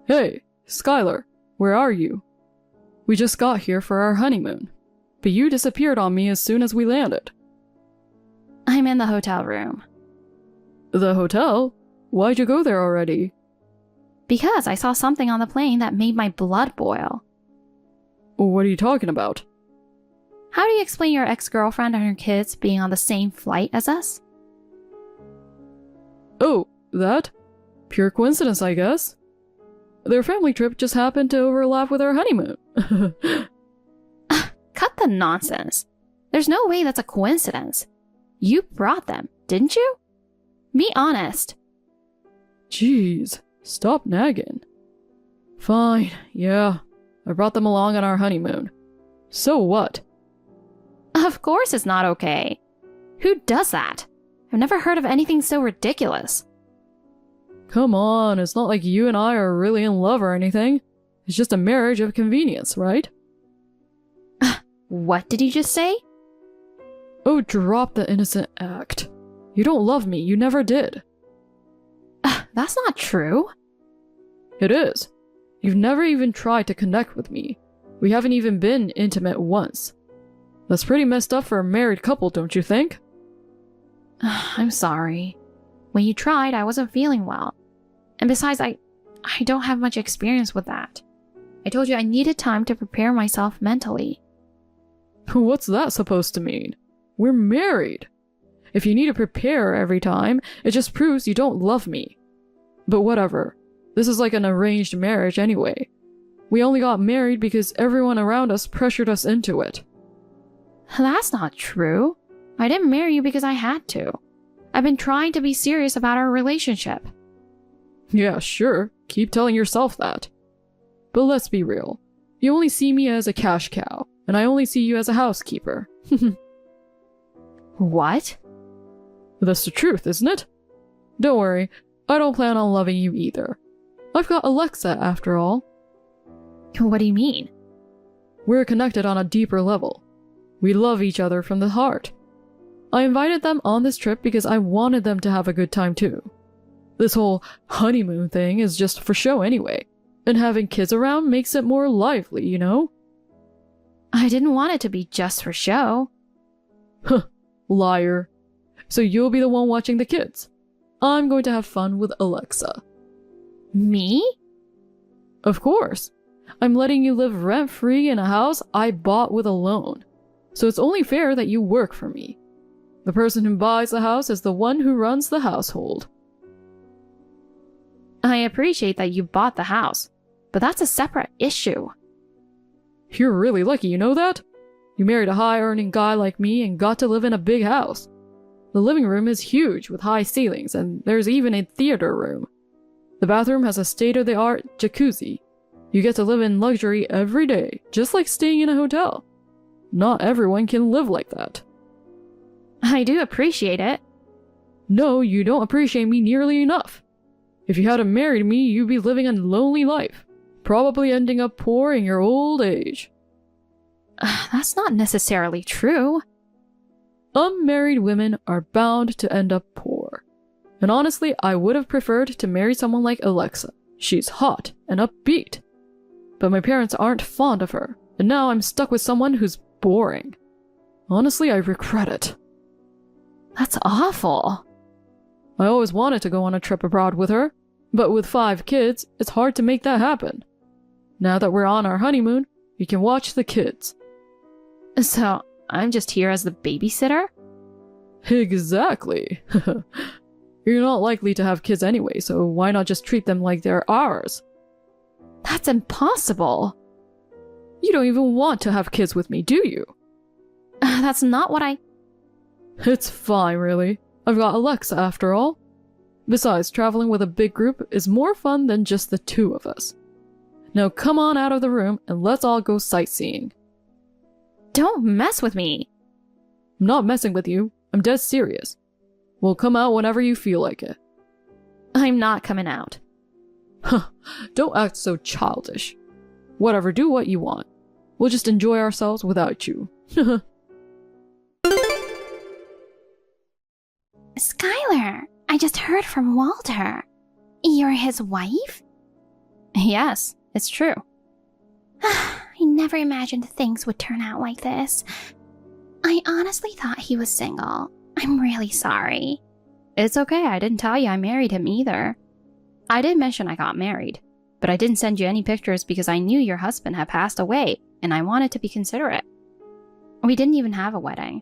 Hey, Skylar, where are you? We just got here for our honeymoon, but you disappeared on me as soon as we landed. I'm in the hotel room. The hotel? Why'd you go there already? Because I saw something on the plane that made my blood boil. What are you talking about? How do you explain your ex-girlfriend and her kids being on the same flight as us? Oh, that? Pure coincidence, I guess. Their family trip just happened to overlap with our honeymoon. Cut the nonsense. There's no way that's a coincidence. You brought them, didn't you? Be honest. Jeez, stop nagging. Fine, yeah, I brought them along on our honeymoon. So what? Of course it's not okay. Who does that? I've never heard of anything so ridiculous. Come on, it's not like you and I are really in love or anything. It's just a marriage of convenience, right? What did you just say? Oh, drop the innocent act. You don't love me, you never did. That's not true. It is. You've never even tried to connect with me. We haven't even been intimate once. That's pretty messed up for a married couple, don't you think? I'm sorry. When you tried, I wasn't feeling well. And besides, I don't have much experience with that. I told you I needed time to prepare myself mentally. What's that supposed to mean? We're married. If you need to prepare every time, it just proves you don't love me. But whatever. This is like an arranged marriage anyway. We only got married because everyone around us pressured us into it. That's not true. I didn't marry you because I had to. I've been trying to be serious about our relationship. Yeah, sure. Keep telling yourself that. But let's be real. You only see me as a cash cow, and I only see you as a housekeeper. What? That's the truth, isn't it? Don't worry, I don't plan on loving you either. I've got Alexa after all. What do you mean? We're connected on a deeper level. We love each other from the heart. I invited them on this trip because I wanted them to have a good time too. This whole honeymoon thing is just for show anyway, and having kids around makes it more lively, you know? I didn't want it to be just for show. Huh, liar. So you'll be the one watching the kids. I'm going to have fun with Alexa. Me? Of course. I'm letting you live rent-free in a house I bought with a loan. So it's only fair that you work for me. The person who buys the house is the one who runs the household. I appreciate that you bought the house, but that's a separate issue. You're really lucky, you know that? You married a high-earning guy like me and got to live in a big house. The living room is huge with high ceilings, and there's even a theater room. The bathroom has a state-of-the-art jacuzzi. You get to live in luxury every day, just like staying in a hotel. Not everyone can live like that. I do appreciate it. No, you don't appreciate me nearly enough. If you hadn't married me, you'd be living a lonely life, probably ending up poor in your old age. That's not necessarily true. Unmarried women are bound to end up poor. And honestly, I would have preferred to marry someone like Alexa. She's hot and upbeat. But my parents aren't fond of her, and now I'm stuck with someone who's boring. Honestly, I regret it. That's awful. I always wanted to go on a trip abroad with her, but with 5 kids, it's hard to make that happen. Now that we're on our honeymoon, we can watch the kids. So, I'm just here as the babysitter? Exactly. You're not likely to have kids anyway, so why not just treat them like they're ours? That's impossible. You don't even want to have kids with me, do you? That's not what I... It's fine, really. I've got Alexa after all. Besides, traveling with a big group is more fun than just the 2 of us. Now come on out of the room and let's all go sightseeing. Don't mess with me. I'm not messing with you. I'm dead serious. We'll come out whenever you feel like it. I'm not coming out. Huh, don't act so childish. Whatever, do what you want. We'll just enjoy ourselves without you. Skylar, I just heard from Walter. You're his wife? Yes, it's true. I never imagined things would turn out like this. I honestly thought he was single. I'm really sorry. It's okay, I didn't tell you I married him either. I did mention I got married, but I didn't send you any pictures because I knew your husband had passed away and I wanted to be considerate. We didn't even have a wedding,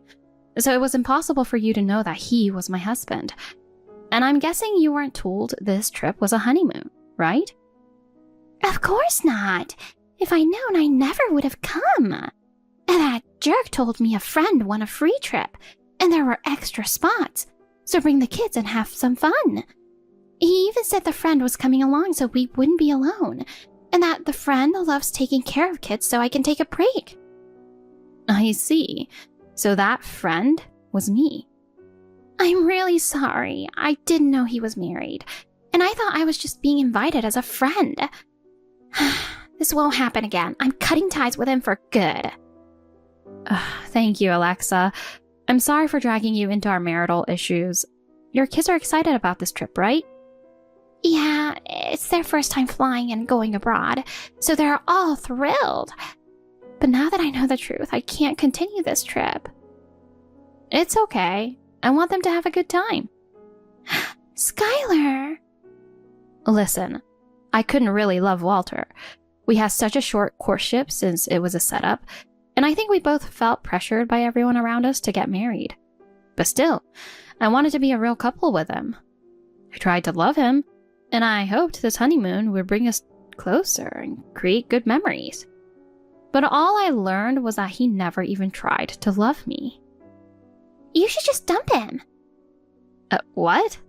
so it was impossible for you to know that he was my husband. And I'm guessing you weren't told this trip was a honeymoon, right? Of course not. If I'd known, I never would have come. And that jerk told me a friend won a free trip, and there were extra spots, so bring the kids and have some fun. He even said the friend was coming along so we wouldn't be alone, and that the friend loves taking care of kids so I can take a break. I see. So that friend was me. I'm really sorry. I didn't know he was married, and I thought I was just being invited as a friend. This won't happen again. I'm cutting ties with him for good. Thank you, Alexa. I'm sorry for dragging you into our marital issues. Your kids are excited about this trip, right? Yeah, it's their first time flying and going abroad, so they're all thrilled. But now that I know the truth, I can't continue this trip. It's okay. I want them to have a good time. Skylar! Listen, I couldn't really love Walter. We had such a short courtship since it was a setup, and I think we both felt pressured by everyone around us to get married. But still, I wanted to be a real couple with him. I tried to love him, and I hoped this honeymoon would bring us closer and create good memories. But all I learned was that he never even tried to love me. You should just dump him. What?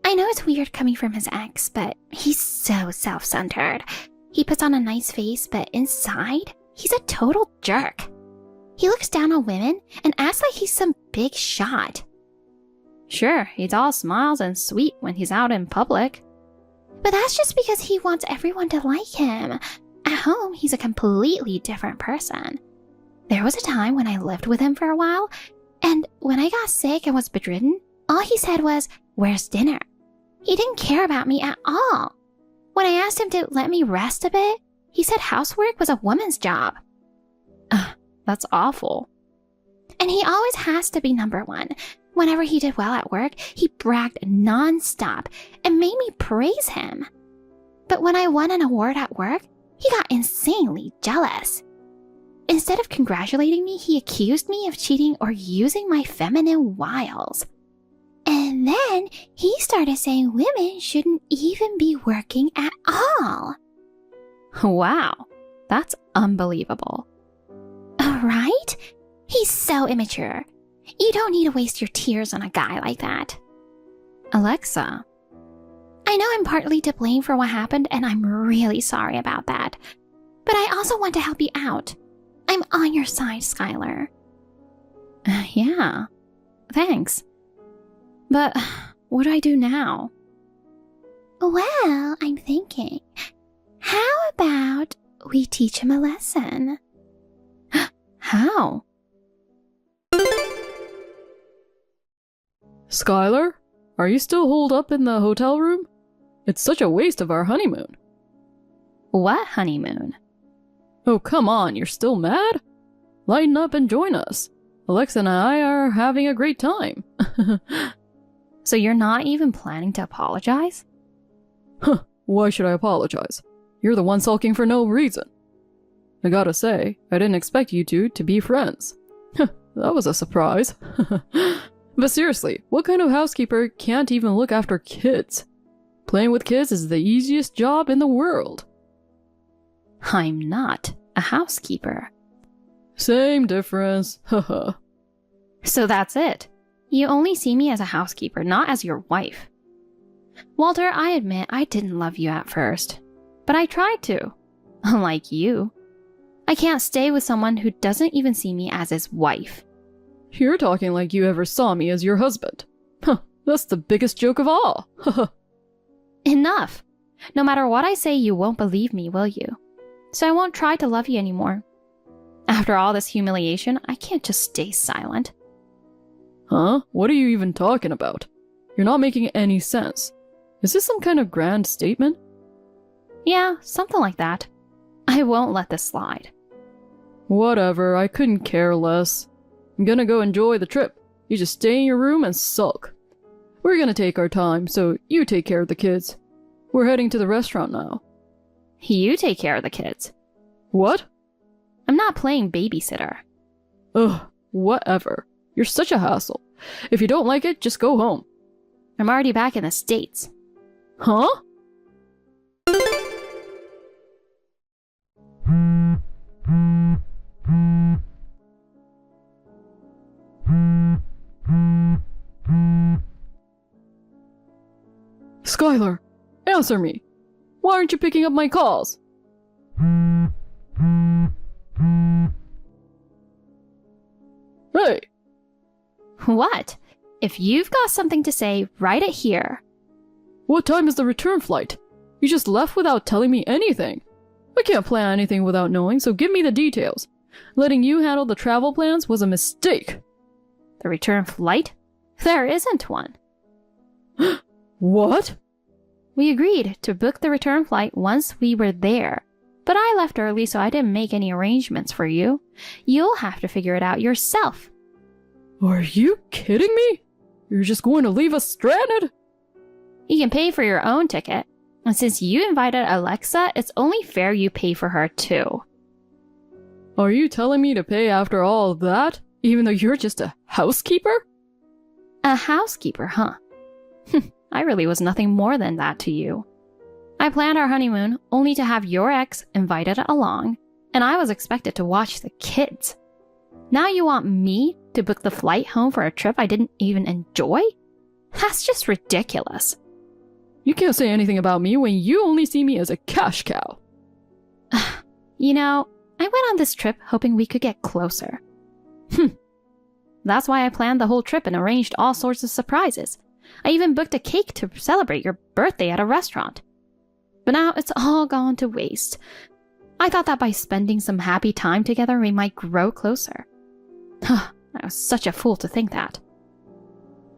I know it's weird coming from his ex, but he's so self-centered. He puts on a nice face, but inside, he's a total jerk. He looks down on women and acts like he's some big shot. Sure, he's all smiles and sweet when he's out in public. But that's just because he wants everyone to like him. At home, he's a completely different person. There was a time when I lived with him for a while, and when I got sick and was bedridden, all he said was, "Where's dinner?" He didn't care about me at all. When I asked him to let me rest a bit, he said housework was a woman's job. That's awful. And he always has to be number one. Whenever he did well at work, he bragged nonstop and made me praise him. But when I won an award at work, he got insanely jealous. Instead of congratulating me, he accused me of cheating or using my feminine wiles. And then he started saying women shouldn't even be working at all. Wow, that's unbelievable. Right? He's so immature. You don't need to waste your tears on a guy like that. Alexa. I know I'm partly to blame for what happened, and I'm really sorry about that. But I also want to help you out. I'm on your side, Skylar. Yeah, thanks. But what do I do now? Well, I'm thinking, how about we teach him a lesson? How? Skylar, are you still holed up in the hotel room? It's such a waste of our honeymoon. What honeymoon? Oh, come on, you're still mad? Lighten up and join us. Alexa and I are having a great time. So you're not even planning to apologize? Huh, why should I apologize? You're the one sulking for no reason. I gotta say, I didn't expect you two to be friends. That was a surprise. But seriously, what kind of housekeeper can't even look after kids? Playing with kids is the easiest job in the world. I'm not a housekeeper. Same difference, haha. So that's it. You only see me as a housekeeper, not as your wife. Walter, I admit I didn't love you at first, but I tried to. Unlike you. I can't stay with someone who doesn't even see me as his wife. You're talking like you ever saw me as your husband. Huh, that's the biggest joke of all. Haha. Enough. No matter what I say, you won't believe me, will you? So I won't try to love you anymore. After all this humiliation, I can't just stay silent. Huh? What are you even talking about? You're not making any sense. Is this some kind of grand statement? Yeah, something like that. I won't let this slide. Whatever, I couldn't care less. I'm gonna go enjoy the trip. You just stay in your room and sulk. We're gonna take our time, so you take care of the kids. We're heading to the restaurant now. You take care of the kids. What? I'm not playing babysitter. Ugh, whatever. You're such a hassle. If you don't like it, just go home. I'm already back in the States. Huh? Skylar, answer me. Why aren't you picking up my calls? Hey, What? If you've got something to say, write it here. what time is the return flight? You just left without telling me anything. I can't plan anything without knowing, so give me the details. Letting you handle the travel plans was a mistake. The return flight? There isn't one. What? We agreed to book the return flight once we were there, but I left early so I didn't make any arrangements for you. You'll have to figure it out yourself. Are you kidding me? You're just going to leave us stranded? You can pay for your own ticket, and since you invited Alexa, it's only fair you pay for her too. Are you telling me to pay after all of that, even though you're just a housekeeper? A housekeeper, huh? I really was nothing more than that to you. I planned our honeymoon only to have your ex invited along, and I was expected to watch the kids. Now you want me to book the flight home for a trip I didn't even enjoy? That's just ridiculous. You can't say anything about me when you only see me as a cash cow. You know, I went on this trip hoping we could get closer. That's why I planned the whole trip and arranged all sorts of surprises. I even booked a cake to celebrate your birthday at a restaurant. But now it's all gone to waste. I thought that by spending some happy time together, we might grow closer. I was such a fool to think that.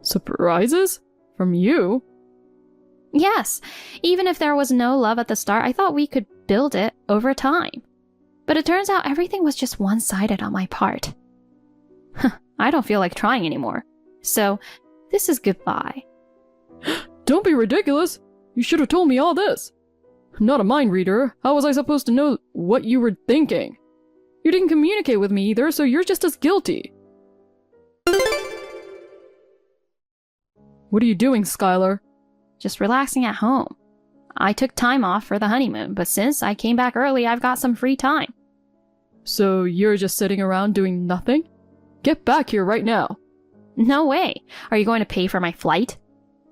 Surprises? From you? Yes, even if there was no love at the start, I thought we could build it over time. But it turns out everything was just one-sided on my part. I don't feel like trying anymore. So, this is goodbye. Don't be ridiculous. You should have told me all this. I'm not a mind reader. How was I supposed to know what you were thinking? You didn't communicate with me either, so you're just as guilty. What are you doing, Skylar? Just relaxing at home. I took time off for the honeymoon, but since I came back early, I've got some free time. So you're just sitting around doing nothing? Get back here right now. No way. Are you going to pay for my flight?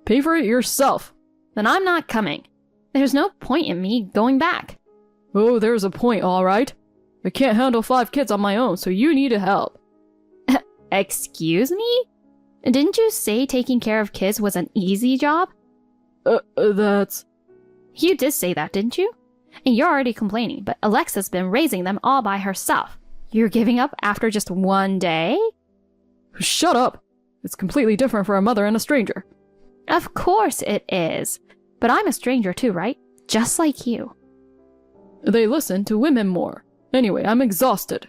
Pay for it yourself. Then I'm not coming. There's no point in me going back. Oh, there's a point, all right. I can't handle 5 kids on my own, so you need help. Excuse me? Didn't you say taking care of kids was an easy job? That's... You did say that, didn't you? And you're already complaining, but Alexa's been raising them all by herself. You're giving up after just one day? Shut up. It's completely different for a mother and a stranger. Of course it is. But I'm a stranger too, right? Just like you. They listen to women more. Anyway, I'm exhausted.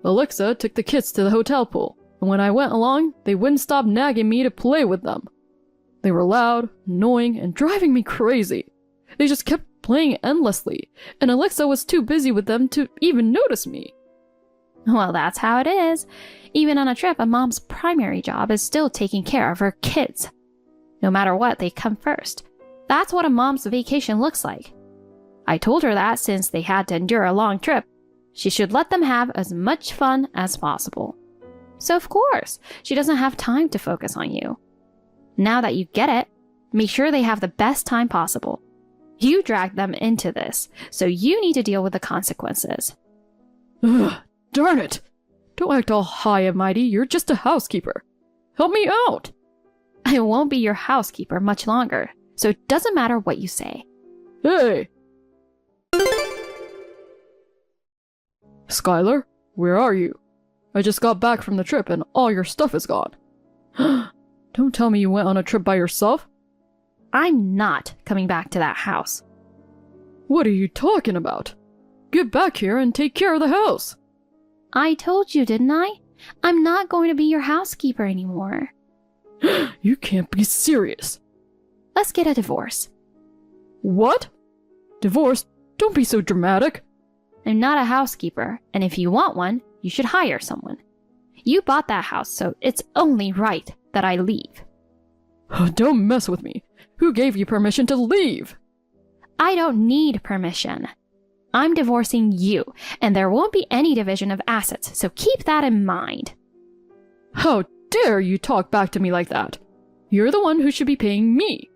Alexa took the kids to the hotel pool, and when I went along, they wouldn't stop nagging me to play with them. They were loud, annoying, and driving me crazy. They just kept playing endlessly, and Alexa was too busy with them to even notice me. Well, that's how it is. Even on a trip, a mom's primary job is still taking care of her kids. No matter what, they come first. That's what a mom's vacation looks like. I told her that since they had to endure a long trip, she should let them have as much fun as possible. So of course, she doesn't have time to focus on you. Now that you get it, make sure they have the best time possible. You dragged them into this, so you need to deal with the consequences. Ugh, darn it! Don't act all high and mighty, you're just a housekeeper. Help me out! I won't be your housekeeper much longer, so it doesn't matter what you say. Hey! Skylar, where are you? I just got back from the trip and all your stuff is gone. Don't tell me you went on a trip by yourself. I'm not coming back to that house. What are you talking about? Get back here and take care of the house. I told you, didn't I? I'm not going to be your housekeeper anymore. You can't be serious. Let's get a divorce. What? Divorce? Don't be so dramatic. I'm not a housekeeper, and if you want one, you should hire someone. You bought that house, so it's only right that I leave. Don't mess with me. Who gave you permission to leave? I don't need permission. I'm divorcing you, and there won't be any division of assets, so keep that in mind. How dare you talk back to me like that? You're the one who should be paying me.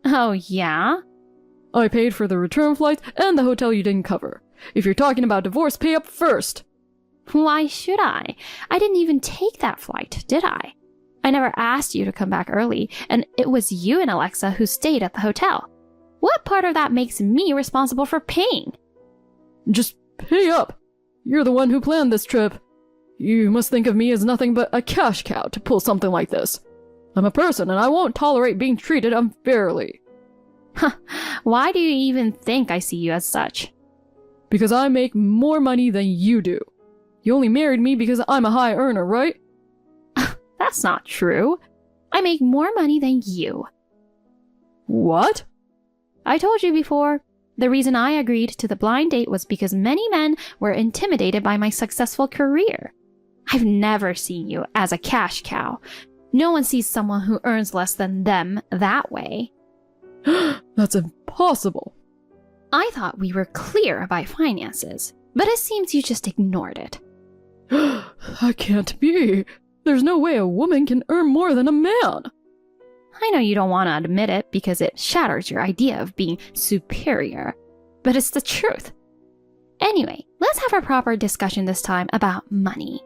Oh, yeah? I paid for the return flight and the hotel you didn't cover. If you're talking about divorce, pay up first. Why should I? I didn't even take that flight, did I? I never asked you to come back early, and it was you and Alexa who stayed at the hotel. What part of that makes me responsible for paying? Just pay up. You're the one who planned this trip. You must think of me as nothing but a cash cow to pull something like this. I'm a person and I won't tolerate being treated unfairly. Why do you even think I see you as such? Because I make more money than you do. You only married me because I'm a high earner, right? That's not true. I make more money than you. What? I told you before. The reason I agreed to the blind date was because many men were intimidated by my successful career. I've never seen you as a cash cow. No one sees someone who earns less than them that way. That's impossible. I thought we were clear about finances, but it seems you just ignored it. That can't be. There's no way a woman can earn more than a man. I know you don't want to admit it because it shatters your idea of being superior, but it's the truth. Anyway, let's have a proper discussion this time about money.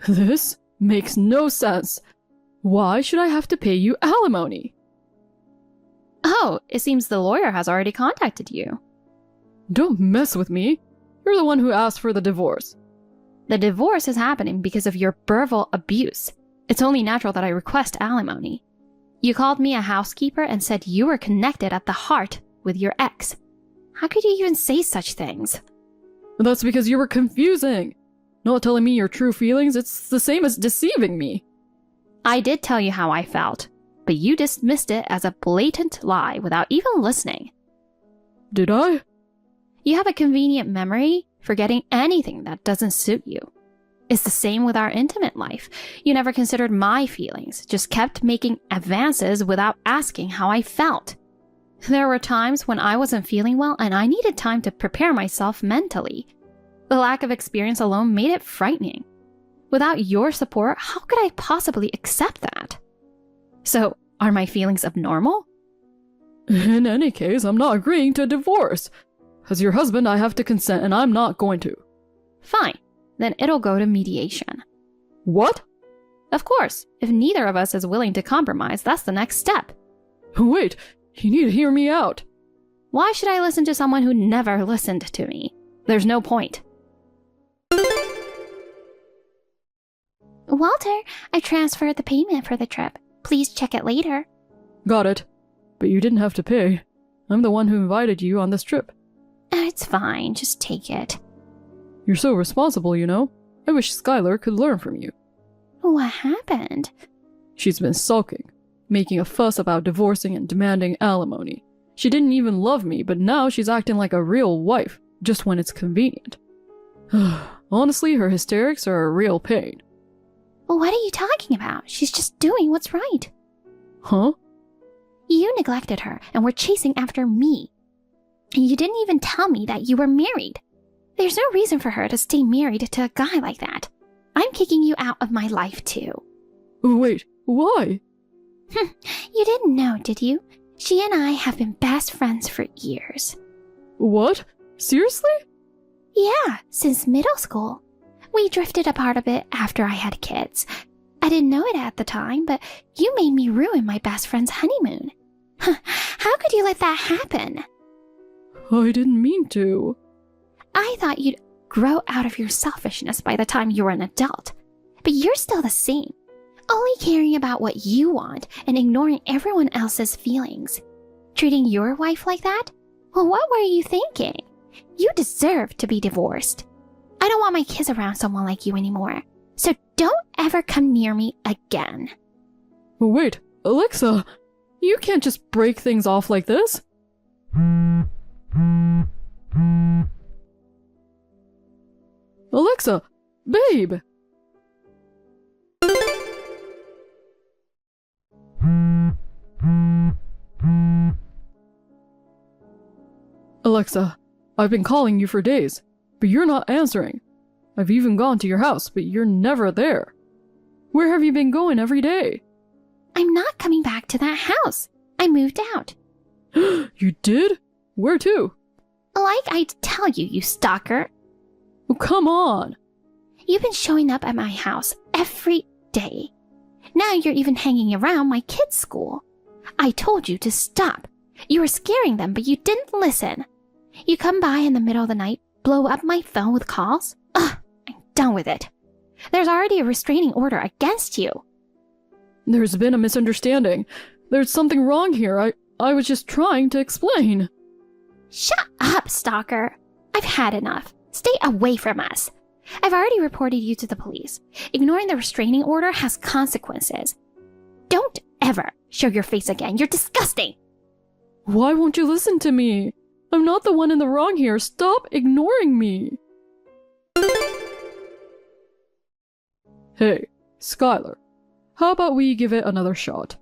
This makes no sense. Why should I have to pay you alimony? Oh, it seems the lawyer has already contacted you. Don't mess with me. You're the one who asked for the divorce. The divorce is happening because of your verbal abuse. It's only natural that I request alimony. You called me a housekeeper and said you were connected at the heart with your ex. How could you even say such things? That's because you were confusing. Not telling me your true feelings, it's the same as deceiving me. I did tell you how I felt, but you dismissed it as a blatant lie without even listening. Did I? You have a convenient memory, forgetting anything that doesn't suit you. It's the same with our intimate life. You never considered my feelings, just kept making advances without asking how I felt. There were times when I wasn't feeling well and I needed time to prepare myself mentally. The lack of experience alone made it frightening. Without your support, how could I possibly accept that? So, are my feelings abnormal? In any case, I'm not agreeing to a divorce. As your husband, I have to consent and I'm not going to. Fine. Then it'll go to mediation. What? Of course, if neither of us is willing to compromise, that's the next step. Wait, you need to hear me out. Why should I listen to someone who never listened to me? There's no point. Walter, I transferred the payment for the trip. Please check it later. Got it. But you didn't have to pay. I'm the one who invited you on this trip. It's fine, just take it. You're so responsible, you know. I wish Skylar could learn from you. What happened? She's been sulking, making a fuss about divorcing and demanding alimony. She didn't even love me, but now she's acting like a real wife, just when it's convenient. Honestly, her hysterics are a real pain. What are you talking about? She's just doing what's right. Huh? You neglected her and were chasing after me. And you didn't even tell me that you were married. There's no reason for her to stay married to a guy like that. I'm kicking you out of my life too. Wait, why? You didn't know, did you? She and I have been best friends for years. What? Seriously? Yeah, since middle school. We drifted apart a bit after I had kids. I didn't know it at the time, but you made me ruin my best friend's honeymoon. How could you let that happen? I didn't mean to. I thought you'd grow out of your selfishness by the time you were an adult. But you're still the same. Only caring about what you want and ignoring everyone else's feelings. Treating your wife like that? Well, what were you thinking? You deserve to be divorced. I don't want my kids around someone like you anymore. So don't ever come near me again. Wait, Alexa, you can't just break things off like this. Alexa, babe! Alexa, I've been calling you for days, but you're not answering. I've even gone to your house, but you're never there. Where have you been going every day? I'm not coming back to that house. I moved out. You did? Where to? Like I tell you, you stalker. Oh, come on. You've been showing up at my house every day. Now you're even hanging around my kids' school. I told you to stop. You were scaring them, but you didn't listen. You come by in the middle of the night, blow up my phone with calls. Ugh, I'm done with it. There's already a restraining order against you. There's been a misunderstanding. There's something wrong here. I was just trying to explain. Shut up, stalker. I've had enough. Stay away from us. I've already reported you to the police. Ignoring the restraining order has consequences. Don't ever show your face again. You're disgusting. Why won't you listen to me? I'm not the one in the wrong here. Stop ignoring me. Hey, Skylar. How about we give it another shot?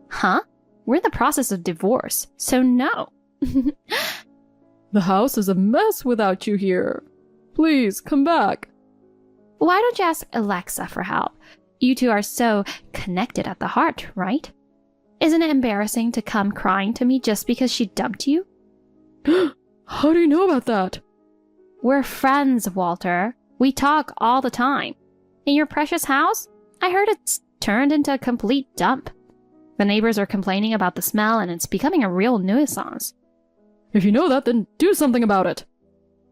Huh? We're in the process of divorce, so no. The house is a mess without you here. Please, come back. Why don't you ask Alexa for help? You two are so connected at the heart, right? Isn't it embarrassing to come crying to me just because she dumped you? How do you know about that? We're friends, Walter. We talk all the time. In your precious house, I heard it's turned into a complete dump. The neighbors are complaining about the smell and it's becoming a real nuisance. If you know that, then do something about it.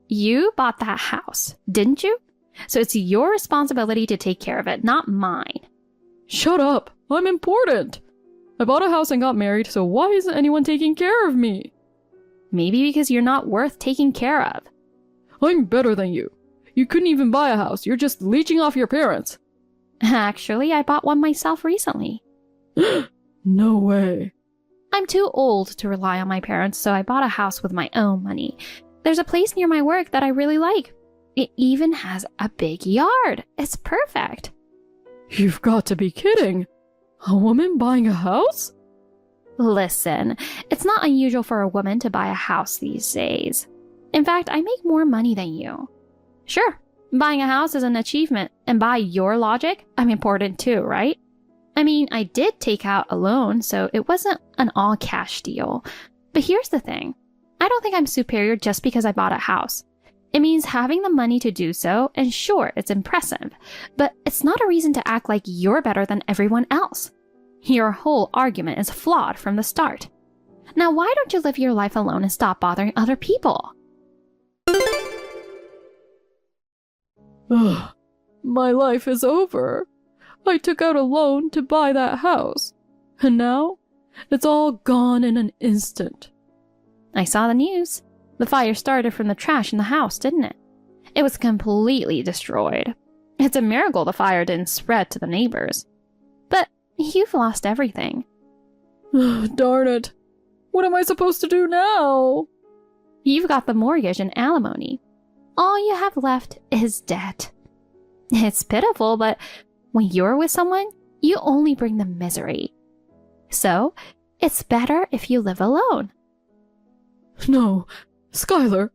You bought that house, didn't you? So it's your responsibility to take care of it, not mine. Shut up. I'm important. I bought a house and got married, so why isn't anyone taking care of me? Maybe because you're not worth taking care of. I'm better than you. You couldn't even buy a house. You're just leeching off your parents. Actually, I bought one myself recently. No way. I'm too old to rely on my parents, so I bought a house with my own money. There's a place near my work that I really like. It even has a big yard. It's perfect. You've got to be kidding. A woman buying a house? Listen, it's not unusual for a woman to buy a house these days. In fact, I make more money than you. Sure, buying a house is an achievement, and by your logic, I'm important too, right? I mean, I did take out a loan, so it wasn't an all-cash deal. But here's the thing. I don't think I'm superior just because I bought a house. It means having the money to do so, and sure, it's impressive, but it's not a reason to act like you're better than everyone else. Your whole argument is flawed from the start. Now, why don't you live your life alone and stop bothering other people? Ugh, my life is over. I took out a loan to buy that house, and now it's all gone in an instant. I saw the news. The fire started from the trash in the house, didn't it? It was completely destroyed. It's a miracle the fire didn't spread to the neighbors. But you've lost everything. Darn it. What am I supposed to do now? You've got the mortgage and alimony. All you have left is debt. It's pitiful, but when you're with someone, you only bring them misery. So, it's better if you live alone. No, Skylar,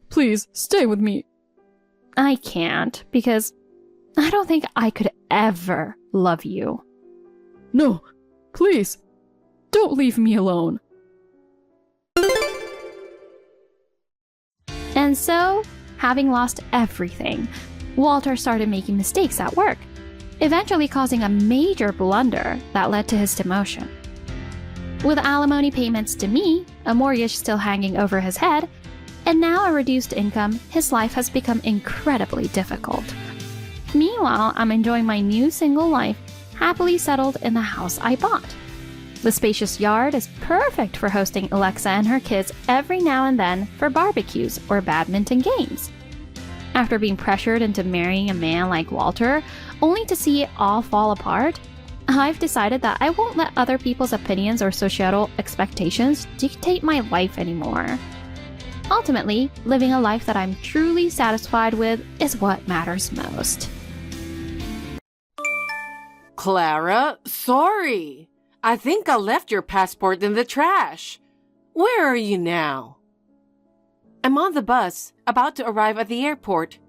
please stay with me. I can't, because I don't think I could ever love you. No, please, don't leave me alone. And so, having lost everything, Walter started making mistakes at work, eventually causing a major blunder that led to his demotion. With alimony payments to me, a mortgage still hanging over his head, and now a reduced income, his life has become incredibly difficult. Meanwhile, I'm enjoying my new single life, happily settled in the house I bought. The spacious yard is perfect for hosting Alexa and her kids every now and then for barbecues or badminton games. After being pressured into marrying a man like Walter, only to see it all fall apart, I've decided that I won't let other people's opinions or societal expectations dictate my life anymore. Ultimately, living a life that I'm truly satisfied with is what matters most. Clara, sorry. I think I left your passport in the trash. Where are you now? I'm on the bus, about to arrive at the airport.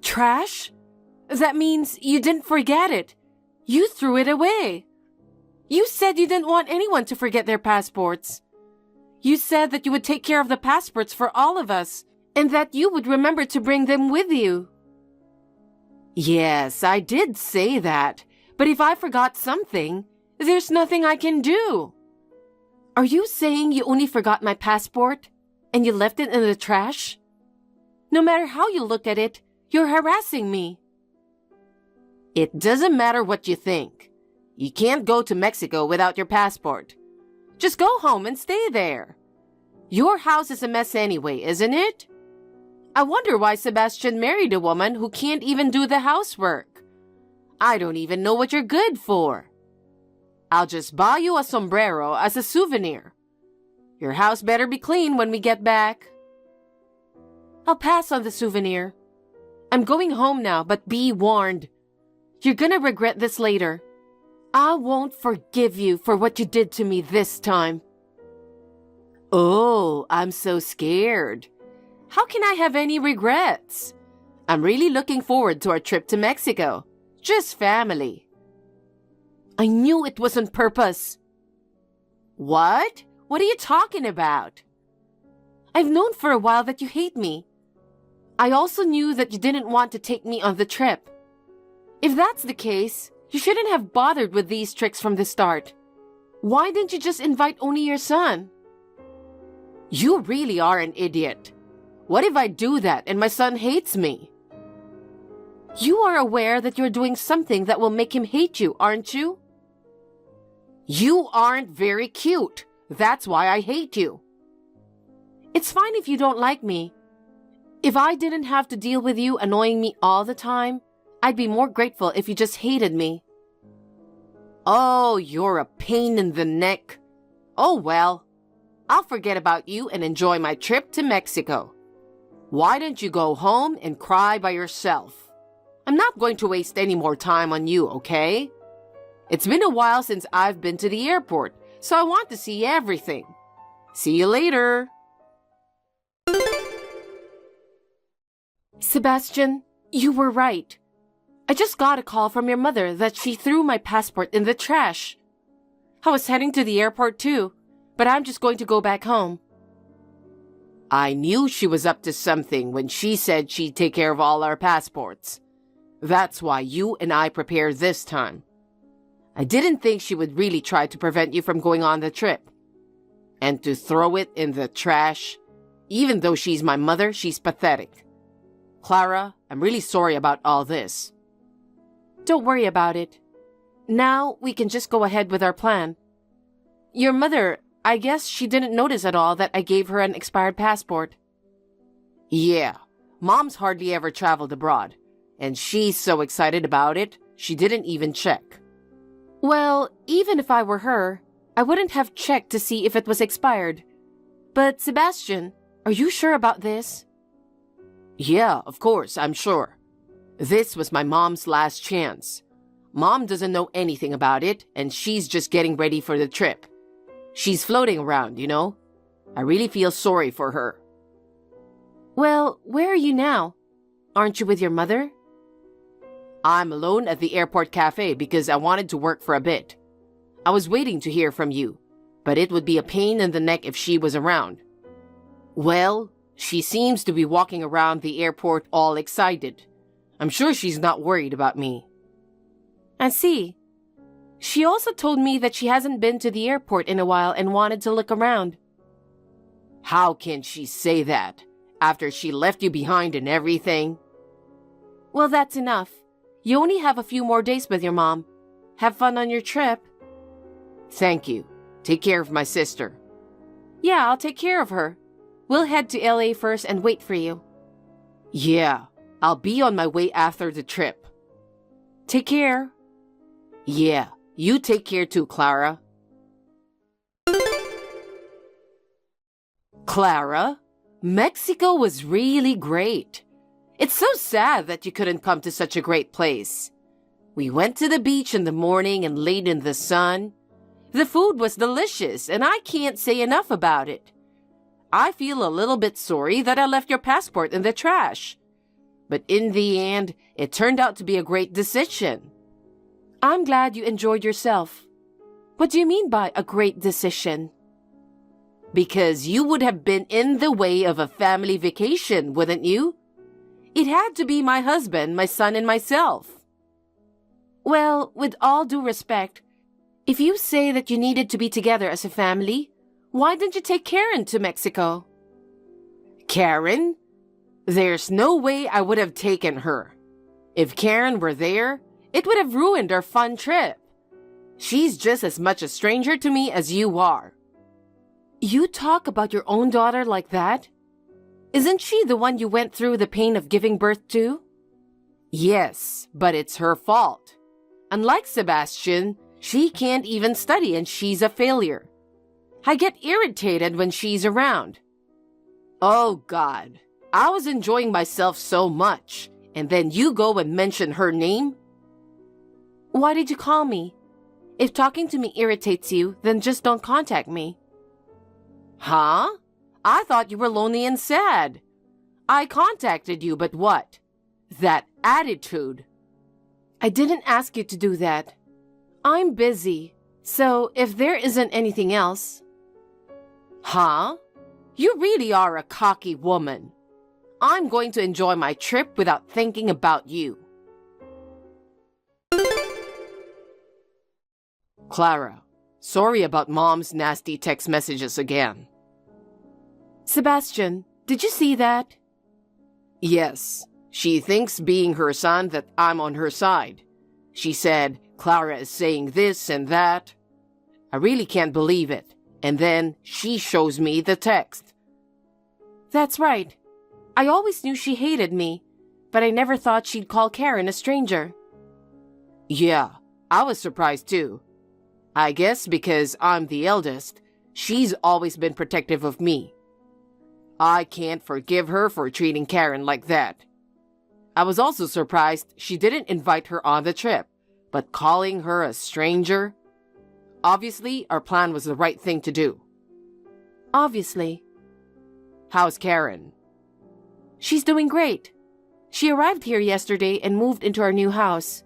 Trash? That means you didn't forget it. You threw it away. You said you didn't want anyone to forget their passports. You said that you would take care of the passports for all of us, and that you would remember to bring them with you. Yes, I did say that, but if I forgot something, there's nothing I can do. Are you saying you only forgot my passport, and you left it in the trash? No matter how you look at it, you're harassing me. It doesn't matter what you think. You can't go to Mexico without your passport. Just go home and stay there. Your house is a mess anyway, isn't it? I wonder why Sebastian married a woman who can't even do the housework. I don't even know what you're good for. I'll just buy you a sombrero as a souvenir. Your house better be clean when we get back. I'll pass on the souvenir. I'm going home now, but be warned. You're gonna regret this later. I won't forgive you for what you did to me this time. Oh, I'm so scared. How can I have any regrets? I'm really looking forward to our trip to Mexico. Just family. I knew it was on purpose. What? What are you talking about? I've known for a while that you hate me. I also knew that you didn't want to take me on the trip. If that's the case, you shouldn't have bothered with these tricks from the start. Why didn't you just invite only your son? You really are an idiot. What if I do that and my son hates me? You are aware that you're doing something that will make him hate you, aren't you? You aren't very cute. That's why I hate you. It's fine if you don't like me. If I didn't have to deal with you annoying me all the time, I'd be more grateful if you just hated me. Oh, you're a pain in the neck. Oh well, I'll forget about you and enjoy my trip to Mexico. Why don't you go home and cry by yourself? I'm not going to waste any more time on you, okay? It's been a while since I've been to the airport, so I want to see everything. See you later. Sebastian, you were right. I just got a call from your mother that she threw my passport in the trash. I was heading to the airport too, but I'm just going to go back home. I knew she was up to something when she said she'd take care of all our passports. That's why you and I prepared this time. I didn't think she would really try to prevent you from going on the trip. And to throw it in the trash, even though she's my mother, she's pathetic. Clara, I'm really sorry about all this. Don't worry about it. Now we can just go ahead with our plan. Your mother, I guess she didn't notice at all that I gave her an expired passport. Yeah, Mom's hardly ever traveled abroad, and she's so excited about it, she didn't even check. Well, even if I were her, I wouldn't have checked to see if it was expired. But Sebastian, are you sure about this? Yeah, of course, I'm sure. This was my mom's last chance. Mom doesn't know anything about it, and she's just getting ready for the trip. She's floating around, you know? I really feel sorry for her. Well, where are you now? Aren't you with your mother? I'm alone at the airport cafe because I wanted to work for a bit. I was waiting to hear from you, but it would be a pain in the neck if she was around. Well, she seems to be walking around the airport all excited. I'm sure she's not worried about me. I see. She also told me that she hasn't been to the airport in a while and wanted to look around. How can she say that, after she left you behind and everything? Well, that's enough. You only have a few more days with your mom. Have fun on your trip. Thank you. Take care of my sister. Yeah, I'll take care of her. We'll head to LA first and wait for you. Yeah, I'll be on my way after the trip. Take care. Yeah, you take care too, Clara. Clara, Mexico was really great. It's so sad that you couldn't come to such a great place. We went to the beach in the morning and laid in the sun. The food was delicious, and I can't say enough about it. I feel a little bit sorry that I left your passport in the trash. But in the end, it turned out to be a great decision. I'm glad you enjoyed yourself. What do you mean by a great decision? Because you would have been in the way of a family vacation, wouldn't you? It had to be my husband, my son, and myself. Well, with all due respect, if you say that you needed to be together as a family, why didn't you take Karen to Mexico? Karen? There's no way I would have taken her. If Karen were there, it would have ruined our fun trip. She's just as much a stranger to me as you are. You talk about your own daughter like that? Isn't she the one you went through the pain of giving birth to? Yes, but it's her fault. Unlike Sebastian, she can't even study and she's a failure. I get irritated when she's around. Oh God, I was enjoying myself so much, and then you go and mention her name? Why did you call me? If talking to me irritates you, then just don't contact me. Huh? I thought you were lonely and sad. I contacted you, but what? That attitude. I didn't ask you to do that. I'm busy, so if there isn't anything else... Huh? You really are a cocky woman. I'm going to enjoy my trip without thinking about you. Clara, sorry about Mom's nasty text messages again. Sebastian, did you see that? Yes, she thinks being her son that I'm on her side. She said, Clara is saying this and that. I really can't believe it. And then she shows me the text. That's right. I always knew she hated me, but I never thought she'd call Karen a stranger. Yeah, I was surprised too. I guess because I'm the eldest, she's always been protective of me. I can't forgive her for treating Karen like that. I was also surprised she didn't invite her on the trip, but calling her a stranger? Obviously, our plan was the right thing to do. Obviously. How's Karen? She's doing great. She arrived here yesterday and moved into our new house.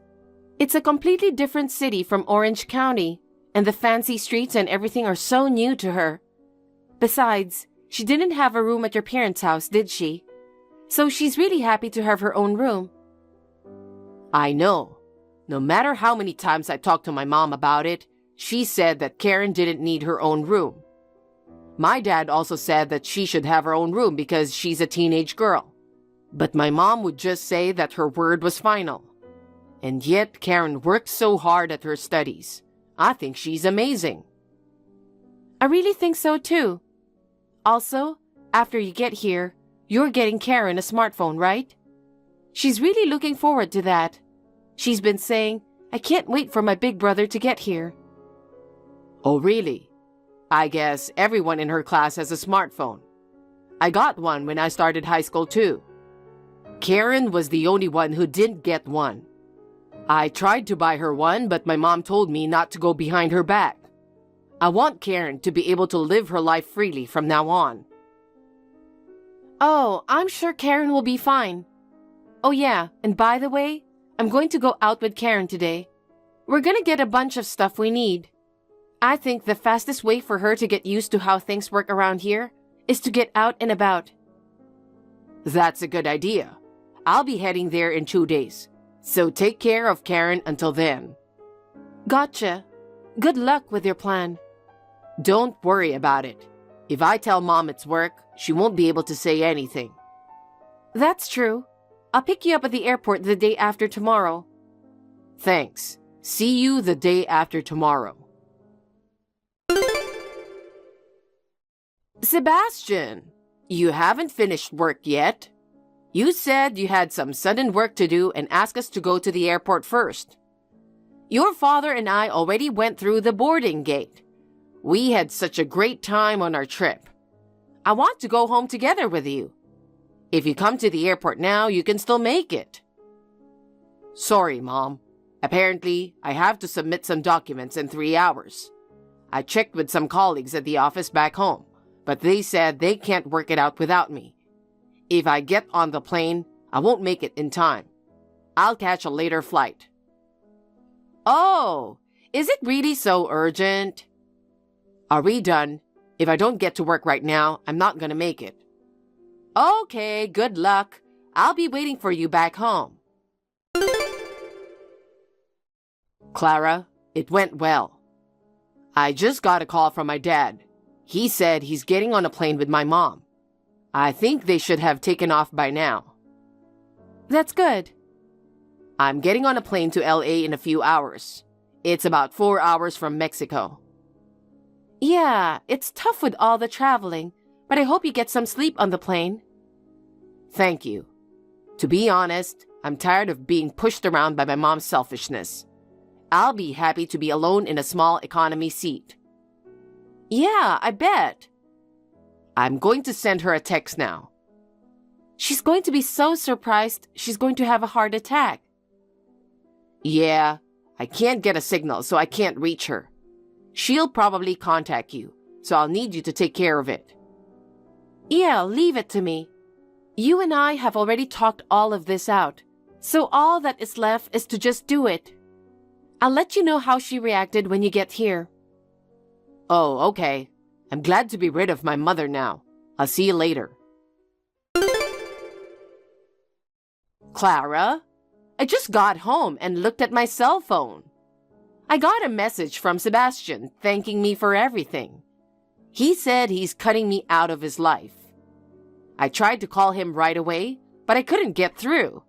It's a completely different city from Orange County, and the fancy streets and everything are so new to her. Besides, she didn't have a room at your parents' house, did she? So she's really happy to have her own room. I know. No matter how many times I talked to my mom about it, she said that Karen didn't need her own room. My dad also said that she should have her own room because she's a teenage girl. But my mom would just say that her word was final. And yet Karen worked so hard at her studies. I think she's amazing. I really think so too. Also, after you get here, you're getting Karen a smartphone, right? She's really looking forward to that. She's been saying, I can't wait for my big brother to get here. Oh, really? I guess everyone in her class has a smartphone. I got one when I started high school too. Karen was the only one who didn't get one. I tried to buy her one, but my mom told me not to go behind her back. I want Karen to be able to live her life freely from now on. Oh, I'm sure Karen will be fine. Oh yeah, and by the way, I'm going to go out with Karen today. We're gonna get a bunch of stuff we need. I think the fastest way for her to get used to how things work around here is to get out and about. That's a good idea. I'll be heading there in 2 days, so take care of Karen until then. Gotcha. Good luck with your plan. Don't worry about it. If I tell Mom it's work, she won't be able to say anything. That's true. I'll pick you up at the airport the day after tomorrow. Thanks. See you the day after tomorrow. Sebastian, you haven't finished work yet. You said you had some sudden work to do and asked us to go to the airport first. Your father and I already went through the boarding gate. We had such a great time on our trip. I want to go home together with you. If you come to the airport now, you can still make it. Sorry, Mom. Apparently, I have to submit some documents in 3 hours. I checked with some colleagues at the office back home, but they said they can't work it out without me. If I get on the plane, I won't make it in time. I'll catch a later flight. Oh, is it really so urgent? Are we done? If I don't get to work right now, I'm not gonna make it. Okay, good luck. I'll be waiting for you back home. Clara, it went well. I just got a call from my dad. He said he's getting on a plane with my mom. I think they should have taken off by now. That's good. I'm getting on a plane to LA in a few hours. It's about 4 hours from Mexico. Yeah, it's tough with all the traveling, but I hope you get some sleep on the plane. Thank you. To be honest, I'm tired of being pushed around by my mom's selfishness. I'll be happy to be alone in a small economy seat. Yeah, I bet. I'm going to send her a text now. She's going to be so surprised she's going to have a heart attack. Yeah, I can't get a signal, so I can't reach her. She'll probably contact you, so I'll need you to take care of it. Yeah, leave it to me. You and I have already talked all of this out, so all that is left is to just do it. I'll let you know how she reacted when you get here. Oh, okay. I'm glad to be rid of my mother now. I'll see you later. Clara, I just got home and looked at my cell phone. I got a message from Sebastian thanking me for everything. He said he's cutting me out of his life. I tried to call him right away, but I couldn't get through.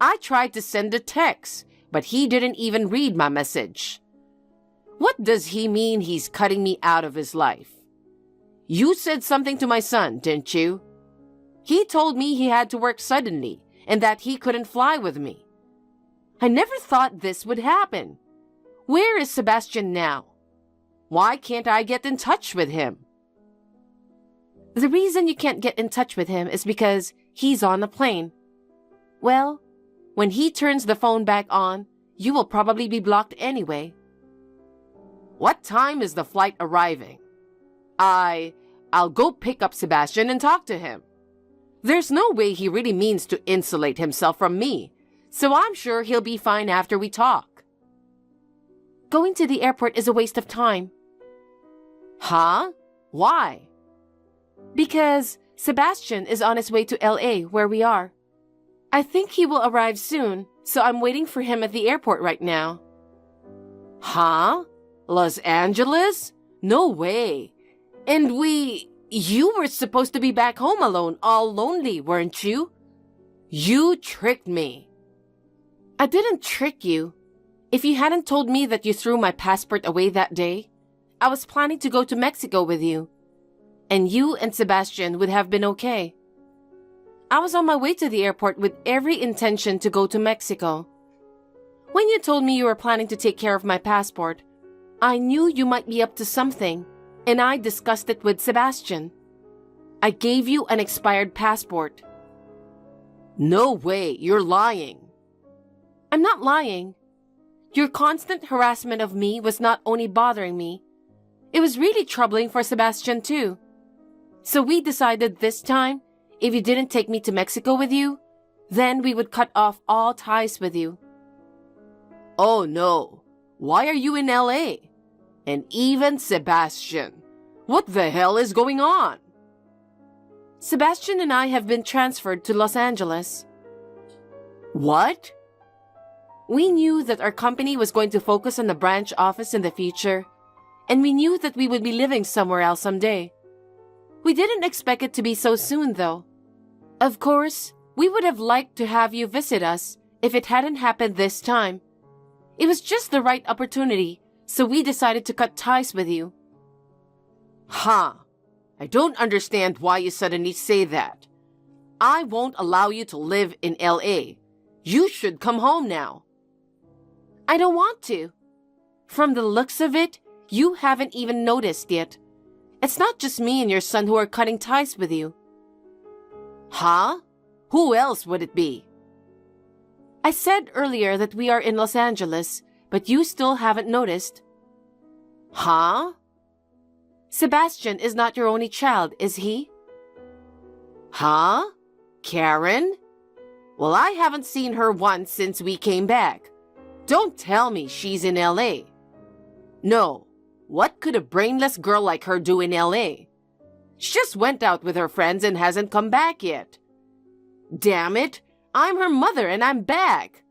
I tried to send a text, but he didn't even read my message. What does he mean he's cutting me out of his life? You said something to my son, didn't you? He told me he had to work suddenly and that he couldn't fly with me. I never thought this would happen. Where is Sebastian now? Why can't I get in touch with him? The reason you can't get in touch with him is because he's on the plane. Well, when he turns the phone back on, you will probably be blocked anyway. What time is the flight arriving? I'll go pick up Sebastian and talk to him. There's no way he really means to insulate himself from me, so I'm sure he'll be fine after we talk. Going to the airport is a waste of time. Huh? Why? Because Sebastian is on his way to LA, where we are. I think he will arrive soon, so I'm waiting for him at the airport right now. Huh? Los Angeles? No way. And you were supposed to be back home alone, all lonely, weren't you? You tricked me. I didn't trick you. If you hadn't told me that you threw my passport away that day, I was planning to go to Mexico with you. And you and Sebastian would have been okay. I was on my way to the airport with every intention to go to Mexico. When you told me you were planning to take care of my passport, I knew you might be up to something, and I discussed it with Sebastian. I gave you an expired passport. No way, you're lying. I'm not lying. Your constant harassment of me was not only bothering me, it was really troubling for Sebastian too. So we decided this time, if you didn't take me to Mexico with you, then we would cut off all ties with you. Oh no, why are you in LA? And even Sebastian. What the hell is going on? Sebastian and I have been transferred to Los Angeles. What? We knew that our company was going to focus on the branch office in the future, and we knew that we would be living somewhere else someday. We didn't expect it to be so soon, though. Of course, we would have liked to have you visit us if it hadn't happened this time. It was just the right opportunity, so we decided to cut ties with you. Huh. I don't understand why you suddenly say that. I won't allow you to live in LA. You should come home now. I don't want to. From the looks of it, you haven't even noticed yet. It's not just me and your son who are cutting ties with you. Huh? Who else would it be? I said earlier that we are in Los Angeles, but you still haven't noticed. Huh? Sebastian is not your only child, is he? Huh? Karen? Well, I haven't seen her once since we came back. Don't tell me she's in LA. No. What could a brainless girl like her do in LA? She just went out with her friends and hasn't come back yet. Damn it, I'm her mother and I'm back.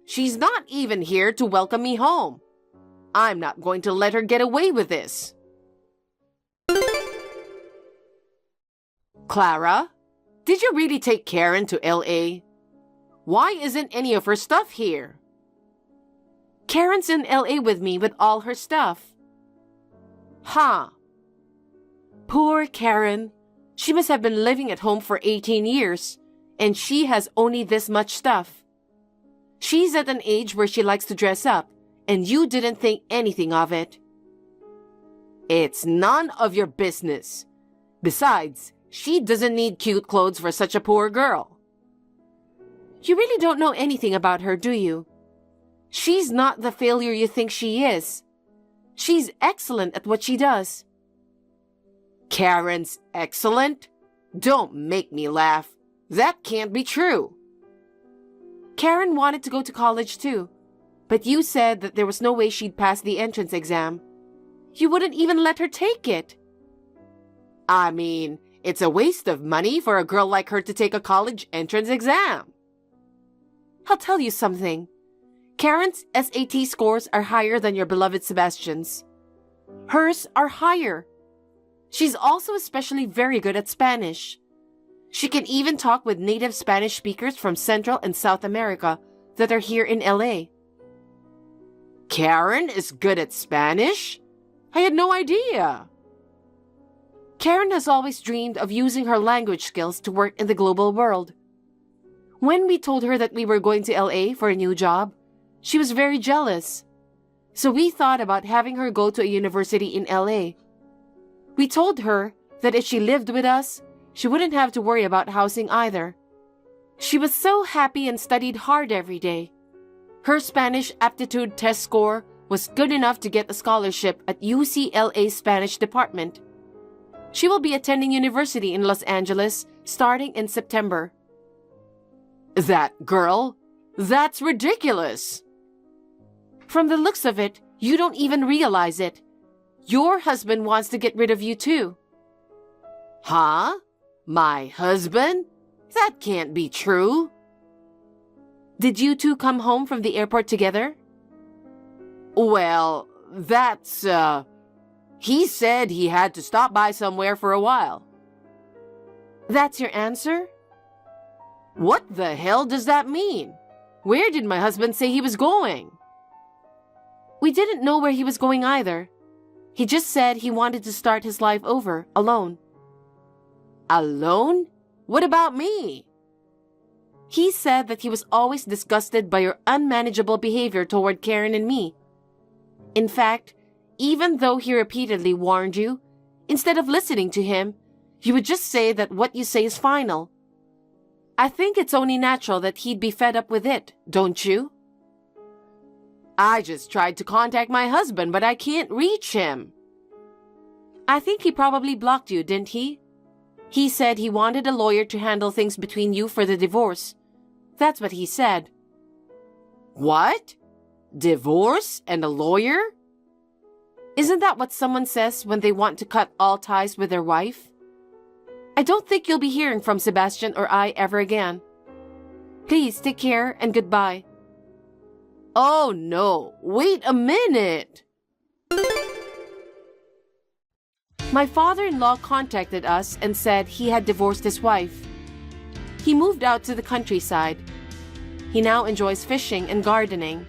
She's not even here to welcome me home. I'm not going to let her get away with this. Clara, did you really take Karen to LA? Why isn't any of her stuff here? Karen's in LA with me with all her stuff. Huh. Poor Karen. She must have been living at home for 18 years, and she has only this much stuff. She's at an age where she likes to dress up, and you didn't think anything of it. It's none of your business. Besides, she doesn't need cute clothes for such a poor girl. You really don't know anything about her, do you? She's not the failure you think she is. She's excellent at what she does. Karen's excellent? Don't make me laugh. That can't be true. Karen wanted to go to college too, but you said that there was no way she'd pass the entrance exam. You wouldn't even let her take it. I mean, it's a waste of money for a girl like her to take a college entrance exam. I'll tell you something. Karen's SAT scores are higher than your beloved Sebastian's. Hers are higher. She's also especially very good at Spanish. She can even talk with native Spanish speakers from Central and South America that are here in LA. Karen is good at Spanish? I had no idea. Karen has always dreamed of using her language skills to work in the global world. When we told her that we were going to LA for a new job, she was very jealous. So we thought about having her go to a university in LA. We told her that if she lived with us, she wouldn't have to worry about housing either. She was so happy and studied hard every day. Her Spanish aptitude test score was good enough to get a scholarship at UCLA's Spanish department. She will be attending university in Los Angeles starting in September. That girl? That's ridiculous. From the looks of it, you don't even realize it. Your husband wants to get rid of you too. Huh? My husband? That can't be true. Did you two come home from the airport together? Well, that's, he said he had to stop by somewhere for a while. That's your answer? What the hell does that mean? Where did my husband say he was going? We didn't know where he was going either. He just said he wanted to start his life over, alone. Alone? What about me? He said that he was always disgusted by your unmanageable behavior toward Karen and me. In fact, even though he repeatedly warned you, instead of listening to him, you would just say that what you say is final. I think it's only natural that he'd be fed up with it, don't you? I just tried to contact my husband, but I can't reach him. I think he probably blocked you, didn't he? He said he wanted a lawyer to handle things between you for the divorce. That's what he said. What? Divorce and a lawyer? Isn't that what someone says when they want to cut all ties with their wife? I don't think you'll be hearing from Sebastian or I ever again. Please take care and goodbye. Oh no, wait a minute. My father-in-law contacted us and said he had divorced his wife. He moved out to the countryside. He now enjoys fishing and gardening.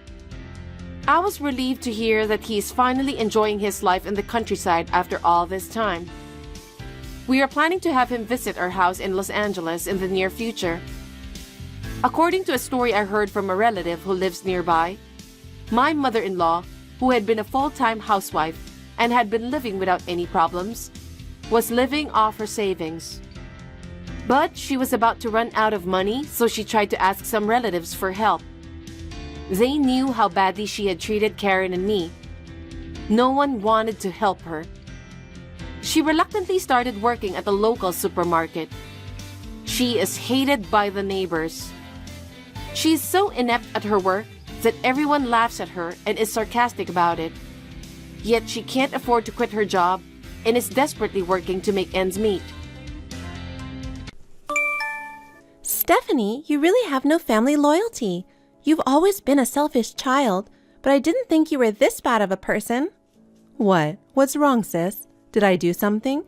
I was relieved to hear that he is finally enjoying his life in the countryside after all this time. We are planning to have him visit our house in Los Angeles in the near future. According to a story I heard from a relative who lives nearby, my mother-in-law, who had been a full-time housewife and had been living without any problems, was living off her savings. But she was about to run out of money, so she tried to ask some relatives for help. They knew how badly she had treated Karen and me. No one wanted to help her. She reluctantly started working at the local supermarket. She is hated by the neighbors. She is so inept at her work that everyone laughs at her and is sarcastic about it. Yet she can't afford to quit her job and is desperately working to make ends meet. Stephanie, you really have no family loyalty. You've always been a selfish child, but I didn't think you were this bad of a person. What? What's wrong, sis? Did I do something?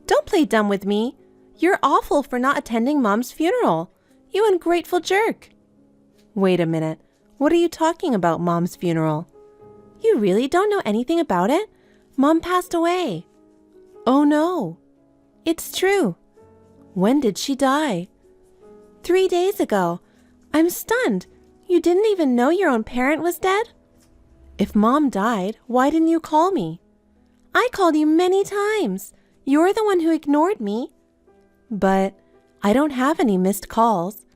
Don't play dumb with me. You're awful for not attending Mom's funeral. You ungrateful jerk. Wait a minute. What are you talking about, Mom's funeral? You really don't know anything about it? Mom passed away. Oh no. It's true. When did she die? 3 days ago. I'm stunned. You didn't even know your own parent was dead? If Mom died, why didn't you call me? I called you many times. You're the one who ignored me. But I don't have any missed calls.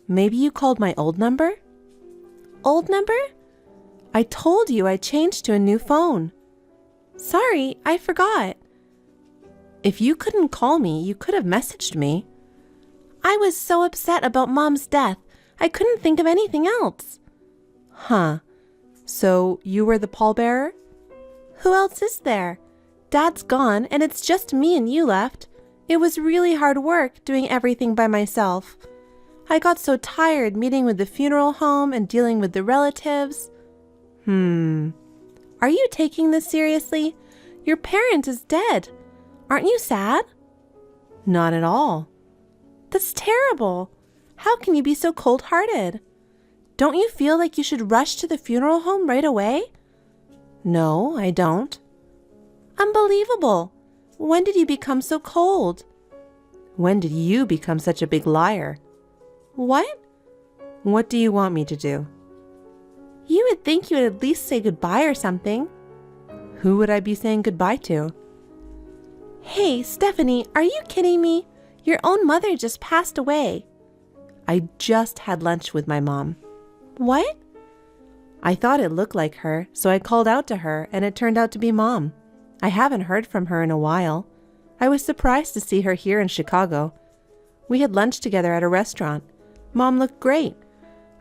Maybe you called my old number? Old number? I told you I changed to a new phone. Sorry, I forgot. If you couldn't call me, you could have messaged me. I was so upset about Mom's death, I couldn't think of anything else. Huh. So you were the pallbearer? Who else is there? Dad's gone and it's just me and you left. It was really hard work doing everything by myself. I got so tired meeting with the funeral home and dealing with the relatives. Are you taking this seriously? Your parent is dead. Aren't you sad? Not at all. That's terrible. How can you be so cold-hearted? Don't you feel like you should rush to the funeral home right away? No, I don't. Unbelievable. When did you become so cold? When did you become such a big liar? What? What do you want me to do? You would think you would at least say goodbye or something. Who would I be saying goodbye to? Hey, Stephanie, are you kidding me? Your own mother just passed away. I just had lunch with my mom. What? I thought it looked like her, so I called out to her, and it turned out to be Mom. I haven't heard from her in a while. I was surprised to see her here in Chicago. We had lunch together at a restaurant. Mom looked great.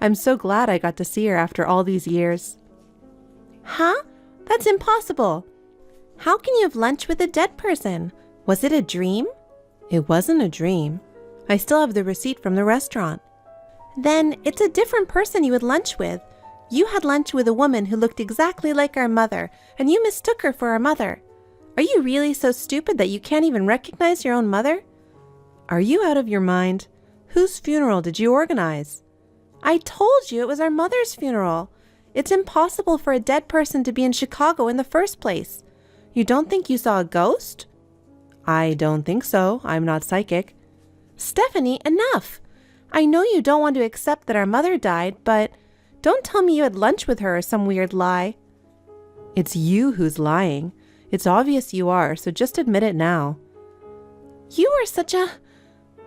I'm so glad I got to see her after all these years. Huh? That's impossible. How can you have lunch with a dead person? Was it a dream? It wasn't a dream. I still have the receipt from the restaurant. Then it's a different person you had lunch with. You had lunch with a woman who looked exactly like our mother, and you mistook her for our mother. Are you really so stupid that you can't even recognize your own mother? Are you out of your mind? Whose funeral did you organize? I told you it was our mother's funeral. It's impossible for a dead person to be in Chicago in the first place. You don't think you saw a ghost? I don't think so. I'm not psychic. Stephanie, enough! I know you don't want to accept that our mother died, but don't tell me you had lunch with her or some weird lie. It's you who's lying. It's obvious you are, so just admit it now. You are such a...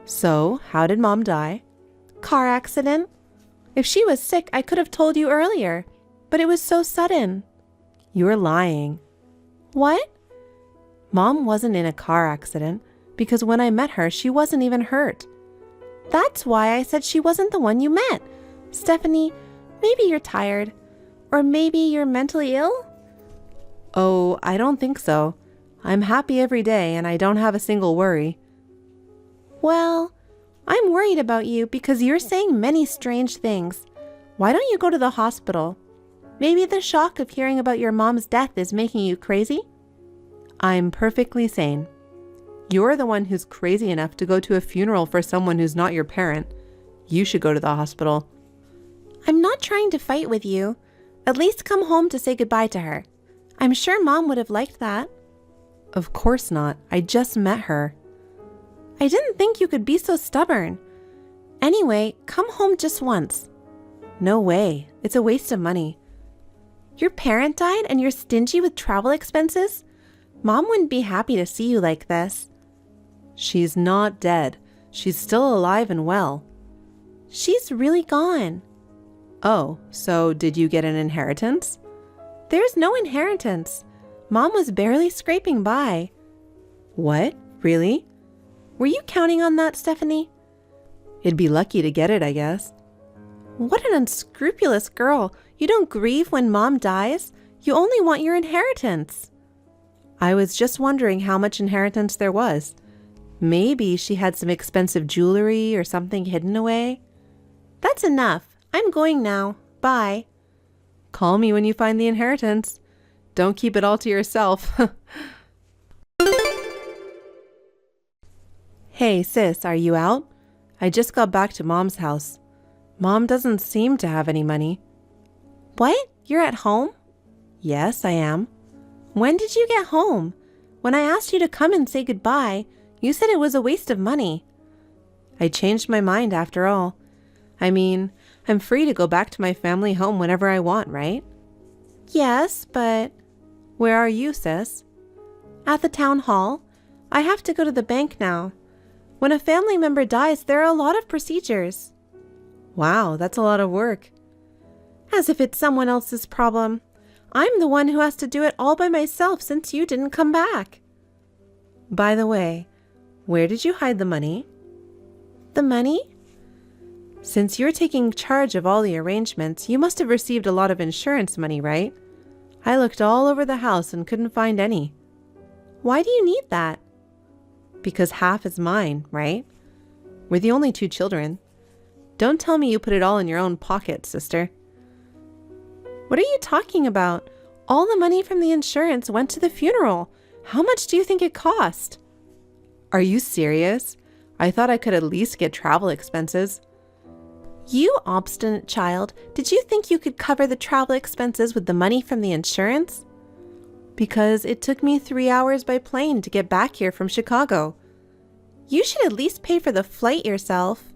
So, how did Mom die? Car accident. If she was sick, I could have told you earlier, but it was so sudden. You're lying. What? Mom wasn't in a car accident, because when I met her, she wasn't even hurt. That's why I said she wasn't the one you met. Stephanie, maybe you're tired. Or maybe you're mentally ill? Oh, I don't think so. I'm happy every day and I don't have a single worry. Well, I'm worried about you because you're saying many strange things. Why don't you go to the hospital? Maybe the shock of hearing about your mom's death is making you crazy? I'm perfectly sane. You're the one who's crazy enough to go to a funeral for someone who's not your parent. You should go to the hospital. I'm not trying to fight with you. At least come home to say goodbye to her. I'm sure Mom would have liked that. Of course not. I just met her. I didn't think you could be so stubborn. Anyway, come home just once. No way. It's a waste of money. Your parent died and you're stingy with travel expenses? Mom wouldn't be happy to see you like this. She's not dead. She's still alive and well. She's really gone. Oh, so did you get an inheritance? There's no inheritance. Mom was barely scraping by. What? Really? Were you counting on that, Stephanie? It'd be lucky to get it, I guess. What an unscrupulous girl. You don't grieve when Mom dies. You only want your inheritance. I was just wondering how much inheritance there was. Maybe she had some expensive jewelry or something hidden away. That's enough. I'm going now. Bye. Call me when you find the inheritance. Don't keep it all to yourself. Hey, sis, are you out? I just got back to Mom's house. Mom doesn't seem to have any money. What? You're at home? Yes, I am. When did you get home? When I asked you to come and say goodbye, you said it was a waste of money. I changed my mind after all. I mean, I'm free to go back to my family home whenever I want, right? Yes, but... Where are you, sis? At the town hall. I have to go to the bank now. When a family member dies, there are a lot of procedures. Wow, that's a lot of work. As if it's someone else's problem. I'm the one who has to do it all by myself since you didn't come back. By the way, where did you hide the money? The money? Since you're taking charge of all the arrangements, you must have received a lot of insurance money, right? I looked all over the house and couldn't find any. Why do you need that? Because half is mine, right? We're the only 2 children. Don't tell me you put it all in your own pocket, sister. What are you talking about? All the money from the insurance went to the funeral. How much do you think it cost? Are you serious? I thought I could at least get travel expenses. You obstinate child, did you think you could cover the travel expenses with the money from the insurance? Because it took me 3 hours by plane to get back here from Chicago. You should at least pay for the flight yourself.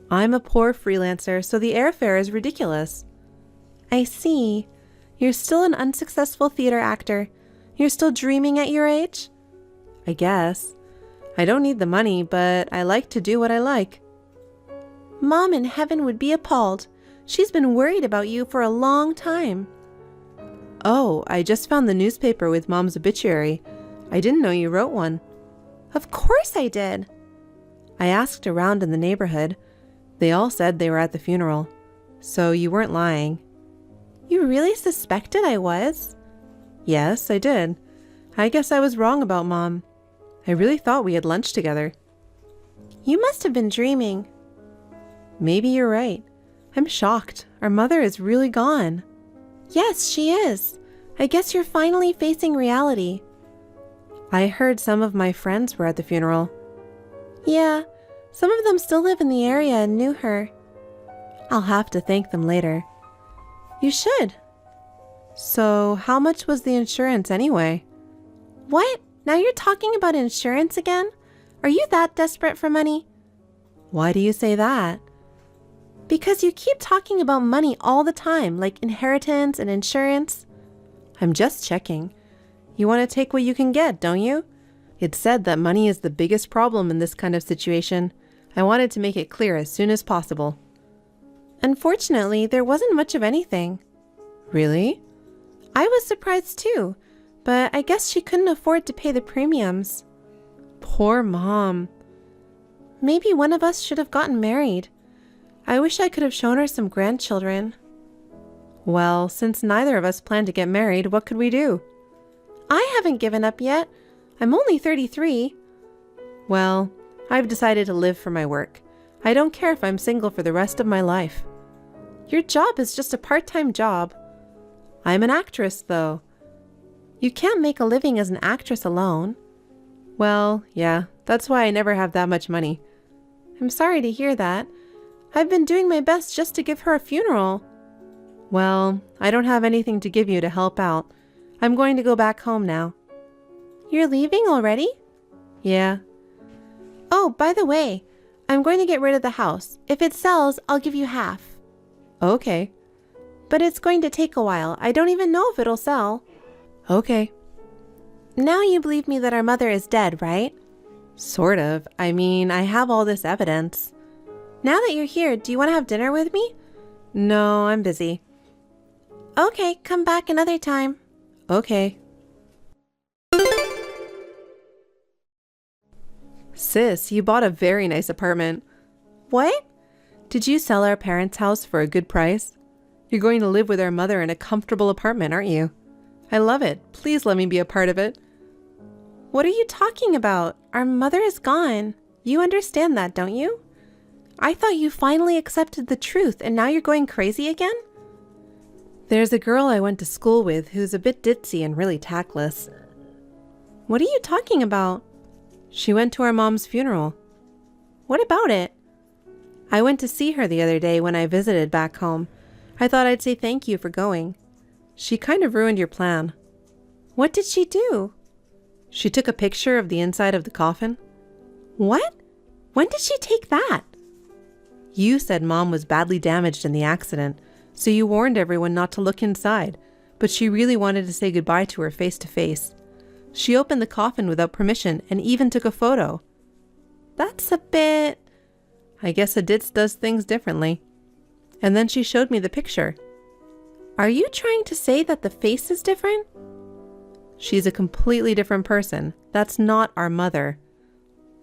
I'm a poor freelancer, so the airfare is ridiculous. I see. You're still an unsuccessful theater actor. You're still dreaming at your age? I guess. I don't need the money, but I like to do what I like. Mom in heaven would be appalled. She's been worried about you for a long time. Oh, I just found the newspaper with Mom's obituary. I didn't know you wrote one. Of course I did. I asked around in the neighborhood. They all said they were at the funeral. So you weren't lying. You really suspected I was? Yes, I did. I guess I was wrong about Mom. I really thought we had lunch together. You must have been dreaming. Maybe you're right. I'm shocked. Our mother is really gone. Yes, she is. I guess you're finally facing reality. I heard some of my friends were at the funeral. Yeah, some of them still live in the area and knew her. I'll have to thank them later. You should. So, how much was the insurance anyway? What? Now you're talking about insurance again? Are you that desperate for money? Why do you say that? Because you keep talking about money all the time, like inheritance and insurance. I'm just checking. You want to take what you can get, don't you? It's said that money is the biggest problem in this kind of situation. I wanted to make it clear as soon as possible. Unfortunately, there wasn't much of anything. Really? I was surprised too, but I guess she couldn't afford to pay the premiums. Poor Mom. Maybe one of us should have gotten married. I wish I could have shown her some grandchildren. Well, since neither of us plan to get married, what could we do? I haven't given up yet. I'm only 33. Well, I've decided to live for my work. I don't care if I'm single for the rest of my life. Your job is just a part-time job. I'm an actress, though. You can't make a living as an actress alone. Well, yeah, that's why I never have that much money. I'm sorry to hear that. I've been doing my best just to give her a funeral. Well, I don't have anything to give you to help out. I'm going to go back home now. You're leaving already? Yeah. Oh, by the way, I'm going to get rid of the house. If it sells, I'll give you half. Okay. But it's going to take a while. I don't even know if it'll sell. Okay. Now you believe me that our mother is dead, right? Sort of. I mean, I have all this evidence. Now that you're here, do you want to have dinner with me? No, I'm busy. Okay, come back another time. Okay. Sis, you bought a very nice apartment. What? Did you sell our parents' house for a good price? You're going to live with our mother in a comfortable apartment, aren't you? I love it. Please let me be a part of it. What are you talking about? Our mother is gone. You understand that, don't you? I thought you finally accepted the truth and now you're going crazy again? There's a girl I went to school with who's a bit ditzy and really tactless. What are you talking about? She went to our mom's funeral. What about it? I went to see her the other day when I visited back home. I thought I'd say thank you for going. She kind of ruined your plan. What did she do? She took a picture of the inside of the coffin. What? When did she take that? You said Mom was badly damaged in the accident, so you warned everyone not to look inside, but she really wanted to say goodbye to her face to face. She opened the coffin without permission and even took a photo. That's a bit... I guess a ditz does things differently. And then she showed me the picture. Are you trying to say that the face is different? She's a completely different person. That's not our mother.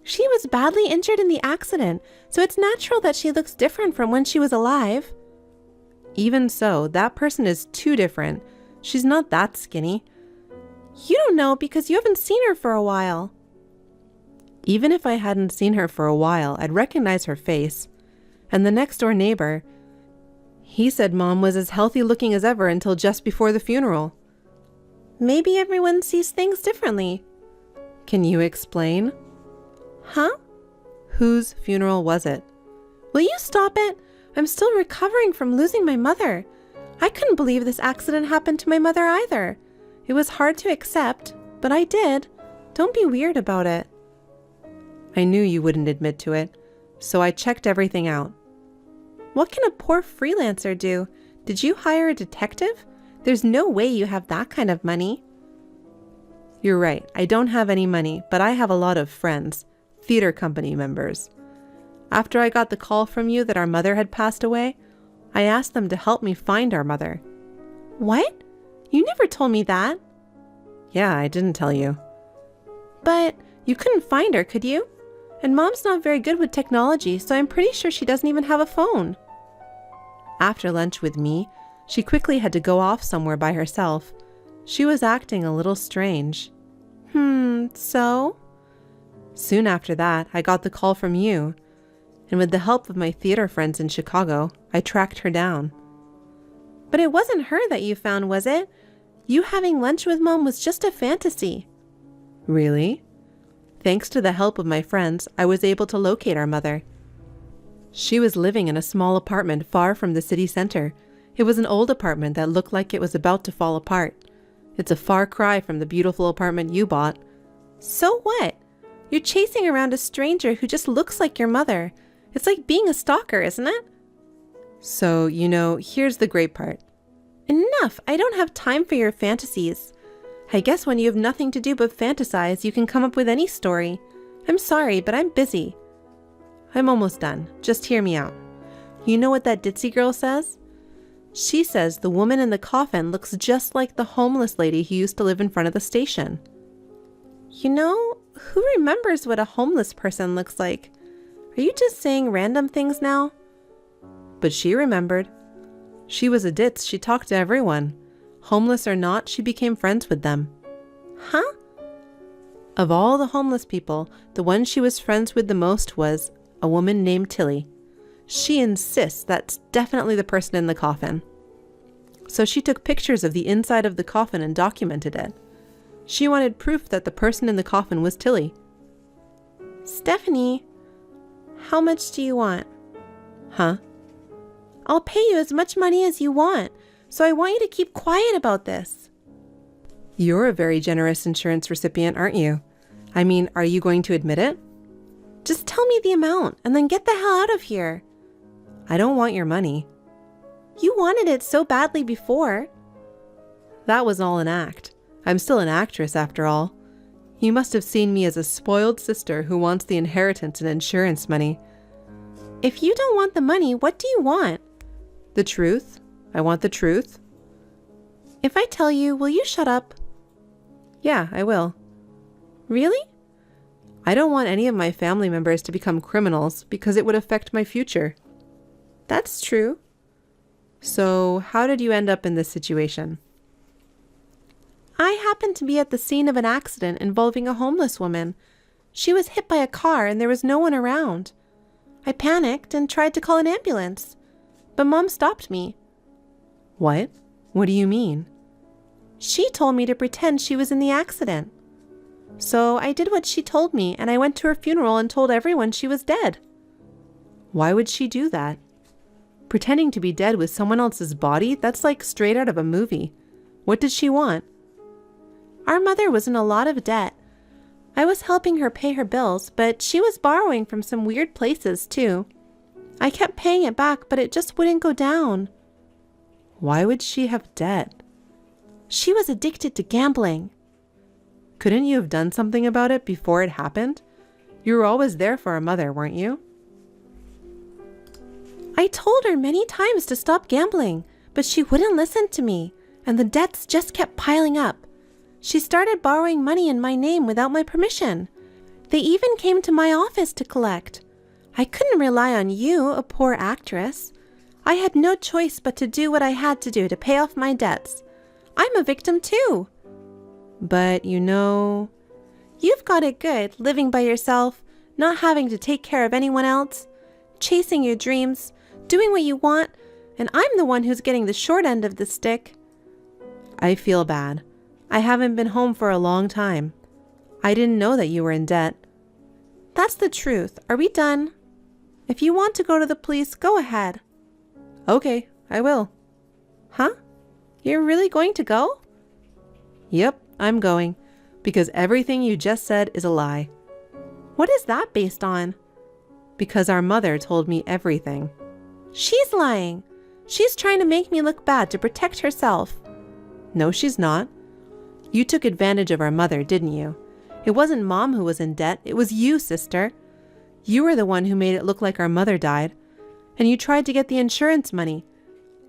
She was badly injured in the accident, so it's natural that she looks different from when she was alive. Even so, that person is too different. She's not that skinny. You don't know because you haven't seen her for a while. Even if I hadn't seen her for a while, I'd recognize her face. And the next door neighbor, he said Mom was as healthy looking as ever until just before the funeral. Maybe everyone sees things differently. Can you explain? Huh? Whose funeral was it? Will you stop it? I'm still recovering from losing my mother. I couldn't believe this accident happened to my mother either. It was hard to accept, but I did. Don't be weird about it. I knew you wouldn't admit to it, so I checked everything out. What can a poor freelancer do? Did you hire a detective? There's no way you have that kind of money. You're right, I don't have any money, but I have a lot of friends, theater company members. After I got the call from you that our mother had passed away, I asked them to help me find our mother. What? You never told me that. Yeah, I didn't tell you. But you couldn't find her, could you? And Mom's not very good with technology, so I'm pretty sure she doesn't even have a phone. After lunch with me, she quickly had to go off somewhere by herself. She was acting a little strange. So? Soon after that, I got the call from you, and with the help of my theater friends in Chicago, I tracked her down. But it wasn't her that you found, was it? You having lunch with Mom was just a fantasy. Really? Thanks to the help of my friends, I was able to locate our mother. She was living in a small apartment far from the city center. It was an old apartment that looked like it was about to fall apart. It's a far cry from the beautiful apartment you bought. So what? You're chasing around a stranger who just looks like your mother. It's like being a stalker, isn't it? So, here's the great part. Enough! I don't have time for your fantasies. I guess when you have nothing to do but fantasize, you can come up with any story. I'm sorry, but I'm busy. I'm almost done. Just hear me out. You know what that ditzy girl says? She says the woman in the coffin looks just like the homeless lady who used to live in front of the station. Who remembers what a homeless person looks like? Are you just saying random things now? But she remembered. She was a ditz. She talked to everyone. Homeless or not, she became friends with them. Huh? Of all the homeless people, the one she was friends with the most was a woman named Tilly. She insists that's definitely the person in the coffin. So she took pictures of the inside of the coffin and documented it. She wanted proof that the person in the coffin was Tilly. Stephanie, how much do you want? Huh? I'll pay you as much money as you want. So I want you to keep quiet about this. You're a very generous insurance recipient, aren't you? I mean, are you going to admit it? Just tell me the amount and then get the hell out of here. I don't want your money. You wanted it so badly before. That was all an act. I'm still an actress after all. You must have seen me as a spoiled sister who wants the inheritance and insurance money. If you don't want the money, what do you want? The truth. I want the truth. If I tell you, will you shut up? Yeah, I will. Really? I don't want any of my family members to become criminals because it would affect my future. That's true. So, how did you end up in this situation? I happened to be at the scene of an accident involving a homeless woman. She was hit by a car and there was no one around. I panicked and tried to call an ambulance, but Mom stopped me. What? What do you mean? She told me to pretend she was in the accident. So I did what she told me and I went to her funeral and told everyone she was dead. Why would she do that? Pretending to be dead with someone else's body? That's like straight out of a movie. What did she want? Our mother was in a lot of debt. I was helping her pay her bills, but she was borrowing from some weird places too. I kept paying it back, but it just wouldn't go down. Why would she have debt? She was addicted to gambling. Couldn't you have done something about it before it happened? You were always there for our mother, weren't you? I told her many times to stop gambling, but she wouldn't listen to me, and the debts just kept piling up. She started borrowing money in my name without my permission. They even came to my office to collect. I couldn't rely on you, a poor actress. I had no choice but to do what I had to do to pay off my debts. I'm a victim too. But you've got it good living by yourself, not having to take care of anyone else, chasing your dreams, doing what you want, and I'm the one who's getting the short end of the stick. I feel bad. I haven't been home for a long time. I didn't know that you were in debt. That's the truth. Are we done? If you want to go to the police, go ahead. Okay, I will. Huh? You're really going to go? Yep, I'm going. Because everything you just said is a lie. What is that based on? Because our mother told me everything. She's lying. She's trying to make me look bad to protect herself. No, she's not. You took advantage of our mother, didn't you? It wasn't Mom who was in debt. It was you, sister. You were the one who made it look like our mother died. And you tried to get the insurance money.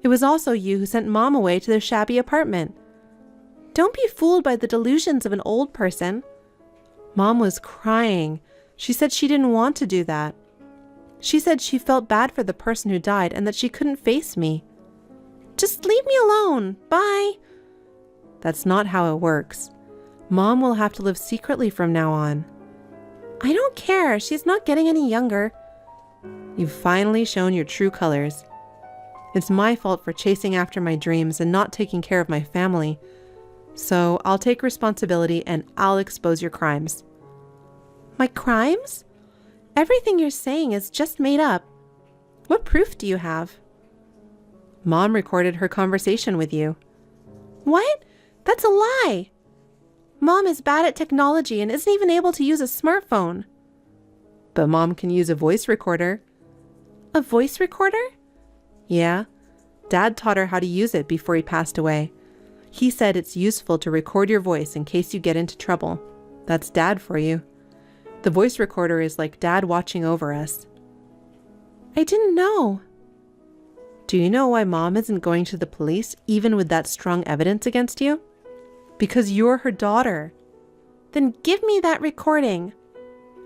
It was also you who sent Mom away to the shabby apartment. Don't be fooled by the delusions of an old person. Mom was crying. She said she didn't want to do that. She said she felt bad for the person who died and that she couldn't face me. Just leave me alone. Bye. That's not how it works. Mom will have to live secretly from now on. I don't care. She's not getting any younger. You've finally shown your true colors. It's my fault for chasing after my dreams and not taking care of my family. So I'll take responsibility and I'll expose your crimes. My crimes? Everything you're saying is just made up. What proof do you have? Mom recorded her conversation with you. What? That's a lie. Mom is bad at technology and isn't even able to use a smartphone. But Mom can use a voice recorder. A voice recorder? Yeah. Dad taught her how to use it before he passed away. He said it's useful to record your voice in case you get into trouble. That's Dad for you. The voice recorder is like Dad watching over us. I didn't know. Do you know why Mom isn't going to the police even with that strong evidence against you? Because you're her daughter. Then give me that recording.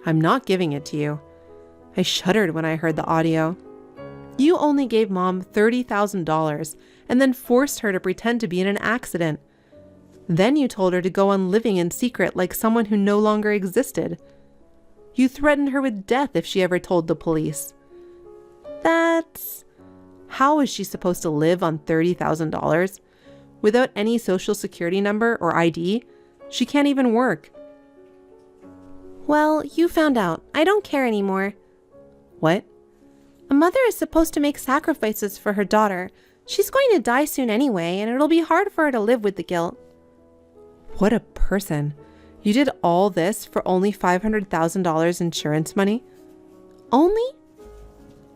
I'm not giving it to you. I shuddered when I heard the audio. You only gave Mom $30,000 and then forced her to pretend to be in an accident. Then you told her to go on living in secret like someone who no longer existed. You threatened her with death if she ever told the police. How is she supposed to live on $30,000? Without any social security number or ID, she can't even work. Well, you found out. I don't care anymore. What? A mother is supposed to make sacrifices for her daughter, She's going to die soon anyway, and it'll be hard for her to live with the guilt. What a person. You did all this for only $500,000 insurance money? Only?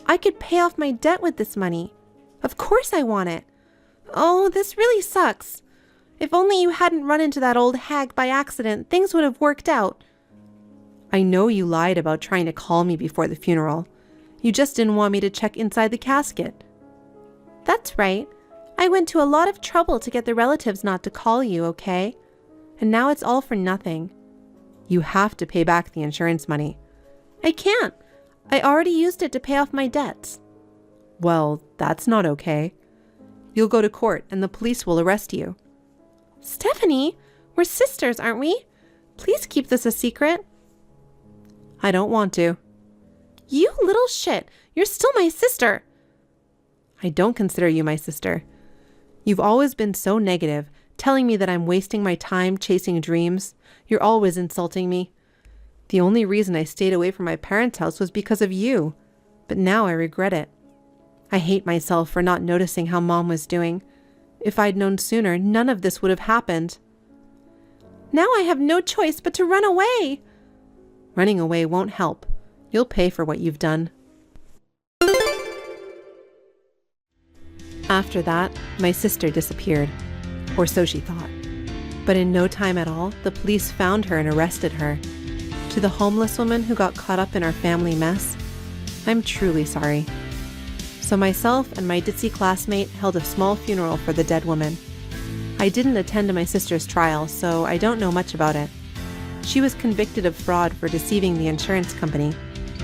I could pay off my debt with this money. Of course I want it. Oh, this really sucks. If only you hadn't run into that old hag by accident, things would have worked out. I know you lied about trying to call me before the funeral. You just didn't want me to check inside the casket. That's right. I went to a lot of trouble to get the relatives not to call you, okay? And now it's all for nothing. You have to pay back the insurance money. I can't. I already used it to pay off my debts. Well, that's not okay. You'll go to court and the police will arrest you. Stephanie, we're sisters, aren't we? Please keep this a secret. I don't want to. You little shit. You're still my sister. I don't consider you my sister. You've always been so negative, telling me that I'm wasting my time chasing dreams. You're always insulting me. The only reason I stayed away from my parents' house was because of you, but now I regret it. I hate myself for not noticing how Mom was doing. If I'd known sooner, none of this would have happened. Now I have no choice but to run away. Running away won't help. You'll pay for what you've done. After that, my sister disappeared, or so she thought. But in no time at all, the police found her and arrested her. To the homeless woman who got caught up in our family mess, I'm truly sorry. So myself and my ditzy classmate held a small funeral for the dead woman. I didn't attend my sister's trial, so I don't know much about it. She was convicted of fraud for deceiving the insurance company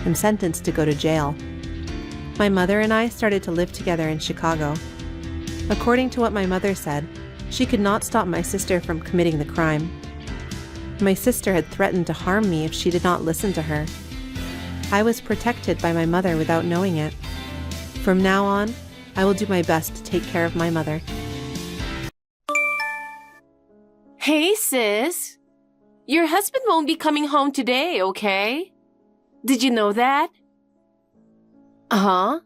and sentenced to go to jail. My mother and I started to live together in Chicago. According to what my mother said, she could not stop my sister from committing the crime. My sister had threatened to harm me if she did not listen to her. I was protected by my mother without knowing it. From now on, I will do my best to take care of my mother. Hey, sis. Your husband won't be coming home today, okay? Did you know that? Uh-huh.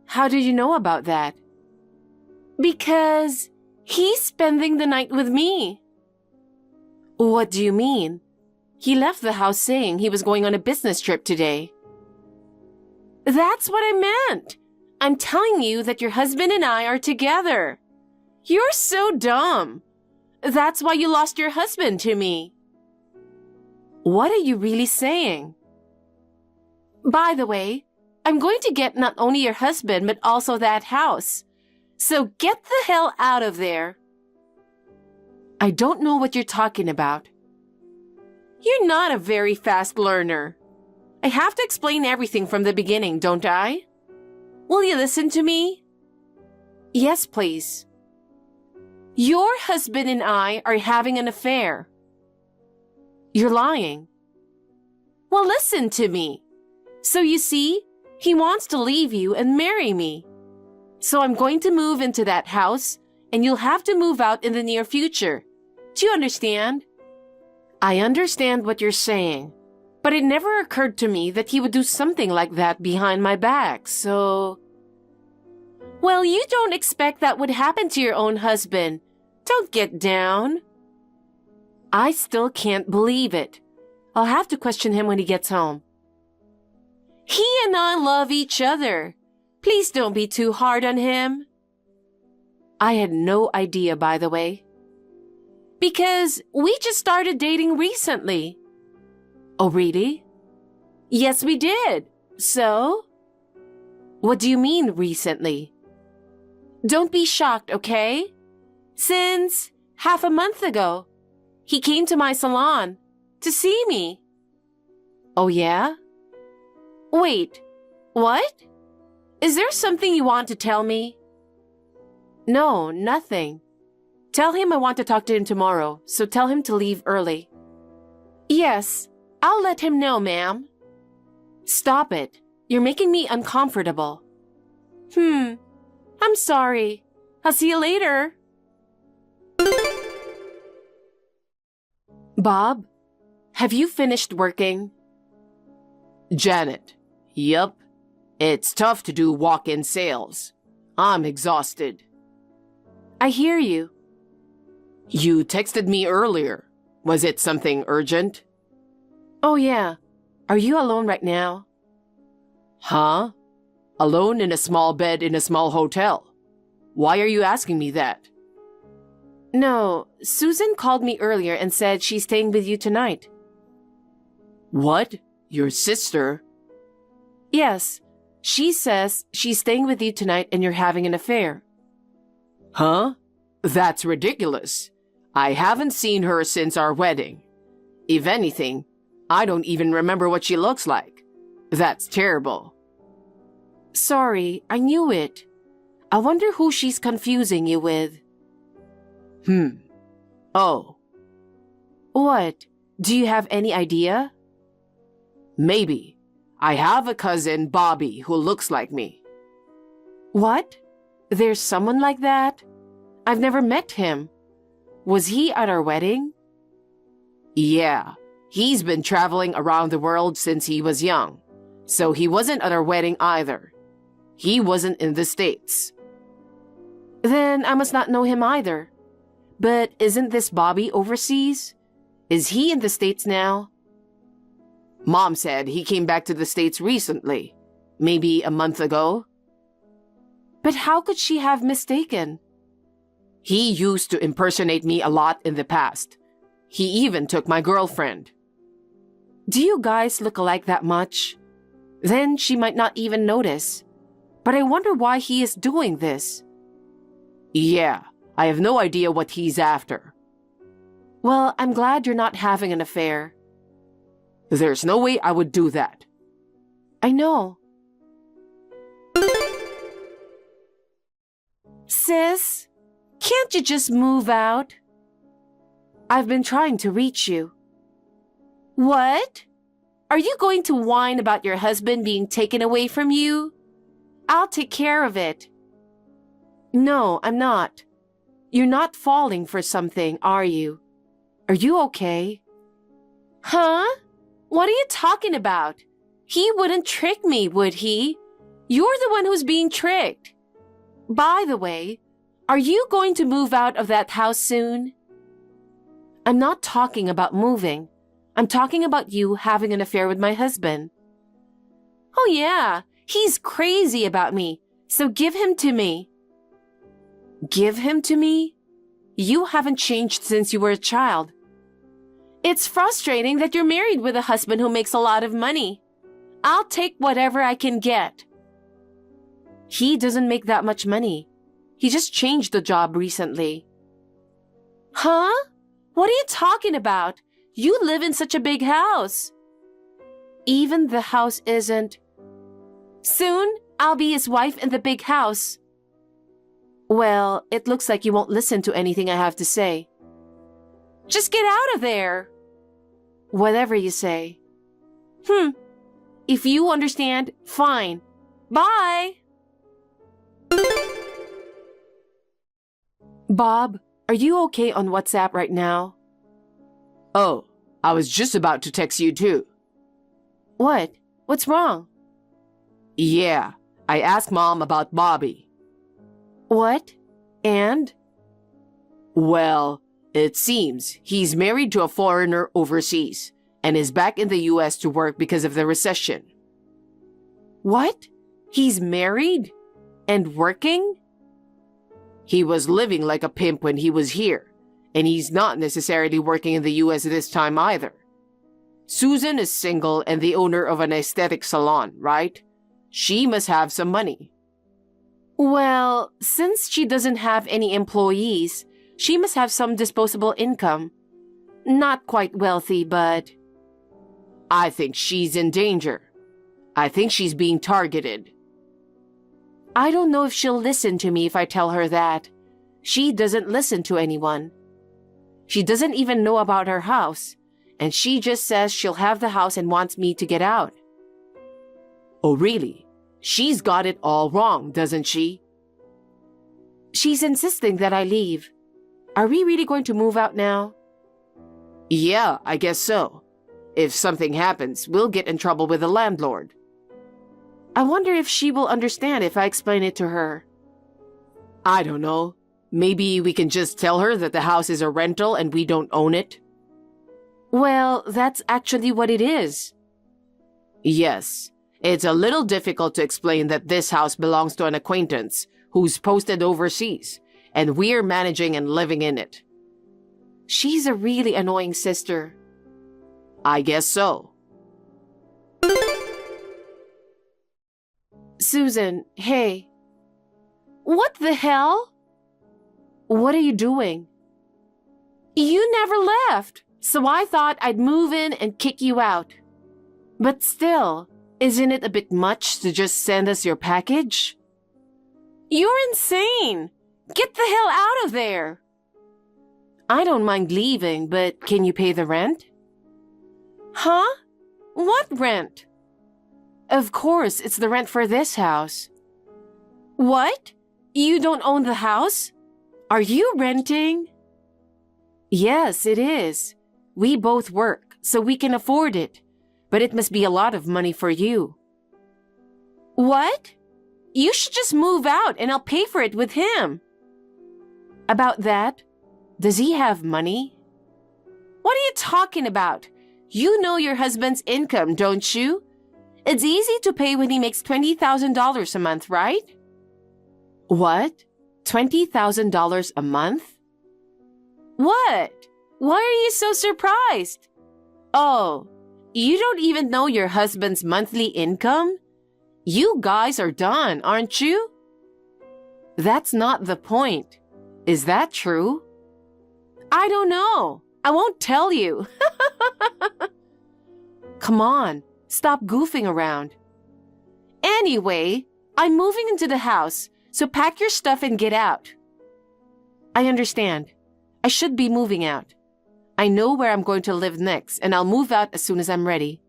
How did you know about that? Because he's spending the night with me. What do you mean? He left the house saying he was going on a business trip today. That's what I meant. I'm telling you that your husband and I are together. You're so dumb. That's why you lost your husband to me. What are you really saying? By the way, I'm going to get not only your husband, but also that house. So get the hell out of there. I don't know what you're talking about. You're not a very fast learner. I have to explain everything from the beginning, don't I? Will you listen to me? Yes, please. Your husband and I are having an affair. You're lying. Well, listen to me. So you see, he wants to leave you and marry me. So I'm going to move into that house, and you'll have to move out in the near future. Do you understand? I understand what you're saying, but it never occurred to me that he would do something like that behind my back, so... Well, you don't expect that would happen to your own husband. Don't get down. I still can't believe it. I'll have to question him when he gets home. He and I love each other. Please don't be too hard on him. I had no idea, by the way. Because we just started dating recently. Oh, really? Yes, we did. So? What do you mean, recently? Don't be shocked, okay? Since half a month ago, he came to my salon to see me. Oh, yeah? Wait, what? Is there something you want to tell me? No, nothing. Tell him I want to talk to him tomorrow, so tell him to leave early. Yes, I'll let him know, ma'am. Stop it. You're making me uncomfortable. I'm sorry. I'll see you later. Bob, have you finished working? Janet, yup. It's tough to do walk-in sales. I'm exhausted. I hear you. You texted me earlier. Was it something urgent? Oh, yeah. Are you alone right now? Huh? Alone in a small bed in a small hotel. Why are you asking me that? No, Susan called me earlier and said she's staying with you tonight. What? Your sister? Yes, she says she's staying with you tonight and you're having an affair. Huh? That's ridiculous. I haven't seen her since our wedding. If anything, I don't even remember what she looks like. That's terrible. Sorry, I knew it. I wonder who she's confusing you with. Oh, What? Do you have any idea? maybe. I have a cousin, Bobby, who looks like me. What? There's someone like that? I've never met him. Was he at our wedding? Yeah, he's been traveling around the world since he was young, so he wasn't at our wedding either. He wasn't in the States. Then I must not know him either. But isn't this Bobby overseas? Is he in the States now? Mom said he came back to the States recently, maybe a month ago. But how could she have mistaken? He used to impersonate me a lot in the past. He even took my girlfriend. Do you guys look alike that much? Then she might not even notice. But I wonder why he is doing this. Yeah, I have no idea what he's after. Well, I'm glad you're not having an affair. There's no way I would do that. I know. Sis, can't you just move out? I've been trying to reach you. What? Are you going to whine about your husband being taken away from you? I'll take care of it. No, I'm not. You're not falling for something, are you? Are you okay? Huh? What are you talking about? He wouldn't trick me, would he? You're the one who's being tricked. By the way, are you going to move out of that house soon? I'm not talking about moving. I'm talking about you having an affair with my husband. Oh yeah, he's crazy about me, so give him to me. Give him to me? You haven't changed since you were a child. It's frustrating that you're married with a husband who makes a lot of money. I'll take whatever I can get. He doesn't make that much money. He just changed the job recently. Huh? What are you talking about? You live in such a big house. Even the house isn't. Soon, I'll be his wife in the big house. Well, it looks like you won't listen to anything I have to say. Just get out of there. Whatever you say. If you understand, fine. Bye. Bob, are you okay on WhatsApp right now? Oh, I was just about to text you too. What? What's wrong? Yeah, I asked Mom about Bobby. What? And? Well, it seems he's married to a foreigner overseas and is back in the US to work because of the recession. What? He's married? And working? He was living like a pimp when he was here, and he's not necessarily working in the US this time either. Susan is single and the owner of an aesthetic salon, right? She must have some money. Well, since she doesn't have any employees, she must have some disposable income. Not quite wealthy, but... I think she's in danger. I think she's being targeted. I don't know if she'll listen to me if I tell her that. She doesn't listen to anyone. She doesn't even know about her house, and she just says she'll have the house and wants me to get out. Oh, really? She's got it all wrong, doesn't she? She's insisting that I leave. Are we really going to move out now? Yeah, I guess so. If something happens, we'll get in trouble with the landlord. I wonder if she will understand if I explain it to her. I don't know. Maybe we can just tell her that the house is a rental and we don't own it? Well, that's actually what it is. Yes. It's a little difficult to explain that this house belongs to an acquaintance who's posted overseas, and we're managing and living in it. She's a really annoying sister. I guess so. Susan, hey. What the hell? What are you doing? You never left, so I thought I'd move in and kick you out. But still, isn't it a bit much to just send us your package? You're insane! Get the hell out of there! I don't mind leaving, but can you pay the rent? Huh? What rent? Of course, it's the rent for this house. What? You don't own the house? Are you renting? Yes, it is. We both work, so we can afford it. But it must be a lot of money for you. What? You should just move out and I'll pay for it with him. About that, does he have money? What are you talking about? You know your husband's income, don't you? It's easy to pay when he makes $20,000 a month, right? What? $20,000 a month? What? Why are you so surprised? Oh, you don't even know your husband's monthly income? You guys are done, aren't you? That's not the point. Is that true? I don't know. I won't tell you. Come on, stop goofing around. Anyway, I'm moving into the house, so pack your stuff and get out. I understand. I should be moving out. I know where I'm going to live next, and I'll move out as soon as I'm ready.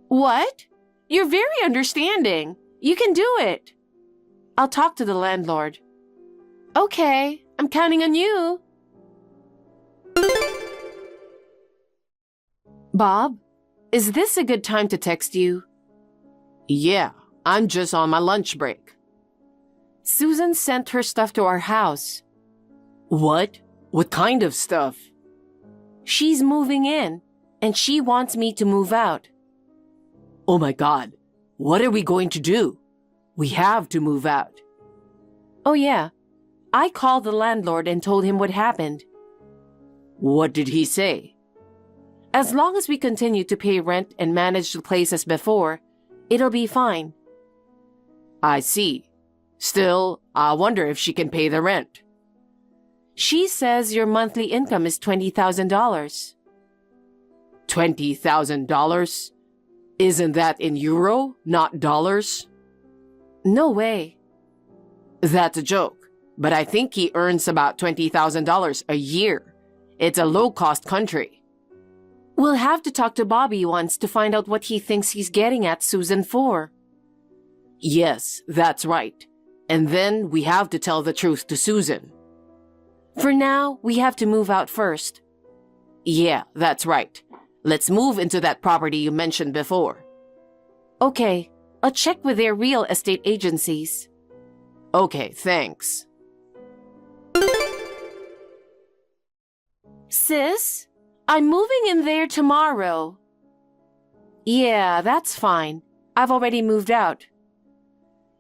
What? You're very understanding. You can do it. I'll talk to the landlord. Okay, I'm counting on you. Bob, is this a good time to text you? Yeah, I'm just on my lunch break. Susan sent her stuff to our house. What? What kind of stuff? She's moving in, and she wants me to move out. Oh my God, what are we going to do? We have to move out. Oh yeah, I called the landlord and told him what happened. What did he say? As long as we continue to pay rent and manage the place as before, it'll be fine. I see. Still, I wonder if she can pay the rent. She says your monthly income is $20,000. $20,000? Isn't that in euro, not dollars? No way. That's a joke, but I think he earns about $20,000 a year. It's a low-cost country. We'll have to talk to Bobby once to find out what he thinks he's getting at Susan for. Yes, that's right. And then we have to tell the truth to Susan. For now, we have to move out first. Yeah, that's right. Let's move into that property you mentioned before. Okay, I'll check with their real estate agencies. Okay, thanks. Sis, I'm moving in there tomorrow. Yeah, that's fine. I've already moved out.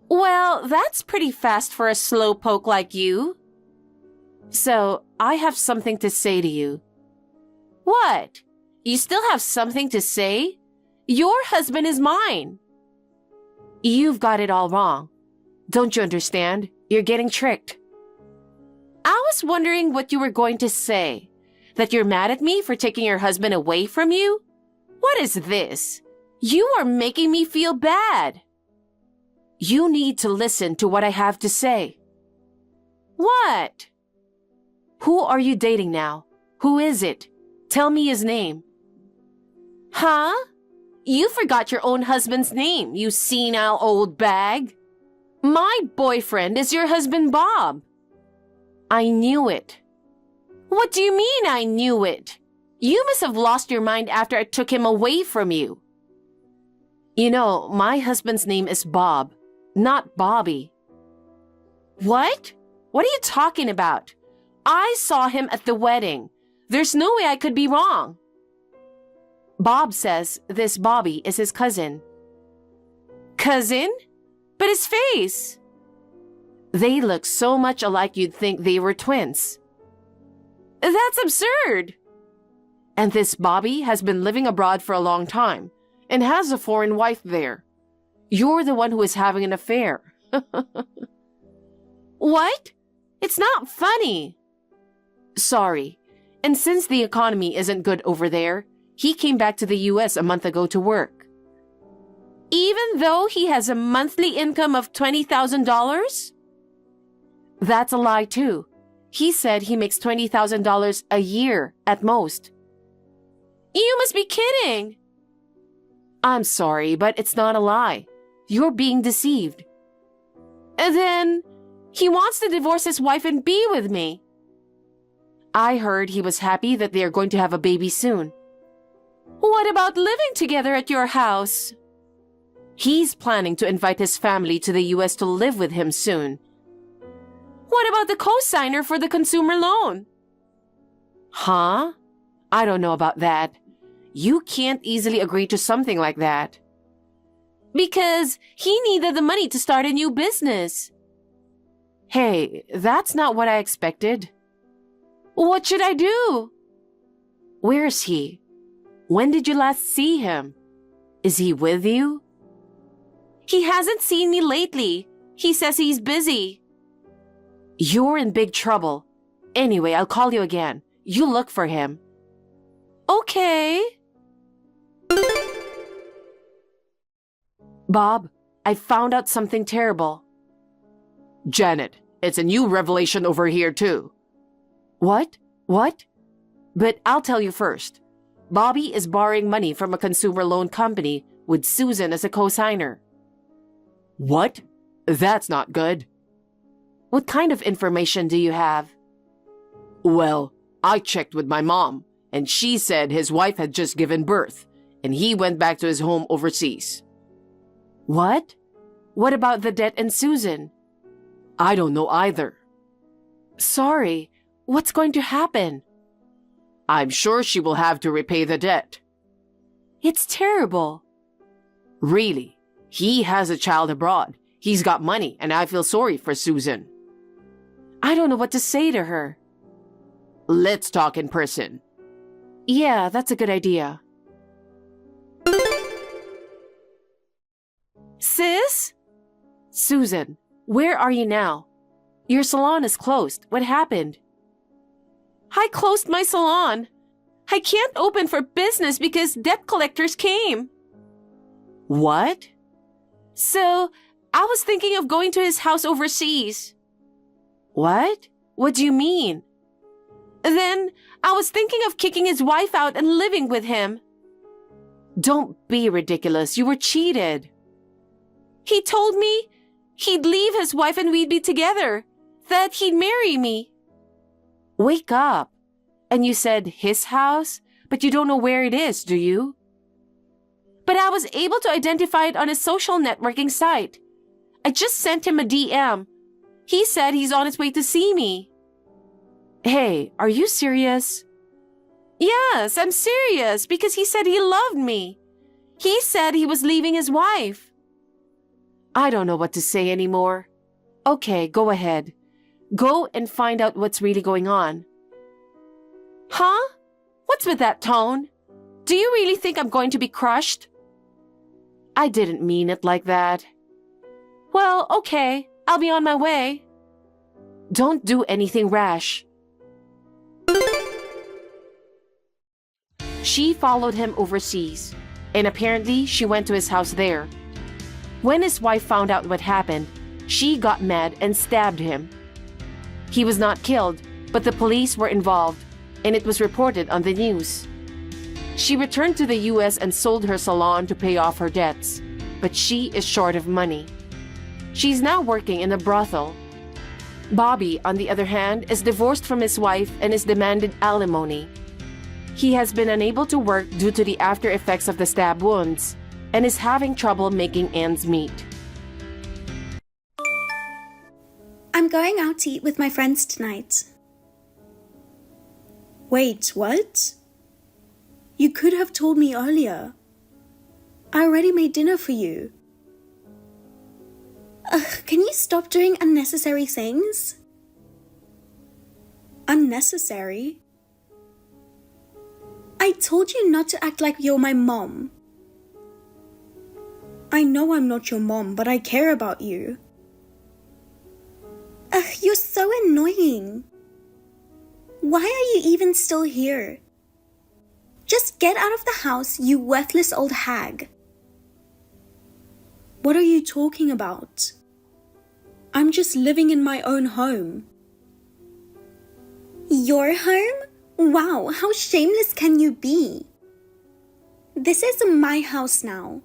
Well, that's pretty fast for a slowpoke like you. So, I have something to say to you. What? You still have something to say? Your husband is mine. You've got it all wrong. Don't you understand? You're getting tricked. I was wondering what you were going to say. That you're mad at me for taking your husband away from you? What is this? You are making me feel bad. You need to listen to what I have to say. What? Who are you dating now? Who is it? Tell me his name. Huh? You forgot your own husband's name, you senile old bag. My boyfriend is your husband, Bob. I knew it. What do you mean I knew it? You must have lost your mind after I took him away from you. You know, my husband's name is Bob, not Bobby. What? What are you talking about? I saw him at the wedding. There's no way I could be wrong. Bob says this Bobby is his cousin. Cousin? But his face. They look so much alike you'd think they were twins. That's absurd. And this Bobby has been living abroad for a long time and has a foreign wife there. You're the one who is having an affair. What? It's not funny. Sorry. And since the economy isn't good over there, he came back to the US a month ago to work. Even though he has a monthly income of $20,000? That's a lie too. He said he makes $20,000 a year at most. You must be kidding. I'm sorry, but it's not a lie. You're being deceived. And then he wants to divorce his wife and be with me. I heard he was happy that they are going to have a baby soon. What about living together at your house? He's planning to invite his family to the US to live with him soon. What about the co-signer for the consumer loan? Huh? I don't know about that. You can't easily agree to something like that. Because he needed the money to start a new business. Hey, that's not what I expected. What should I do? Where is he? When did you last see him? Is he with you? He hasn't seen me lately. He says he's busy. You're in big trouble. Anyway, I'll call you again. You look for him. Okay. Bob, I found out something terrible. Janet, it's a new revelation over here too. What? What? But I'll tell you first. Bobby is borrowing money from a consumer loan company with Susan as a co-signer. What? That's not good. What kind of information do you have? Well, I checked with my mom, and she said his wife had just given birth, and he went back to his home overseas. What? What about the debt and Susan? I don't know either. Sorry, what's going to happen? I'm sure she will have to repay the debt. It's terrible. Really? He has a child abroad. He's got money, and I feel sorry for Susan. I don't know what to say to her. Let's talk in person. Yeah, that's a good idea. Sis? Susan, where are you now? Your salon is closed. What happened? I closed my salon. I can't open for business because debt collectors came. What? So, I was thinking of going to his house overseas. What? What do you mean? Then, I was thinking of kicking his wife out and living with him. Don't be ridiculous. You were cheated. He told me he'd leave his wife and we'd be together. That he'd marry me. Wake up. And you said his house, but you don't know where it is, do you? But I was able to identify it on a social networking site. I just sent him a DM. He said he's on his way to see me. Hey, are you serious? Yes, I'm serious because he said he loved me. He said he was leaving his wife. I don't know what to say anymore. Okay, go ahead. Go and find out what's really going on. Huh? What's with that tone? Do you really think I'm going to be crushed? I didn't mean it like that. Well, okay. I'll be on my way. Don't do anything rash. She followed him overseas, and apparently she went to his house there. When his wife found out what happened, she got mad and stabbed him. He was not killed, but the police were involved, and it was reported on the news. She returned to the US and sold her salon to pay off her debts, but she is short of money. She's now working in a brothel. Bobby, on the other hand, is divorced from his wife and is demanded alimony. He has been unable to work due to the after effects of the stab wounds and is having trouble making ends meet. I'm going out to eat with my friends tonight. Wait, what? You could have told me earlier. I already made dinner for you. Can you stop doing unnecessary things? Unnecessary? I told you not to act like you're my mom. I know I'm not your mom, but I care about you. You're so annoying. Why are you even still here? Just get out of the house, you worthless old hag. What are you talking about? I'm just living in my own home. Your home? Wow, how shameless can you be? This is my house now.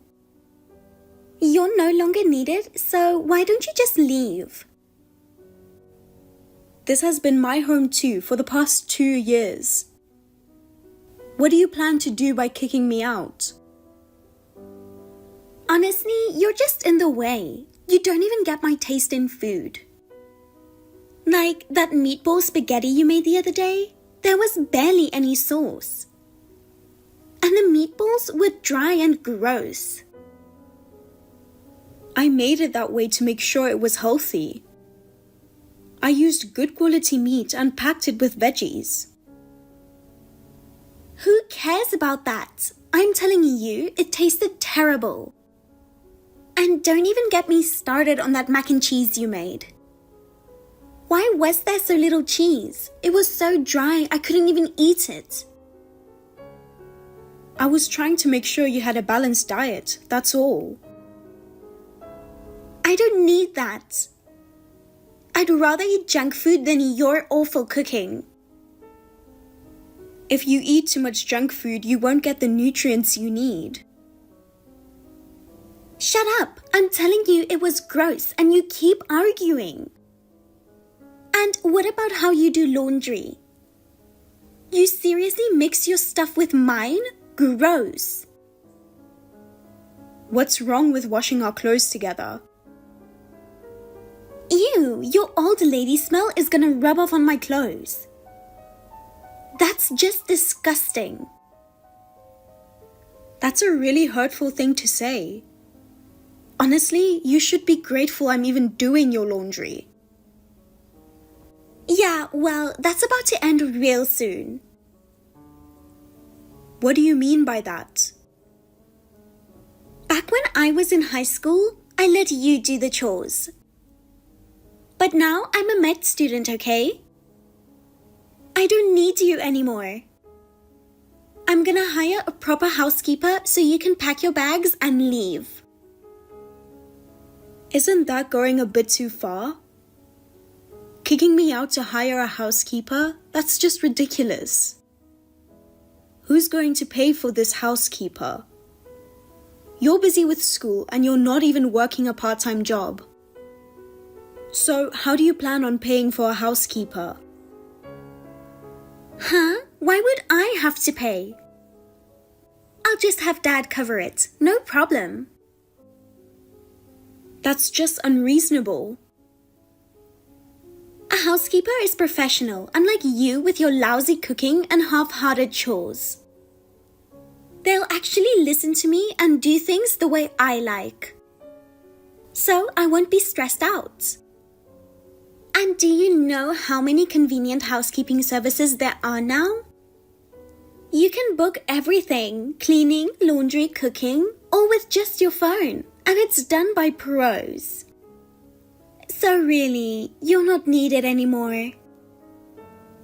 You're no longer needed, so why don't you just leave? This has been my home too for the past 2 years. What do you plan to do by kicking me out? Honestly, you're just in the way. You don't even get my taste in food. Like that meatball spaghetti you made the other day, there was barely any sauce. And the meatballs were dry and gross. I made it that way to make sure it was healthy. I used good quality meat and packed it with veggies. Who cares about that? I'm telling you, it tasted terrible. And don't even get me started on that mac and cheese you made. Why was there so little cheese? It was so dry, I couldn't even eat it. I was trying to make sure you had a balanced diet, that's all. I don't need that. I'd rather eat junk food than your awful cooking. If you eat too much junk food, you won't get the nutrients you need. Shut up! I'm telling you it was gross and you keep arguing. And what about how you do laundry? You seriously mix your stuff with mine? Gross. What's wrong with washing our clothes together? Ew, your old lady smell is gonna rub off on my clothes. That's just disgusting. That's a really hurtful thing to say. Honestly, you should be grateful I'm even doing your laundry. Yeah, well, that's about to end real soon. What do you mean by that? Back when I was in high school, I let you do the chores. But now I'm a med student, okay? I don't need you anymore. I'm gonna hire a proper housekeeper so you can pack your bags and leave. Isn't that going a bit too far? Kicking me out to hire a housekeeper? That's just ridiculous. Who's going to pay for this housekeeper? You're busy with school and you're not even working a part-time job. So, how do you plan on paying for a housekeeper? Huh? Why would I have to pay? I'll just have Dad cover it. No problem. That's just unreasonable. A housekeeper is professional, unlike you with your lousy cooking and half-hearted chores. They'll actually listen to me and do things the way I like. So I won't be stressed out. And do you know how many convenient housekeeping services there are now? You can book everything, cleaning, laundry, cooking, all with just your phone, and it's done by pros. So really, you're not needed anymore.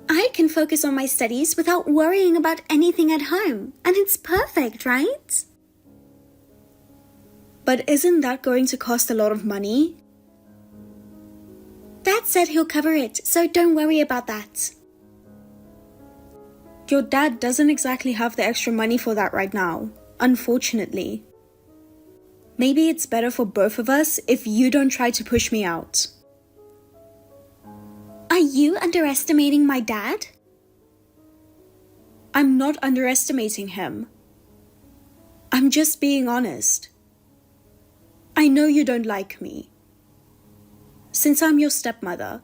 I can focus on my studies without worrying about anything at home, and it's perfect, right? But isn't that going to cost a lot of money? Dad said he'll cover it, so don't worry about that. Your dad doesn't exactly have the extra money for that right now, unfortunately. Maybe it's better for both of us if you don't try to push me out. Are you underestimating my dad? I'm not underestimating him. I'm just being honest. I know you don't like me. Since I'm your stepmother,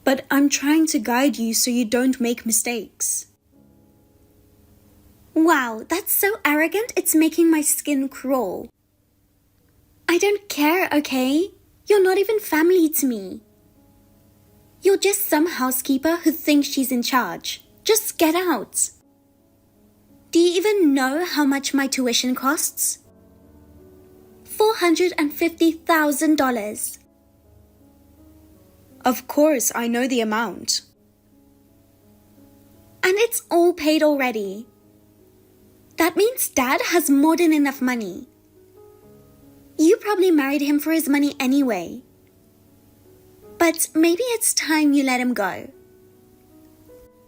But I'm trying to guide you so you don't make mistakes. Wow, that's so arrogant, it's making my skin crawl. I don't care, okay? You're not even family to me. You're just some housekeeper who thinks she's in charge. Just get out. Do you even know how much my tuition costs? $450,000. Of course, I know the amount. And it's all paid already. That means Dad has more than enough money. You probably married him for his money anyway. But maybe it's time you let him go.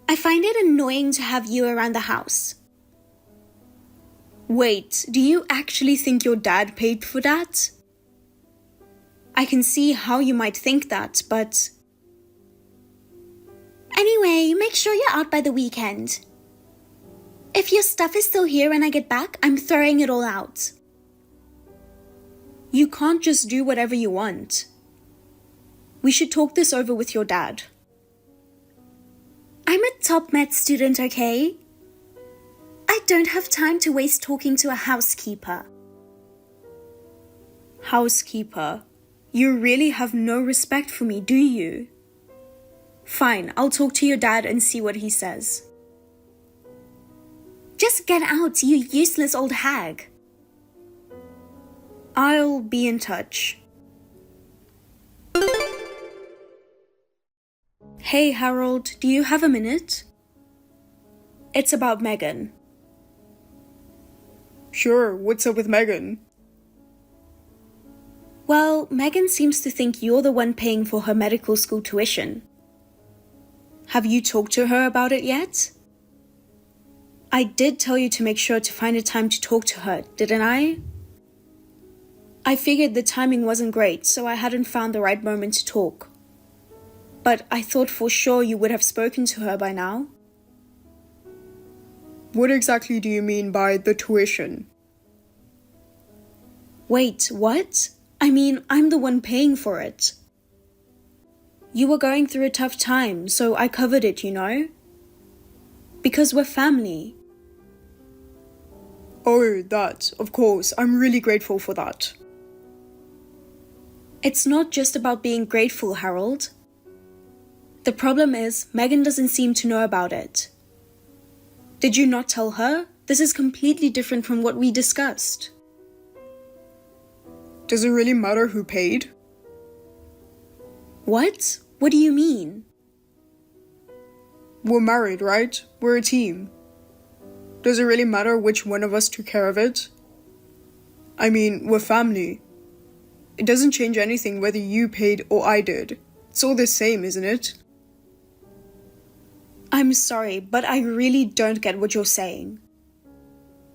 I find it annoying to have you around the house. Wait, do you actually think your dad paid for that? I can see how you might think that, but... Anyway, make sure you're out by the weekend. If your stuff is still here when I get back, I'm throwing it all out. You can't just do whatever you want. We should talk this over with your dad. I'm a top med student, okay? I don't have time to waste talking to a housekeeper. Housekeeper? You really have no respect for me, do you? Fine, I'll talk to your dad and see what he says. Just get out, you useless old hag. I'll be in touch. Hey Harold, do you have a minute? It's about Megan. Sure, what's up with Megan? Well, Megan seems to think you're the one paying for her medical school tuition. Have you talked to her about it yet? I did tell you to make sure to find a time to talk to her, didn't I? I figured the timing wasn't great, so I hadn't found the right moment to talk. But I thought for sure you would have spoken to her by now. What exactly do you mean by the tuition? Wait, what? I mean, I'm the one paying for it. You were going through a tough time, so I covered it, you know? Because we're family. Oh, that, of course. I'm really grateful for that. It's not just about being grateful, Harold. The problem is, Megan doesn't seem to know about it. Did you not tell her? This is completely different from what we discussed. Does it really matter who paid? What? What do you mean? We're married, right? We're a team. Does it really matter which one of us took care of it? I mean, we're family. It doesn't change anything whether you paid or I did. It's all the same, isn't it? I'm sorry, but I really don't get what you're saying.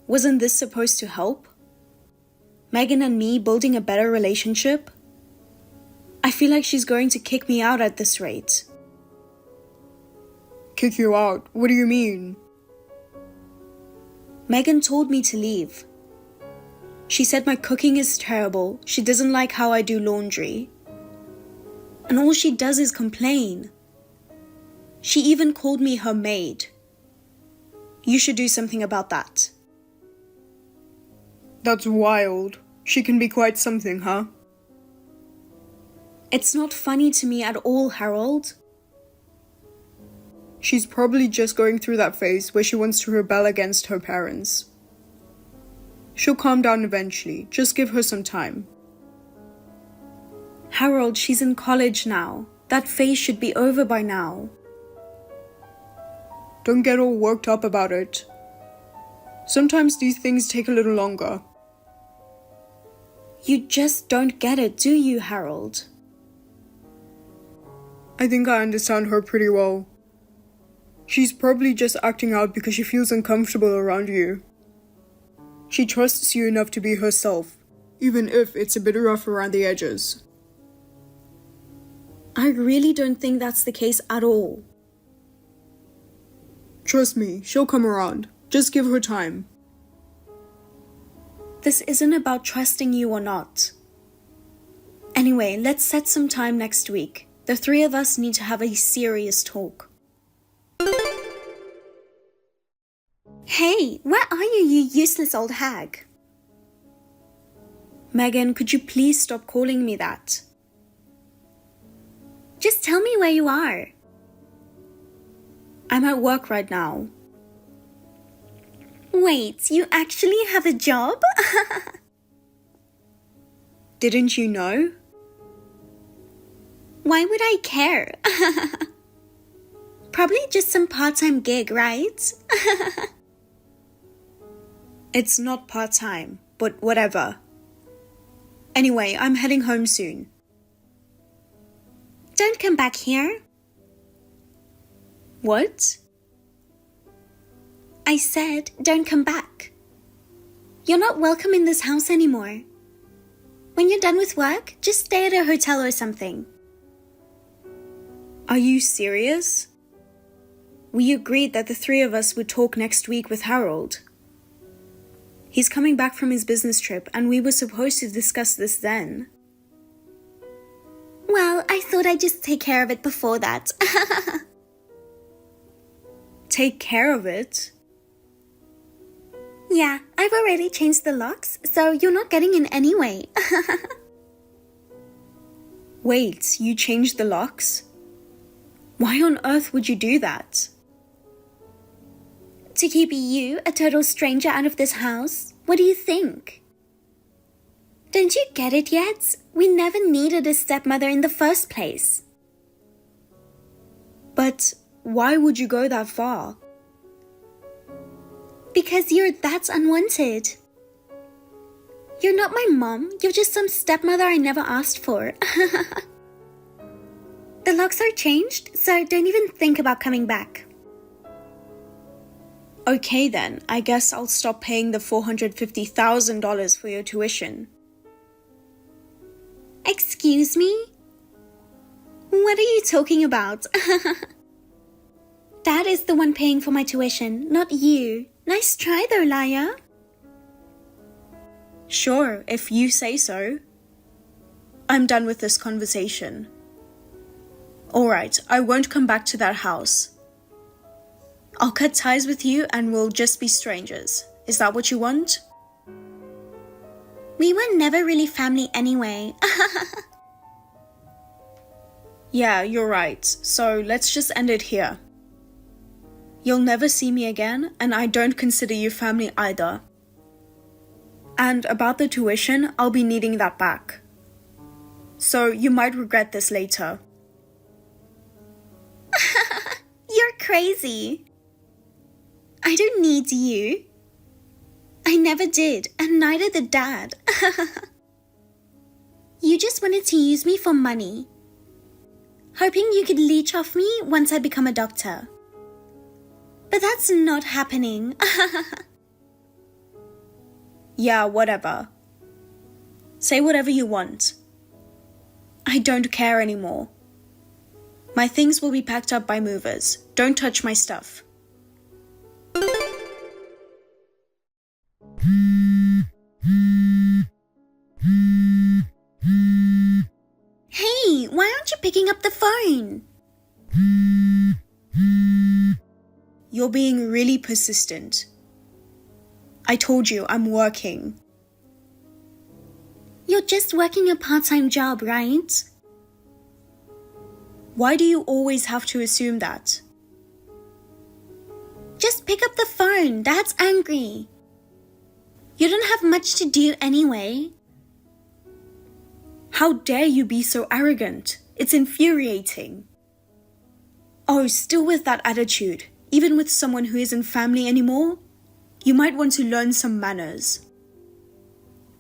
Wasn't this supposed to help? Megan and me building a better relationship? I feel like she's going to kick me out at this rate. Kick you out? What do you mean? Megan told me to leave. She said my cooking is terrible, she doesn't like how I do laundry. And all she does is complain. She even called me her maid. You should do something about that. That's wild. She can be quite something, huh? It's not funny to me at all, Harold. She's probably just going through that phase where she wants to rebel against her parents. She'll calm down eventually. Just give her some time. Harold, she's in college now. That phase should be over by now. Don't get all worked up about it. Sometimes these things take a little longer. You just don't get it, do you, Harold? I think I understand her pretty well. She's probably just acting out because she feels uncomfortable around you. She trusts you enough to be herself, even if it's a bit rough around the edges. I really don't think that's the case at all. Trust me, she'll come around. Just give her time. This isn't about trusting you or not. Anyway, let's set some time next week. The three of us need to have a serious talk. Hey, where are you, you useless old hag? Megan, could you please stop calling me that? Just tell me where you are. I'm at work right now. Wait, you actually have a job? Didn't you know? Why would I care? Probably just some part-time gig, right? It's not part-time, but whatever. Anyway, I'm heading home soon. Don't come back here. What? I said, don't come back. You're not welcome in this house anymore. When you're done with work, just stay at a hotel or something. Are you serious? We agreed that the three of us would talk next week with Harold. He's coming back from his business trip, and we were supposed to discuss this then. Well, I thought I'd just take care of it before that. Take care of it? Yeah, I've already changed the locks, so you're not getting in anyway. Wait, you changed the locks? Why on earth would you do that? To keep you, a total stranger, out of this house? What do you think? Don't you get it yet? We never needed a stepmother in the first place. But why would you go that far? Because you're that unwanted. You're not my mom, you're just some stepmother I never asked for. The locks are changed, so don't even think about coming back. Okay then, I guess I'll stop paying the $450,000 for your tuition. Excuse me? What are you talking about? Dad is the one paying for my tuition, not you. Nice try though, liar. Sure, if you say so. I'm done with this conversation. Alright, I won't come back to that house. I'll cut ties with you and we'll just be strangers. Is that what you want? We were never really family anyway. Yeah, you're right. So let's just end it here. You'll never see me again, and I don't consider you family either. And about the tuition, I'll be needing that back. So you might regret this later. You're crazy. I don't need you. I never did, and neither did Dad. You just wanted to use me for money, hoping you could leech off me once I become a doctor. But that's not happening. Yeah, whatever. Say whatever you want. I don't care anymore. My things will be packed up by movers. Don't touch my stuff. Hey, why aren't you picking up the phone? You're being really persistent. I told you I'm working. You're just working a part-time job, right? Why do you always have to assume that? Just pick up the phone. Dad's angry. You don't have much to do anyway. How dare you be so arrogant? It's infuriating. Oh, still with that attitude, even with someone who isn't family anymore? You might want to learn some manners.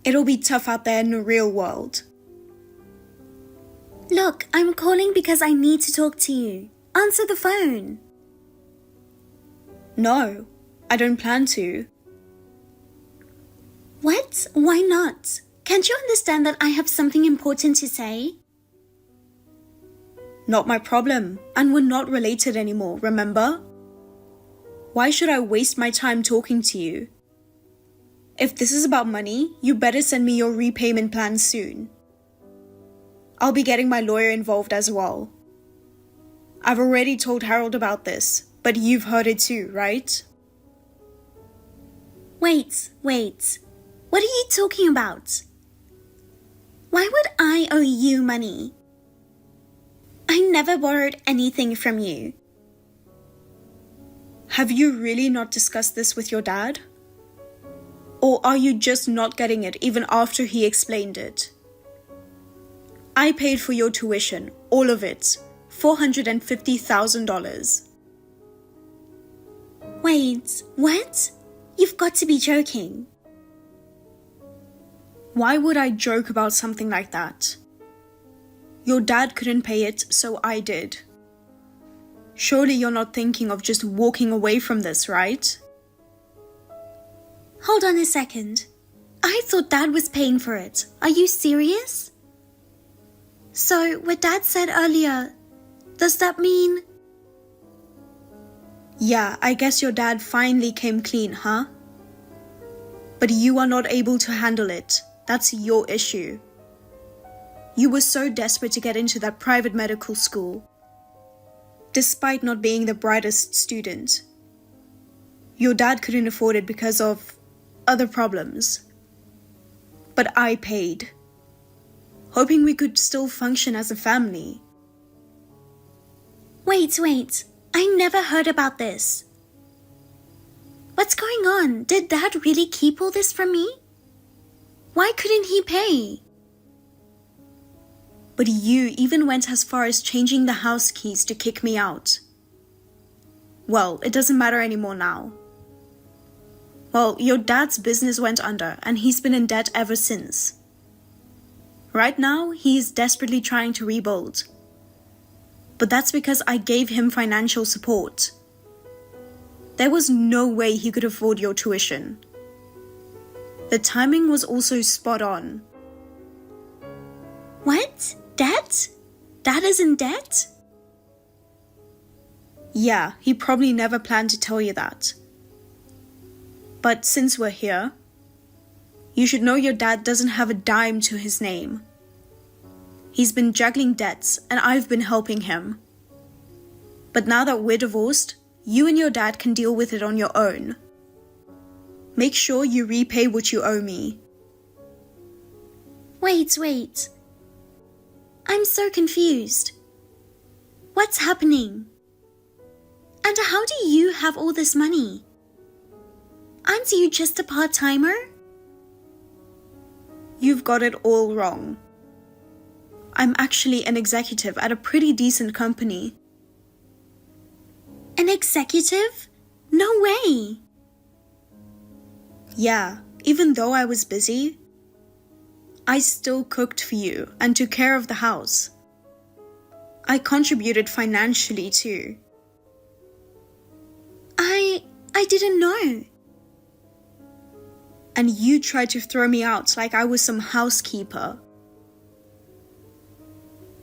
It'll be tough out there in the real world. Look, I'm calling because I need to talk to you. Answer the phone. No, I don't plan to. What? Why not? Can't you understand that I have something important to say? Not my problem, and we're not related anymore, remember? Why should I waste my time talking to you? If this is about money, you better send me your repayment plan soon. I'll be getting my lawyer involved as well. I've already told Harold about this, but you've heard it too, right? Wait. What are you talking about? Why would I owe you money? I never borrowed anything from you. Have you really not discussed this with your dad? Or are you just not getting it even after he explained it? I paid for your tuition, all of it, $450,000. Wait, what? You've got to be joking. Why would I joke about something like that? Your dad couldn't pay it, so I did. Surely you're not thinking of just walking away from this, right? Hold on a second. I thought Dad was paying for it. Are you serious? So, what Dad said earlier, does that mean... Yeah, I guess your dad finally came clean, huh? But you are not able to handle it. That's your issue. You were so desperate to get into that private medical school, despite not being the brightest student. Your dad couldn't afford it because of other problems. But I paid, hoping we could still function as a family. Wait. I never heard about this. What's going on? Did Dad really keep all this from me? Why couldn't he pay? But you even went as far as changing the house keys to kick me out. Well, it doesn't matter anymore now. Well, your dad's business went under and he's been in debt ever since. Right now, he's desperately trying to rebuild. But that's because I gave him financial support. There was no way he could afford your tuition. The timing was also spot on. What? Debt? Dad is in debt? Yeah, he probably never planned to tell you that. But since we're here, you should know your dad doesn't have a dime to his name. He's been juggling debts and I've been helping him. But now that we're divorced, you and your dad can deal with it on your own. Make sure you repay what you owe me. Wait. I'm so confused. What's happening? And how do you have all this money? Aren't you just a part-timer? You've got it all wrong. I'm actually an executive at a pretty decent company. An executive? No way! Yeah, even though I was busy, I still cooked for you and took care of the house. I contributed financially too. I didn't know. And you tried to throw me out like I was some housekeeper.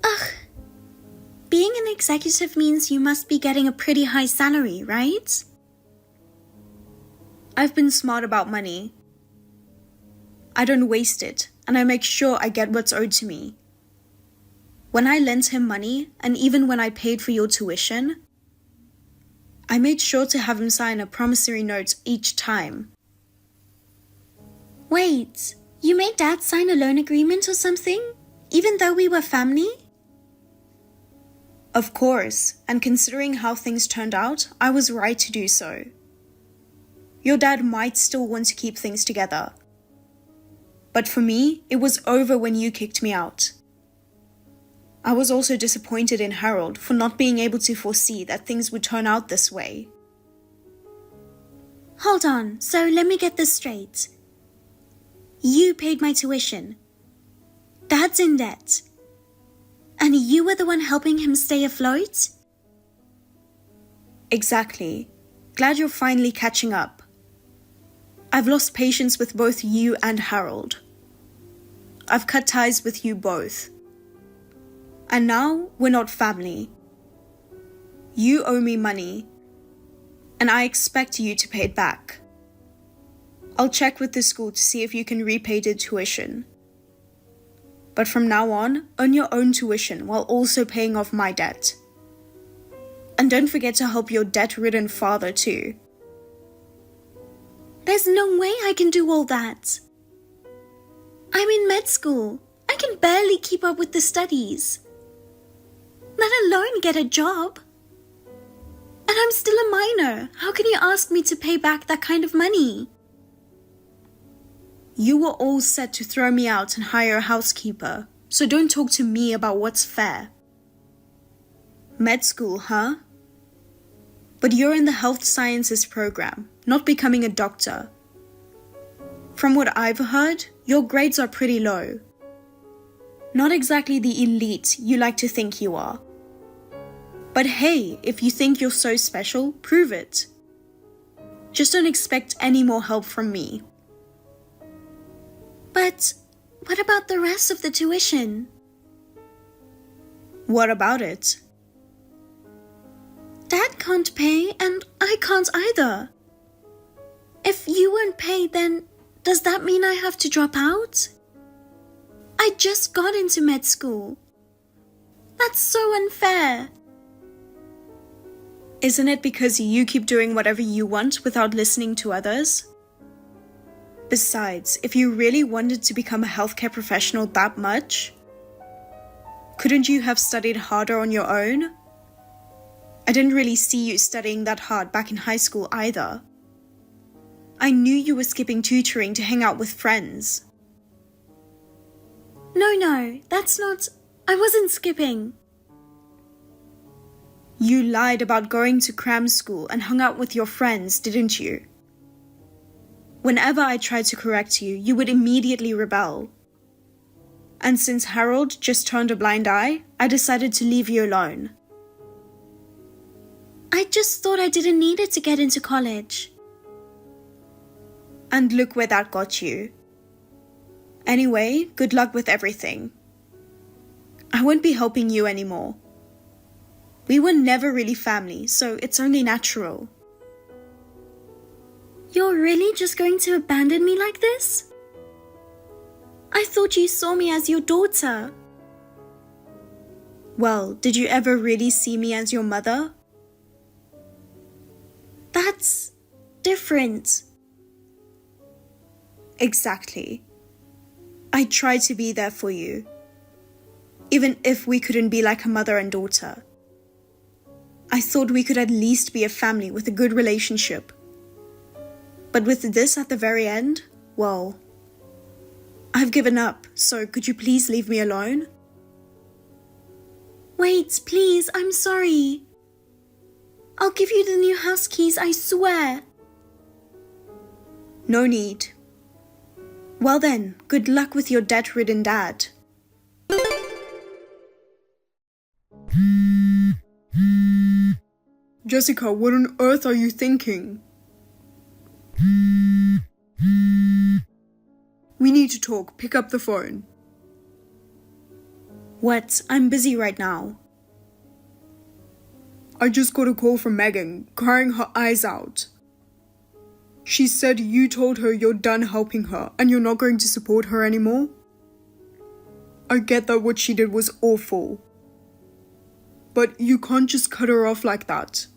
Ugh. Being an executive means you must be getting a pretty high salary, right? I've been smart about money. I don't waste it, and I make sure I get what's owed to me. When I lent him money, and even when I paid for your tuition, I made sure to have him sign a promissory note each time. Wait, you made Dad sign a loan agreement or something? Even though we were family? Of course, and considering how things turned out, I was right to do so. Your dad might still want to keep things together. But for me, it was over when you kicked me out. I was also disappointed in Harold for not being able to foresee that things would turn out this way. Hold on, so let me get this straight. You paid my tuition. Dad's in debt. And you were the one helping him stay afloat? Exactly. Glad you're finally catching up. I've lost patience with both you and Harold. I've cut ties with you both. And now we're not family. You owe me money, and I expect you to pay it back. I'll check with the school to see if you can repay the tuition. But from now on, earn your own tuition while also paying off my debt. And don't forget to help your debt-ridden father too. There's no way I can do all that. I'm in med school. I can barely keep up with the studies, let alone get a job. And I'm still a minor. How can you ask me to pay back that kind of money? You were all set to throw me out and hire a housekeeper, so don't talk to me about what's fair. Med school, huh? But you're in the health sciences program, not becoming a doctor. From what I've heard, your grades are pretty low. Not exactly the elite you like to think you are. But hey, if you think you're so special, prove it. Just don't expect any more help from me. But what about the rest of the tuition? What about it? Dad can't pay and I can't either. If you won't pay, then does that mean I have to drop out? I just got into med school. That's so unfair. Isn't it because you keep doing whatever you want without listening to others? Besides, if you really wanted to become a healthcare professional that much, couldn't you have studied harder on your own? I didn't really see you studying that hard back in high school either. I knew you were skipping tutoring to hang out with friends. No, that's not... I wasn't skipping. You lied about going to cram school and hung out with your friends, didn't you? Whenever I tried to correct you, you would immediately rebel. And since Harold just turned a blind eye, I decided to leave you alone. I just thought I didn't need it to get into college. And look where that got you. Anyway, good luck with everything. I won't be helping you anymore. We were never really family, so it's only natural. You're really just going to abandon me like this? I thought you saw me as your daughter. Well, did you ever really see me as your mother? That's different. Exactly. I tried to be there for you, even if we couldn't be like a mother and daughter. I thought we could at least be a family with a good relationship. But with this at the very end, well, I've given up, so could you please leave me alone? Wait, please, I'm sorry. I'll give you the new house keys, I swear. No need. Well then, good luck with your debt-ridden dad. Jessica, what on earth are you thinking? We need to talk. Pick up the phone. What? I'm busy right now. I just got a call from Megan, crying her eyes out. She said you told her you're done helping her and you're not going to support her anymore. I get that what she did was awful. But you can't just cut her off like that.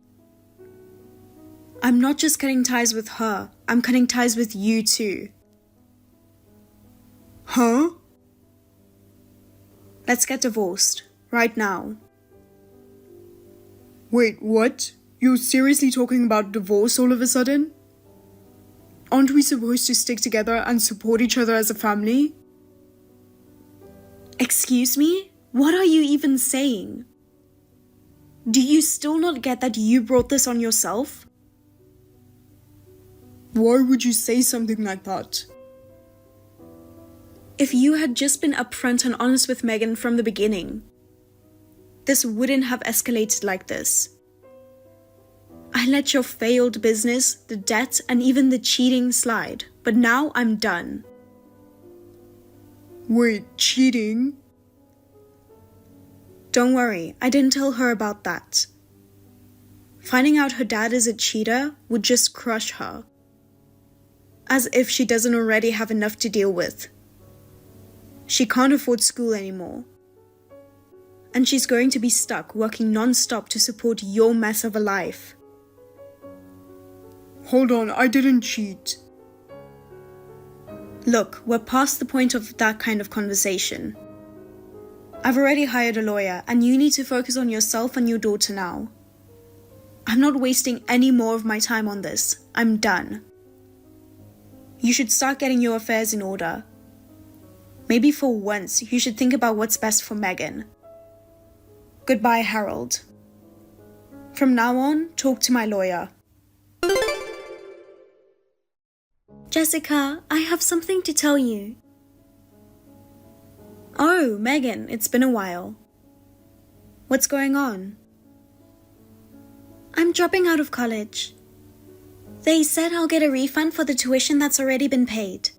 I'm not just cutting ties with her, I'm cutting ties with you too. Huh? Let's get divorced, right now. Wait, what? You're seriously talking about divorce all of a sudden? Aren't we supposed to stick together and support each other as a family? Excuse me? What are you even saying? Do you still not get that you brought this on yourself? Why would you say something like that? If you had just been upfront and honest with Megan from the beginning, this wouldn't have escalated like this. I let your failed business, the debt, and even the cheating slide, but now I'm done. Wait, cheating? Don't worry, I didn't tell her about that. Finding out her dad is a cheater would just crush her. As if she doesn't already have enough to deal with. She can't afford school anymore. and she's going to be stuck working non-stop to support your mess of a life. Hold on, I didn't cheat. Look, we're past the point of that kind of conversation. I've already hired a lawyer, and you need to focus on yourself and your daughter now. I'm not wasting any more of my time on this. I'm done. You should start getting your affairs in order. Maybe for once, you should think about what's best for Megan. Goodbye, Harold. From now on, talk to my lawyer. Jessica, I have something to tell you. Oh, Megan, it's been a while. What's going on? I'm dropping out of college. They said I'll get a refund for the tuition that's already been paid.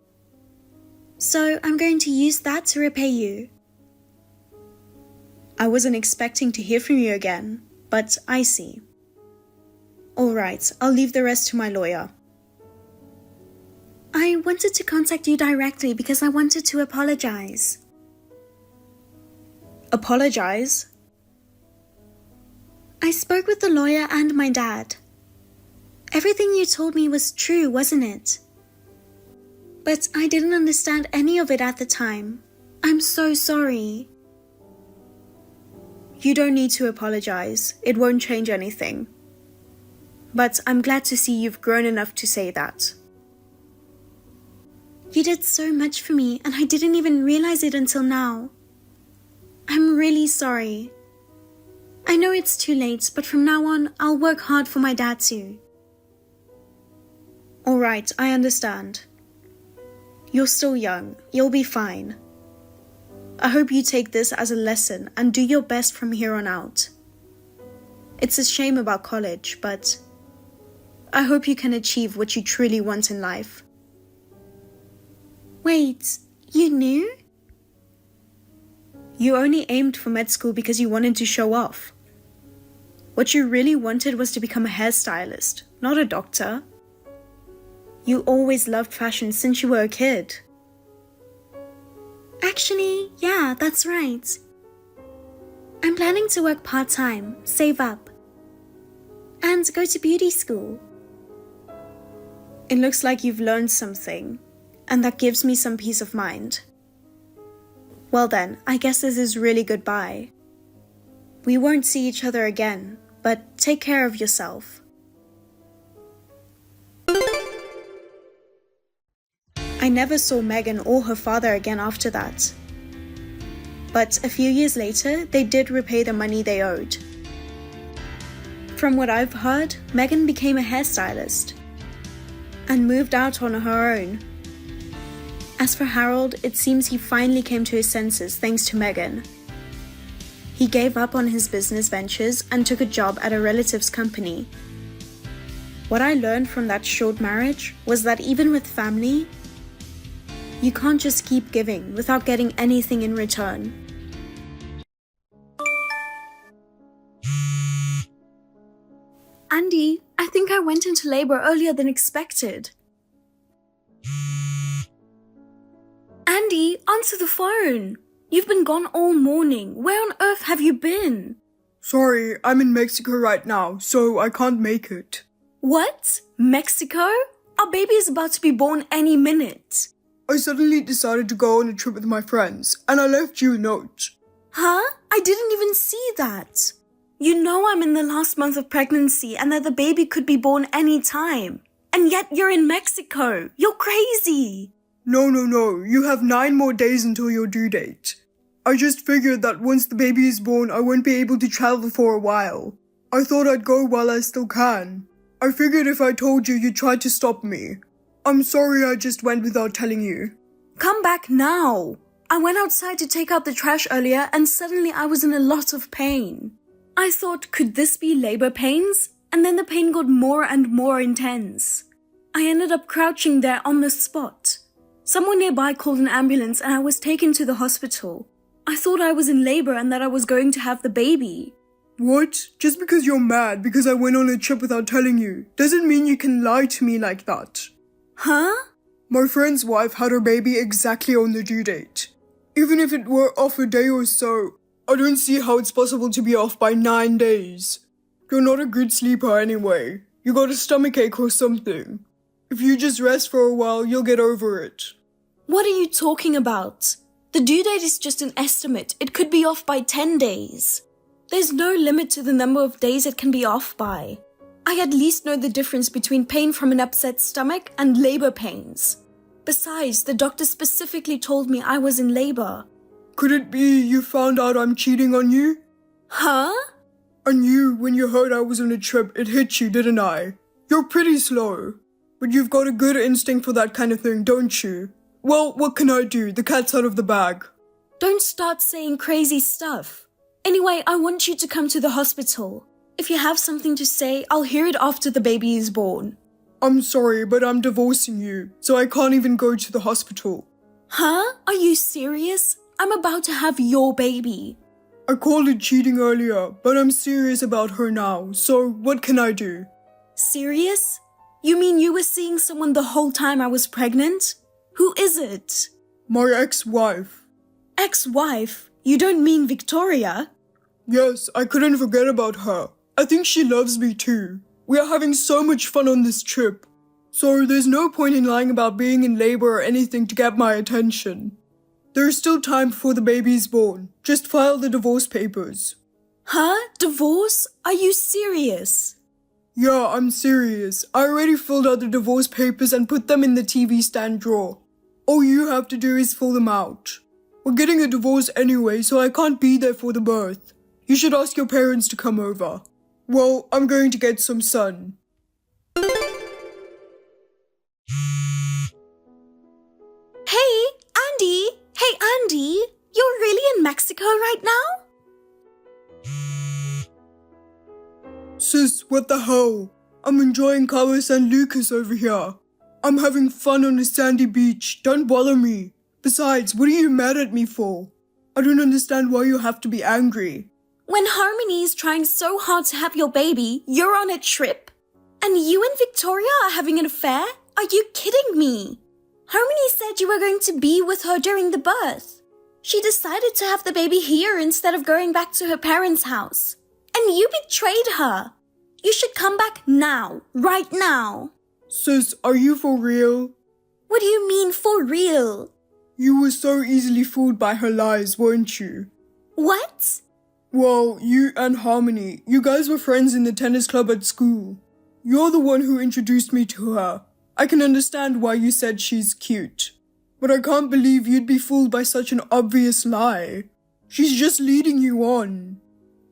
So I'm going to use that to repay you. I wasn't expecting to hear from you again, but I see. All right, I'll leave the rest to my lawyer. I wanted to contact you directly because I wanted to apologize. Apologize? I spoke with the lawyer and my dad. Everything you told me was true, wasn't it? But I didn't understand any of it at the time. I'm so sorry. You don't need to apologize. It won't change anything. But I'm glad to see you've grown enough to say that. You did so much for me, and I didn't even realize it until now. I'm really sorry. I know it's too late, but from now on, I'll work hard for my dad too. All right, I understand. You're still young. You'll be fine. I hope you take this as a lesson and do your best from here on out. It's a shame about college, but I hope you can achieve what you truly want in life. Wait, you knew? You only aimed for med school because you wanted to show off. What you really wanted was to become a hairstylist, not a doctor. You always loved fashion since you were a kid. Actually, yeah, that's right. I'm planning to work part-time, save up, and go to beauty school. It looks like you've learned something, and that gives me some peace of mind. Well then, I guess this is really goodbye. We won't see each other again, but take care of yourself. I never saw Megan or her father again after that. But a few years later, they did repay the money they owed. From what I've heard, Megan became a hairstylist and moved out on her own. As for Harold, it seems he finally came to his senses thanks to Megan. He gave up on his business ventures and took a job at a relative's company. What I learned from that short marriage was that even with family, you can't just keep giving without getting anything in return. Andy, I think I went into labor earlier than expected. Andy, answer the phone. You've been gone all morning. Where on earth have you been? Sorry, I'm in Mexico right now, so I can't make it. What? Mexico? Our baby is about to be born any minute. I suddenly decided to go on a trip with my friends, and I left you a note. Huh? I didn't even see that. You know I'm in the last month of pregnancy and that the baby could be born any time. And yet you're in Mexico. You're crazy. No, you have 9 more days until your due date. I just figured that once the baby is born, I won't be able to travel for a while. I thought I'd go while I still can. I figured if I told you, you'd try to stop me. I'm sorry I just went without telling you. Come back now. I went outside to take out the trash earlier and suddenly I was in a lot of pain. I thought, could this be labor pains? And then the pain got more and more intense. I ended up crouching there on the spot. Someone nearby called an ambulance and I was taken to the hospital. I thought I was in labor and that I was going to have the baby. What? Just because you're mad because I went on a trip without telling you, doesn't mean you can lie to me like that. Huh? My friend's wife had her baby exactly on the due date. Even if it were off a day or so, I don't see how it's possible to be off by 9 days. You're not a good sleeper anyway. You got a stomachache or something. If you just rest for a while, you'll get over it. What are you talking about? The due date is just an estimate. It could be off by 10 days. There's no limit to the number of days it can be off by. I at least know the difference between pain from an upset stomach and labor pains. Besides, the doctor specifically told me I was in labor. Could it be you found out I'm cheating on you? Huh? I knew when you heard I was on a trip, it hit you, didn't I? You're pretty slow. But you've got a good instinct for that kind of thing, don't you? Well, what can I do? The cat's out of the bag. Don't start saying crazy stuff. Anyway, I want you to come to the hospital. If you have something to say, I'll hear it after the baby is born. I'm sorry, but I'm divorcing you, so I can't even go to the hospital. Huh? Are you serious? I'm about to have your baby. I called it cheating earlier, but I'm serious about her now, so what can I do? Serious? You mean you were seeing someone the whole time I was pregnant? Who is it? My ex-wife. Ex-wife? You don't mean Victoria? Yes, I couldn't forget about her. I think she loves me too. We are having so much fun on this trip. So there's no point in lying about being in labor or anything to get my attention. There's still time before the baby is born. Just file the divorce papers. Huh? Divorce? Are you serious? Yeah, I'm serious. I already filled out the divorce papers and put them in the TV stand drawer. All you have to do is fill them out. We're getting a divorce anyway, so I can't be there for the birth. You should ask your parents to come over. Well, I'm going to get some sun. Hey, Andy! Hey, Andy! You're really in Mexico right now? Sis, what the hell? I'm enjoying Cabo San Lucas over here. I'm having fun on a sandy beach. Don't bother me. Besides, what are you mad at me for? I don't understand why you have to be angry. When Harmony is trying so hard to have your baby, you're on a trip? And you and Victoria are having an affair? Are you kidding me? Harmony said you were going to be with her during the birth. She decided to have the baby here instead of going back to her parents' house. And you betrayed her. You should come back now, right now. Sis, are you for real? What do you mean for real? You were so easily fooled by her lies, weren't you? What? Well, you and Harmony, you guys were friends in the tennis club at school. You're the one who introduced me to her. I can understand why you said she's cute. But I can't believe you'd be fooled by such an obvious lie. She's just leading you on.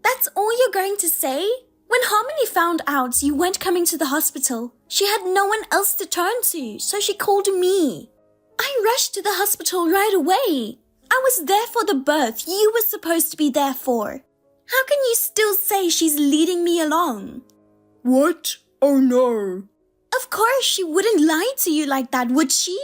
That's all you're going to say? When Harmony found out you weren't coming to the hospital, she had no one else to turn to, so she called me. I rushed to the hospital right away. I was there for the birth you were supposed to be there for. How can you still say she's leading me along? What? Oh no. Of course she wouldn't lie to you like that, would she?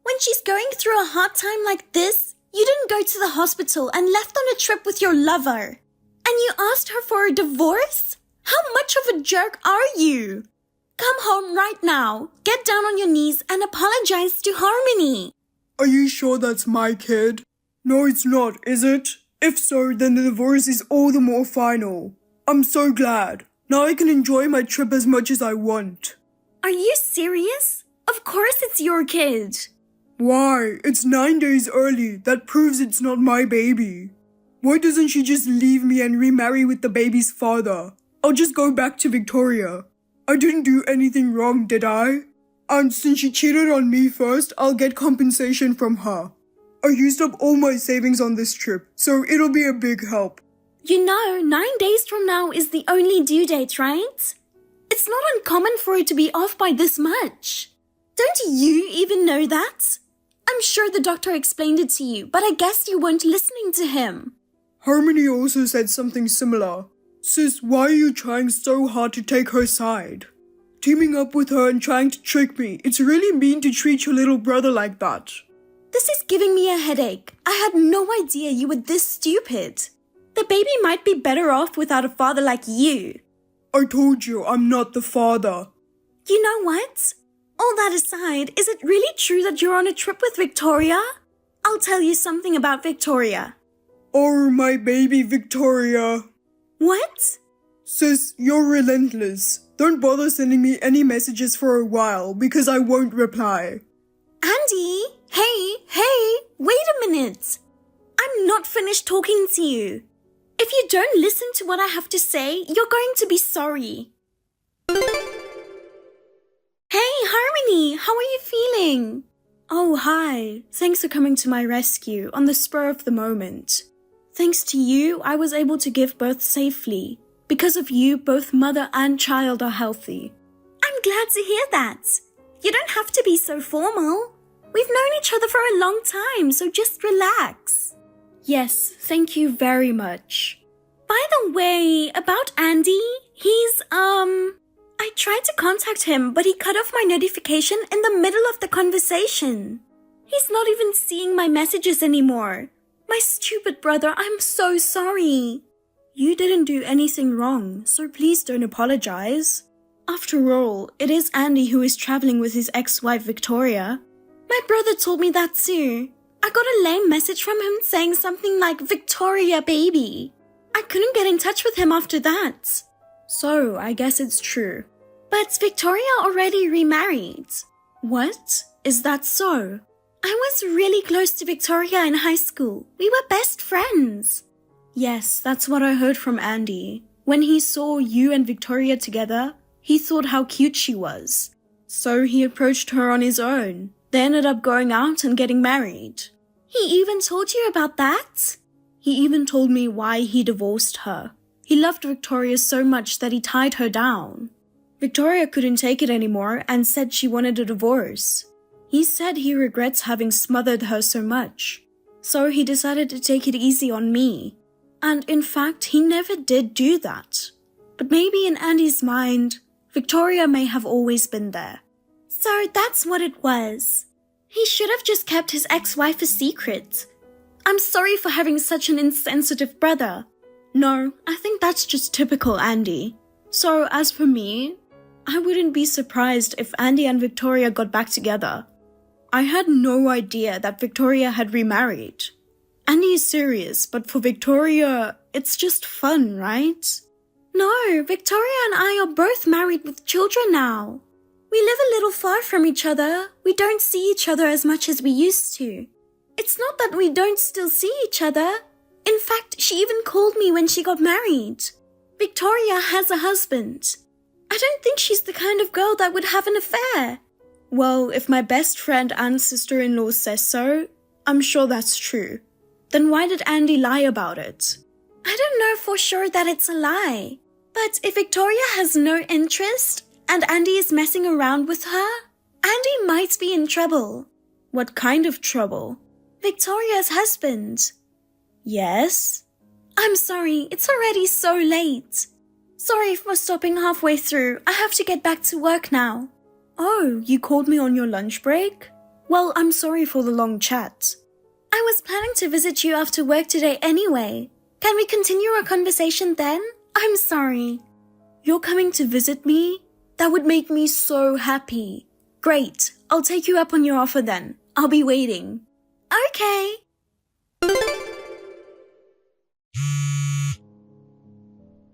When she's going through a hard time like this, you didn't go to the hospital and left on a trip with your lover. And you asked her for a divorce? How much of a jerk are you? Come home right now, get down on your knees and apologize to Harmony. Are you sure that's my kid? No, it's not, is it? If so, then the divorce is all the more final. I'm so glad. Now I can enjoy my trip as much as I want. Are you serious? Of course it's your kid. Why? It's 9 days early. That proves it's not my baby. Why doesn't she just leave me and remarry with the baby's father? I'll just go back to Victoria. I didn't do anything wrong, did I? And since she cheated on me first, I'll get compensation from her. I used up all my savings on this trip, so it'll be a big help. You know, 9 days from now is the only due date, right? It's not uncommon for it to be off by this much. Don't you even know that? I'm sure the doctor explained it to you, but I guess you weren't listening to him. Harmony also said something similar. Sis, why are you trying so hard to take her side? Teaming up with her and trying to trick me, it's really mean to treat your little brother like that. This is giving me a headache. I had no idea you were this stupid. The baby might be better off without a father like you. I told you, I'm not the father. You know what? All that aside, is it really true that you're on a trip with Victoria? I'll tell you something about Victoria. Oh, my baby Victoria. What? Sis, you're relentless. Don't bother sending me any messages for a while because I won't reply. Andy? Hey, wait a minute. I'm not finished talking to you. If you don't listen to what I have to say, you're going to be sorry. Hey, Harmony, how are you feeling? Oh, hi. Thanks for coming to my rescue on the spur of the moment. Thanks to you, I was able to give birth safely. Because of you, both mother and child are healthy. I'm glad to hear that. You don't have to be so formal. We've known each other for a long time, so just relax. Yes, thank you very much. By the way, about Andy, I tried to contact him, but he cut off my notification in the middle of the conversation. He's not even seeing my messages anymore. My stupid brother, I'm so sorry. You didn't do anything wrong, so please don't apologize. After all, it is Andy who is traveling with his ex-wife Victoria. My brother told me that too. I got a lame message from him saying something like Victoria baby. I couldn't get in touch with him after that. So, I guess it's true. But Victoria already remarried. What? Is that so? I was really close to Victoria in high school. We were best friends. Yes, that's what I heard from Andy. When he saw you and Victoria together, he thought how cute she was. So he approached her on his own. They ended up going out and getting married. He even told you about that? He even told me why he divorced her. He loved Victoria so much that he tied her down. Victoria couldn't take it anymore and said she wanted a divorce. He said he regrets having smothered her so much. So he decided to take it easy on me. And in fact, he never did do that. But maybe in Andy's mind, Victoria may have always been there. So that's what it was. He should have just kept his ex-wife a secret. I'm sorry for having such an insensitive brother. No, I think that's just typical Andy. So as for me, I wouldn't be surprised if Andy and Victoria got back together. I had no idea that Victoria had remarried. Andy is serious, but for Victoria, it's just fun, right? No, Victoria and I are both married with children now. We live a little far from each other. We don't see each other as much as we used to. It's not that we don't still see each other. In fact, she even called me when she got married. Victoria has a husband. I don't think she's the kind of girl that would have an affair. Well, if my best friend and sister-in-law says so, I'm sure that's true. Then why did Andy lie about it? I don't know for sure that it's a lie. But if Victoria has no interest and Andy is messing around with her, Andy might be in trouble. What kind of trouble? Victoria's husband. Yes? I'm sorry, it's already so late. Sorry for stopping halfway through. I have to get back to work now. Oh, you called me on your lunch break? Well, I'm sorry for the long chat. I was planning to visit you after work today anyway. Can we continue our conversation then? I'm sorry. You're coming to visit me? That would make me so happy. Great. I'll take you up on your offer then. I'll be waiting. Okay.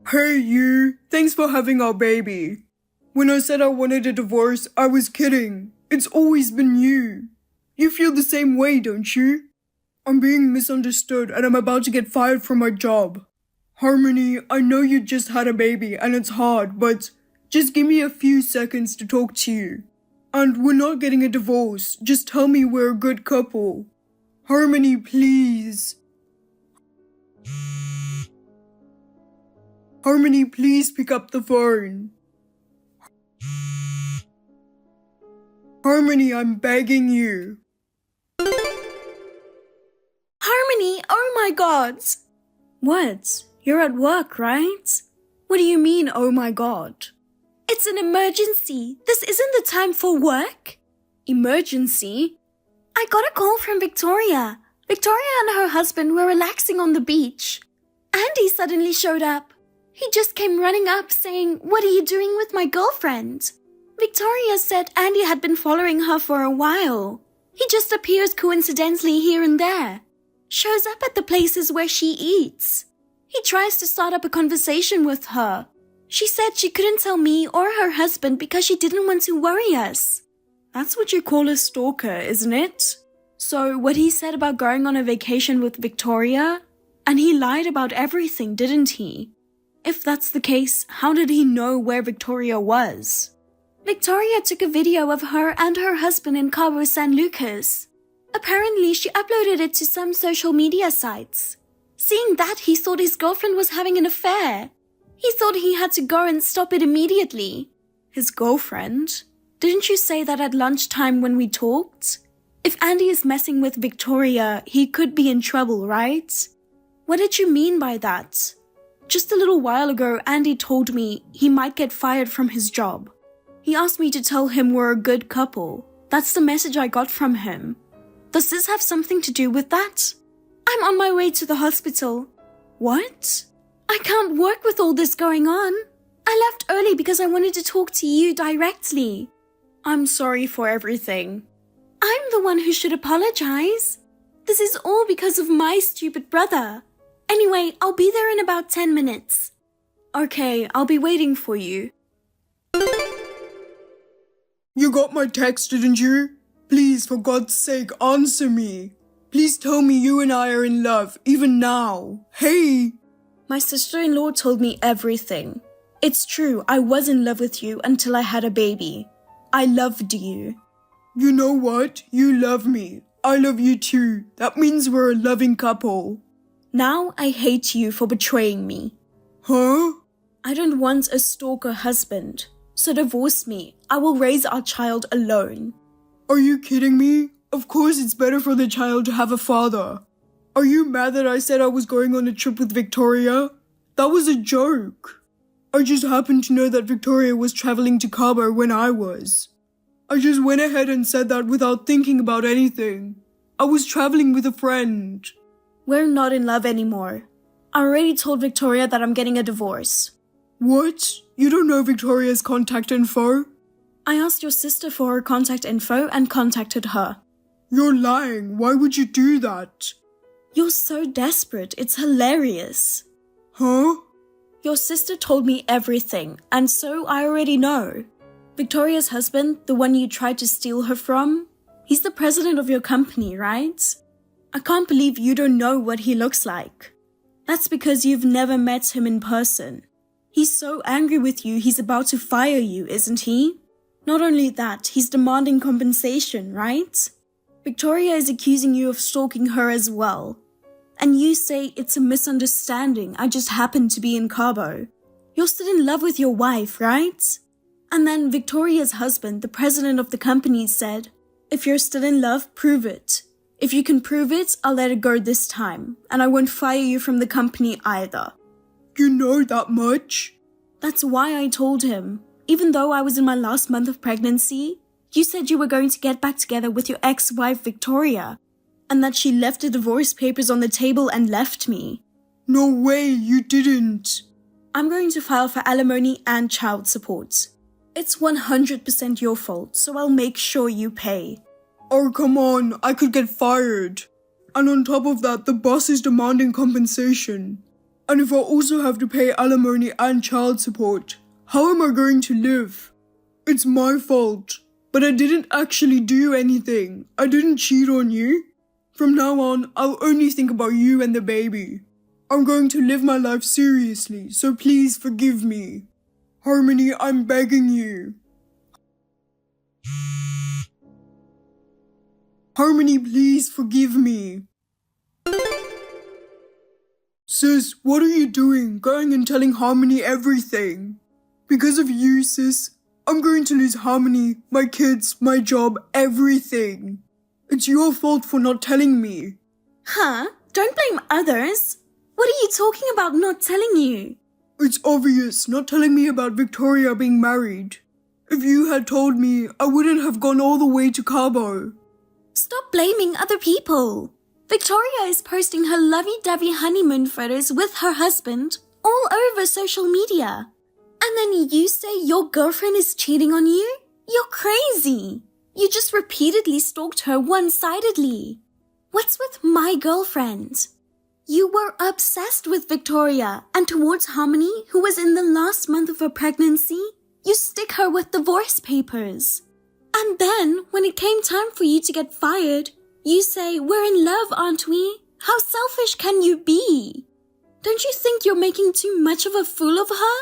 Hey you, thanks for having our baby. When I said I wanted a divorce, I was kidding. It's always been you. You feel the same way, don't you? I'm being misunderstood and I'm about to get fired from my job. Harmony, I know you just had a baby and it's hard, but just give me a few seconds to talk to you. And we're not getting a divorce, just tell me we're a good couple. Harmony, please. Harmony, please pick up the phone. Harmony, I'm begging you. Harmony, oh my god. What? You're at work, right? What do you mean, oh my god? It's an emergency. This isn't the time for work. Emergency? I got a call from Victoria. Victoria and her husband were relaxing on the beach. Andy suddenly showed up. He just came running up saying, "What are you doing with my girlfriend?" Victoria said Andy had been following her for a while. He just appears coincidentally here and there. Shows up at the places where she eats. He tries to start up a conversation with her. She said she couldn't tell me or her husband because she didn't want to worry us. That's what you call a stalker, isn't it? So what he said about going on a vacation with Victoria? And he lied about everything, didn't he? If that's the case, how did he know where Victoria was? Victoria took a video of her and her husband in Cabo San Lucas. Apparently, she uploaded it to some social media sites. Seeing that, he thought his girlfriend was having an affair. He thought he had to go and stop it immediately. His girlfriend? Didn't you say that at lunchtime when we talked? If Andy is messing with Victoria, he could be in trouble, right? What did you mean by that? Just a little while ago, Andy told me he might get fired from his job. He asked me to tell him we're a good couple. That's the message I got from him. Does this have something to do with that? I'm on my way to the hospital. What? I can't work with all this going on. I left early because I wanted to talk to you directly. I'm sorry for everything. I'm the one who should apologize. This is all because of my stupid brother. Anyway, I'll be there in about 10 minutes. Okay, I'll be waiting for you. You got my text, didn't you? Please, for God's sake, answer me. Please tell me you and I are in love, even now. Hey! My sister-in-law told me everything. It's true, I was in love with you until I had a baby. I loved you. You know what? You love me. I love you too. That means we're a loving couple. Now I hate you for betraying me. Huh? I don't want a stalker husband. So divorce me. I will raise our child alone. Are you kidding me? Of course it's better for the child to have a father. Are you mad that I said I was going on a trip with Victoria? That was a joke. I just happened to know that Victoria was traveling to Cabo when I was. I just went ahead and said that without thinking about anything. I was traveling with a friend. We're not in love anymore. I already told Victoria that I'm getting a divorce. What? You don't know Victoria's contact info? I asked your sister for her contact info and contacted her. You're lying. Why would you do that? You're so desperate. It's hilarious. Huh? Your sister told me everything, and so I already know. Victoria's husband, the one you tried to steal her from, he's the president of your company, right? I can't believe you don't know what he looks like. That's because you've never met him in person. He's so angry with you, he's about to fire you, isn't he? Not only that, he's demanding compensation, right? Victoria is accusing you of stalking her as well. And you say it's a misunderstanding, I just happened to be in Cabo. You're still in love with your wife, right? And then Victoria's husband, the president of the company, said, if you're still in love, prove it. If you can prove it, I'll let it go this time, and I won't fire you from the company either. You know that much? That's why I told him. Even though I was in my last month of pregnancy, you said you were going to get back together with your ex-wife Victoria, and that she left the divorce papers on the table and left me. No way, you didn't. I'm going to file for alimony and child support. It's 100% your fault, so I'll make sure you pay. Oh, come on, I could get fired. And on top of that, the boss is demanding compensation. And if I also have to pay alimony and child support, how am I going to live? It's my fault. But I didn't actually do anything. I didn't cheat on you. From now on, I'll only think about you and the baby. I'm going to live my life seriously, so please forgive me. Harmony, I'm begging you. Harmony, please forgive me. Sis, what are you doing? Going and telling Harmony everything. Because of you, sis, I'm going to lose Harmony, my kids, my job, everything. It's your fault for not telling me. Huh? Don't blame others. What are you talking about not telling you? It's obvious, not telling me about Victoria being married. If you had told me, I wouldn't have gone all the way to Cabo. Stop blaming other people. Victoria is posting her lovey-dovey honeymoon photos with her husband all over social media. And then you say your girlfriend is cheating on you? You're crazy. You just repeatedly stalked her one-sidedly. What's with my girlfriend? You were obsessed with Victoria, and towards Harmony, who was in the last month of her pregnancy, you stick her with divorce papers. And then, when it came time for you to get fired, you say, "We're in love, aren't we?" How selfish can you be? Don't you think you're making too much of a fool of her?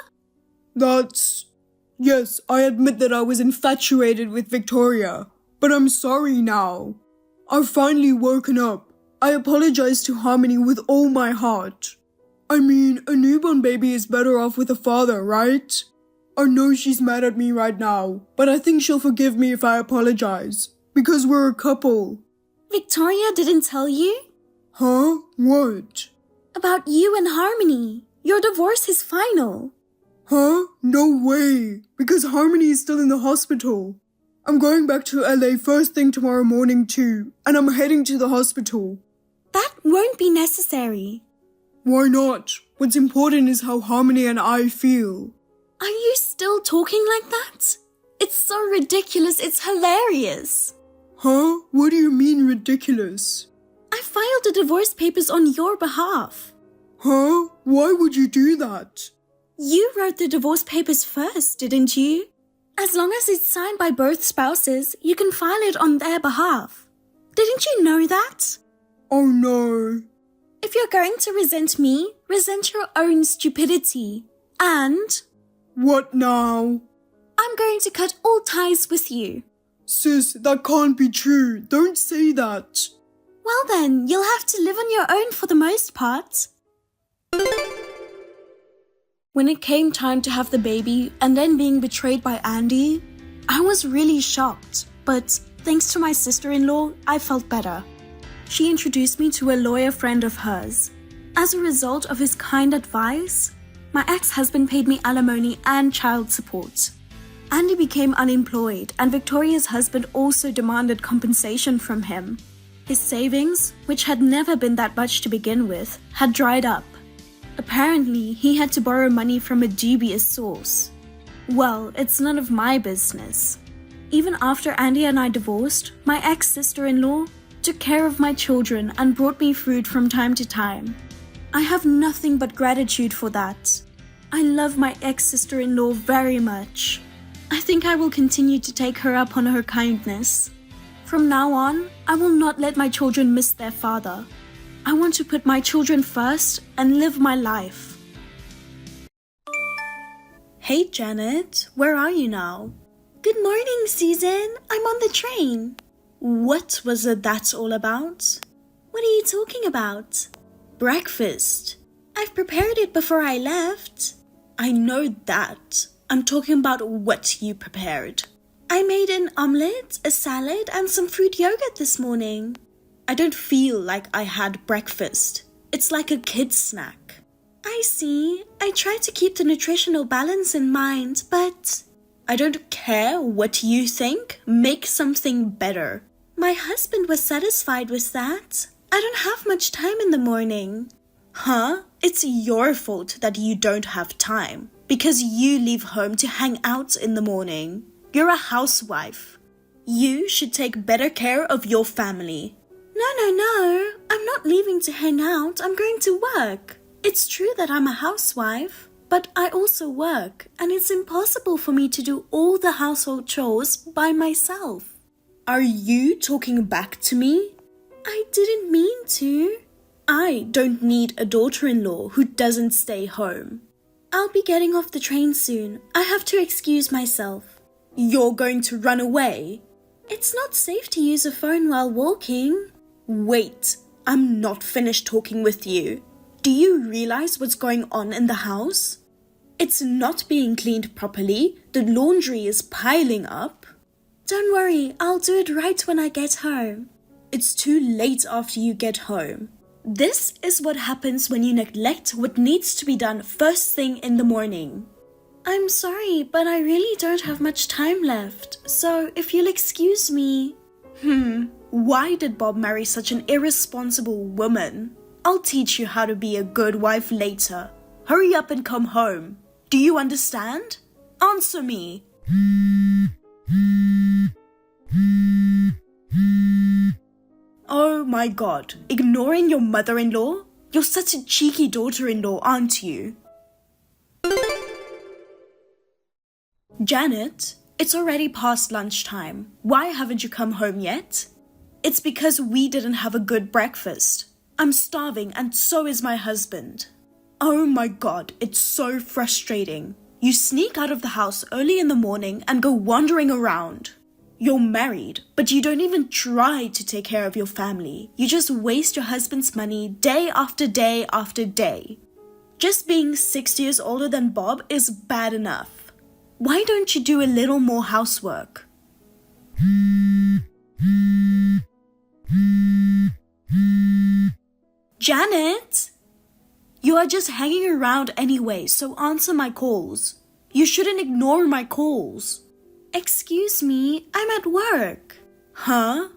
Yes, I admit that I was infatuated with Victoria, but I'm sorry now. I've finally woken up. I apologize to Harmony with all my heart. I mean, a newborn baby is better off with a father, right? I know she's mad at me right now, but I think she'll forgive me if I apologize, because we're a couple. Victoria didn't tell you? Huh? What? About you and Harmony. Your divorce is final. Huh? No way, because Harmony is still in the hospital. I'm going back to LA first thing tomorrow morning too, and I'm heading to the hospital. That won't be necessary. Why not? What's important is how Harmony and I feel. Are you still talking like that? It's so ridiculous, it's hilarious. Huh? What do you mean ridiculous? I filed the divorce papers on your behalf. Huh? Why would you do that? You wrote the divorce papers first, didn't you? As long as it's signed by both spouses, you can file it on their behalf. Didn't you know that? Oh no. If you're going to resent me, resent your own stupidity. And What now? I'm going to cut all ties with you. Sis, that can't be true. Don't say that. Well then, you'll have to live on your own for the most part. When it came time to have the baby and then being betrayed by Andy, I was really shocked, but thanks to my sister-in-law, I felt better. She introduced me to a lawyer friend of hers. As a result of his kind advice, my ex-husband paid me alimony and child support. Andy became unemployed and Victoria's husband also demanded compensation from him. His savings, which had never been that much to begin with, had dried up. Apparently, he had to borrow money from a dubious source. Well, it's none of my business. Even after Andy and I divorced, my ex-sister-in-law took care of my children and brought me food from time to time. I have nothing but gratitude for that. I love my ex-sister-in-law very much. I think I will continue to take her up on her kindness. From now on, I will not let my children miss their father. I want to put my children first and live my life. Hey Janet, where are you now? Good morning, Susan. I'm on the train. What was that all about? What are you talking about? Breakfast. I've prepared it before I left. I know that. I'm talking about what you prepared. I made an omelette, a salad, and some fruit yogurt this morning. I don't feel like I had breakfast. It's like a kid's snack. I see. I try to keep the nutritional balance in mind, but I don't care what you think. Make something better. My husband was satisfied with that. I don't have much time in the morning. Huh? It's your fault that you don't have time, because you leave home to hang out in the morning. You're a housewife. You should take better care of your family. No. I'm not leaving to hang out. I'm going to work. It's true that I'm a housewife, but I also work, and it's impossible for me to do all the household chores by myself. Are you talking back to me? I didn't mean to. I don't need a daughter-in-law who doesn't stay home. I'll be getting off the train soon. I have to excuse myself. You're going to run away? It's not safe to use a phone while walking. Wait, I'm not finished talking with you. Do you realize what's going on in the house? It's not being cleaned properly. The laundry is piling up. Don't worry, I'll do it right when I get home. It's too late after you get home. This is what happens when you neglect what needs to be done first thing in the morning. I'm sorry, but I really don't have much time left, so if you'll excuse me... Why did Bob marry such an irresponsible woman? I'll teach you how to be a good wife later. Hurry up and come home. Do you understand? Answer me. Oh my god, ignoring your mother-in-law? You're such a cheeky daughter-in-law, aren't you? Janet, it's already past lunchtime. Why haven't you come home yet? It's because we didn't have a good breakfast. I'm starving and so is my husband. Oh my god, it's so frustrating. You sneak out of the house early in the morning and go wandering around. You're married, but you don't even try to take care of your family. You just waste your husband's money day after day after day. Just being 6 years older than Bob is bad enough. Why don't you do a little more housework? Janet! You are just hanging around anyway, so answer my calls. You shouldn't ignore my calls. Excuse me, I'm at work. Huh?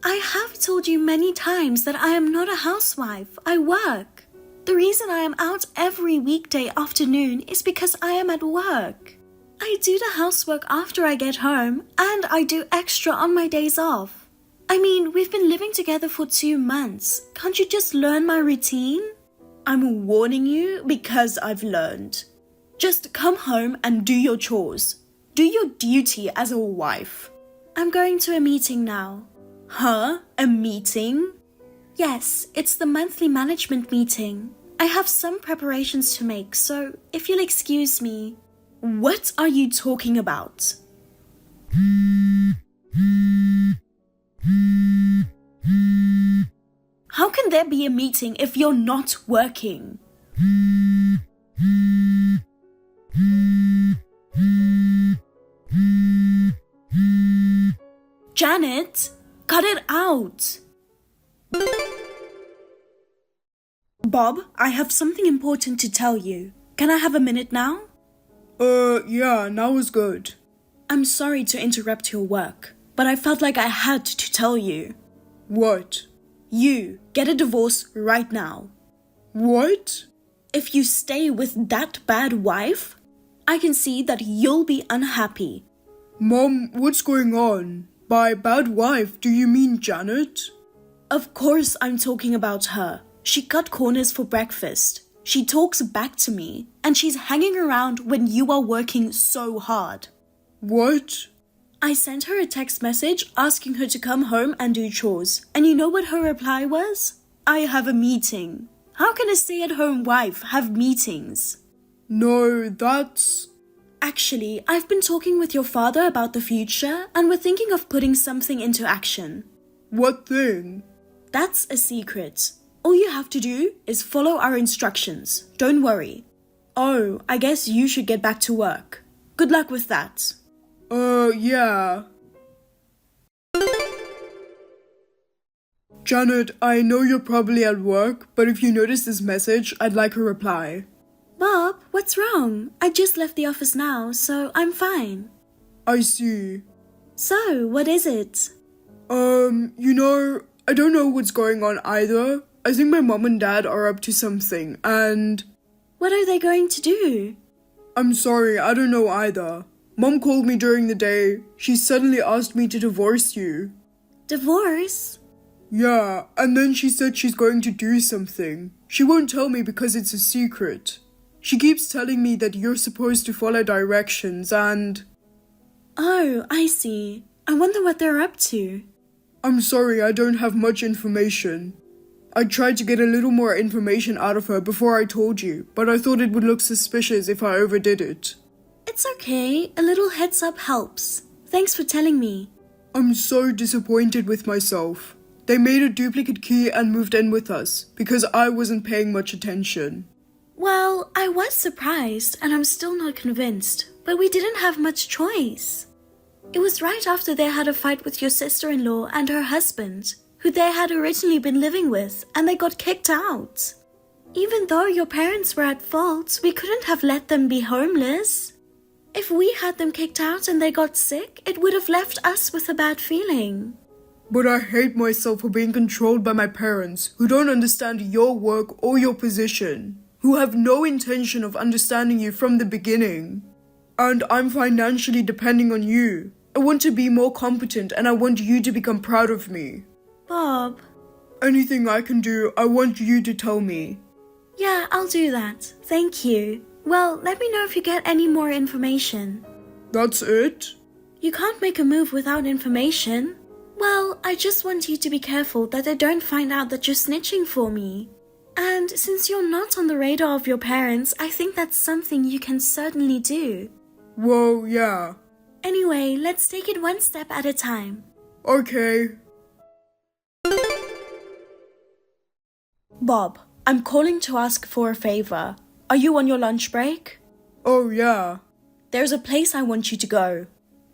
I have told you many times that I am not a housewife. I work. The reason I am out every weekday afternoon is because I am at work. I do the housework after I get home, and I do extra on my days off. I mean, we've been living together for 2 months. Can't you just learn my routine? I'm warning you because I've learned. Just come home and do your chores. Do your duty as a wife. I'm going to a meeting now. Huh? A meeting? Yes, it's the monthly management meeting. I have some preparations to make, so if you'll excuse me. What are you talking about? How can there be a meeting if you're not working? Janet, cut it out. Bob, I have something important to tell you. Can I have a minute now? Yeah, now is good. I'm sorry to interrupt your work, but I felt like I had to tell you. What? You get a divorce right now. What? If you stay with that bad wife, I can see that you'll be unhappy. Mom, what's going on? By bad wife, do you mean Janet? Of course I'm talking about her. She cut corners for breakfast. She talks back to me, and she's hanging around when you are working so hard. What? I sent her a text message asking her to come home and do chores, and you know what her reply was? I have a meeting. How can a stay-at-home wife have meetings? No, that's... Actually, I've been talking with your father about the future, and we're thinking of putting something into action. What thing? That's a secret. All you have to do is follow our instructions. Don't worry. Oh, I guess you should get back to work. Good luck with that. Yeah. Janet, I know you're probably at work, but if you notice this message, I'd like a reply. Bob, what's wrong? I just left the office now, so I'm fine. I see. So, what is it? I don't know what's going on either. I think my mom and dad are up to something, and... What are they going to do? I'm sorry, I don't know either. Mom called me during the day. She suddenly asked me to divorce you. Divorce? Yeah, and then she said she's going to do something. She won't tell me because it's a secret. She keeps telling me that you're supposed to follow directions and... Oh, I see. I wonder what they're up to. I'm sorry, I don't have much information. I tried to get a little more information out of her before I told you, but I thought it would look suspicious if I overdid it. It's okay. A little heads up helps. Thanks for telling me. I'm so disappointed with myself. They made a duplicate key and moved in with us because I wasn't paying much attention. Well, I was surprised and I'm still not convinced, but we didn't have much choice. It was right after they had a fight with your sister-in-law and her husband, who they had originally been living with, and they got kicked out. Even though your parents were at fault, we couldn't have let them be homeless. If we had them kicked out and they got sick, it would have left us with a bad feeling. But I hate myself for being controlled by my parents, who don't understand your work or your position, who have no intention of understanding you from the beginning. And I'm financially depending on you. I want to be more competent and I want you to become proud of me. Bob, anything I can do, I want you to tell me. Yeah, I'll do that. Thank you. Well, let me know if you get any more information. That's it? You can't make a move without information. Well, I just want you to be careful that they don't find out that you're snitching for me. And since you're not on the radar of your parents, I think that's something you can certainly do. Well, yeah. Anyway, let's take it one step at a time. Okay. Bob, I'm calling to ask for a favor. Are you on your lunch break? Oh, yeah. There's a place I want you to go.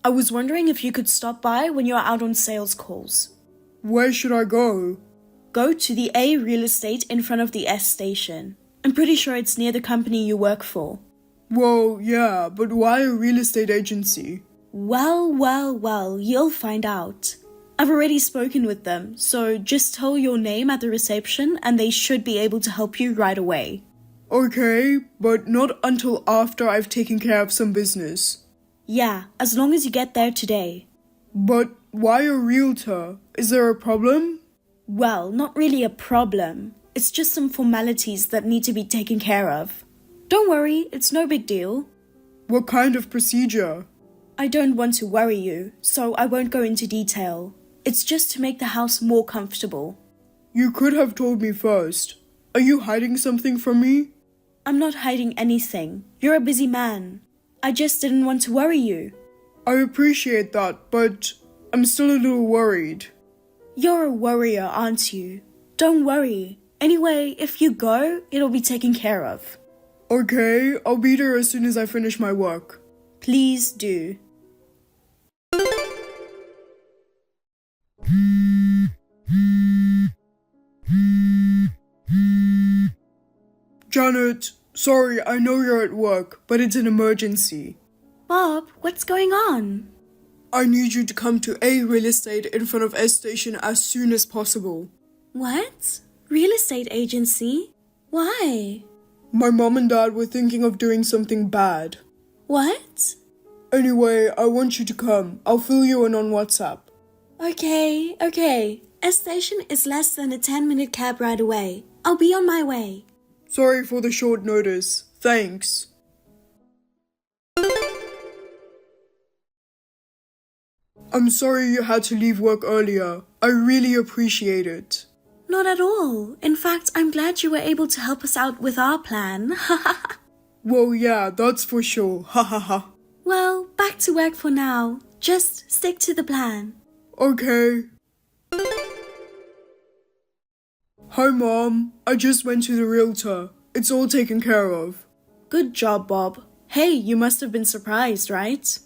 I was wondering if you could stop by when you're out on sales calls. Where should I go? Go to the A real estate in front of the S station. I'm pretty sure it's near the company you work for. Well, yeah, but why a real estate agency? Well, you'll find out. I've already spoken with them, so just tell your name at the reception and they should be able to help you right away. Okay, but not until after I've taken care of some business. Yeah, as long as you get there today. But why a realtor? Is there a problem? Well, not really a problem. It's just some formalities that need to be taken care of. Don't worry, it's no big deal. What kind of procedure? I don't want to worry you, so I won't go into detail. It's just to make the house more comfortable. You could have told me first. Are you hiding something from me? I'm not hiding anything. You're a busy man. I just didn't want to worry you. I appreciate that, but I'm still a little worried. You're a worrier, aren't you? Don't worry. Anyway, if you go, it'll be taken care of. Okay, I'll be there as soon as I finish my work. Please do. Janet, sorry, I know you're at work, but it's an emergency. Bob, what's going on? I need you to come to A real estate in front of S station as soon as possible. What? Real estate agency? Why? My mom and dad were thinking of doing something bad. What? Anyway, I want you to come. I'll fill you in on WhatsApp. Okay. S station is less than a 10-minute cab ride away. I'll be on my way. Sorry for the short notice. Thanks. I'm sorry you had to leave work earlier. I really appreciate it. Not at all. In fact, I'm glad you were able to help us out with our plan. Well, yeah, that's for sure. Ha ha ha. Well, back to work for now. Just stick to the plan. Okay. Hi, Mom. I just went to the realtor. It's all taken care of. Good job, Bob. Hey, you must have been surprised, right?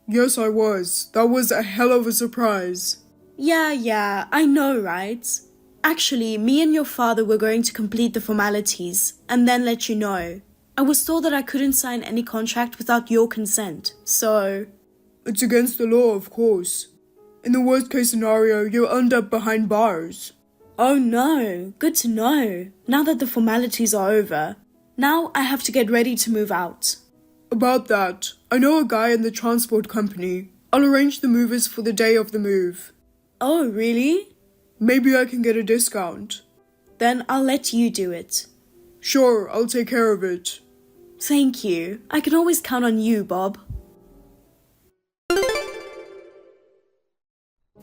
Yes, I was. That was a hell of a surprise. Yeah, I know, right? Actually, me and your father were going to complete the formalities and then let you know. I was told that I couldn't sign any contract without your consent, so... It's against the law, of course. In the worst case scenario, you'll end up behind bars. Oh no, good to know. Now that the formalities are over, now I have to get ready to move out. About that, I know a guy in the transport company. I'll arrange the movers for the day of the move. Oh, really? Maybe I can get a discount. Then I'll let you do it. Sure, I'll take care of it. Thank you. I can always count on you, Bob.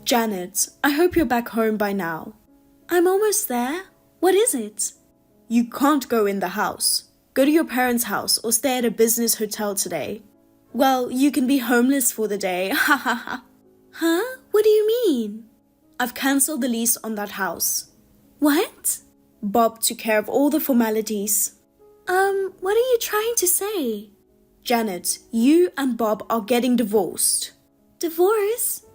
Janet, I hope you're back home by now. I'm almost there. What is it? You can't go in the house. Go to your parents' house or stay at a business hotel today. Well, you can be homeless for the day. Ha ha ha. Huh? What do you mean? I've cancelled the lease on that house. What? Bob took care of all the formalities. What are you trying to say? Janet, you and Bob are getting divorced. Divorce?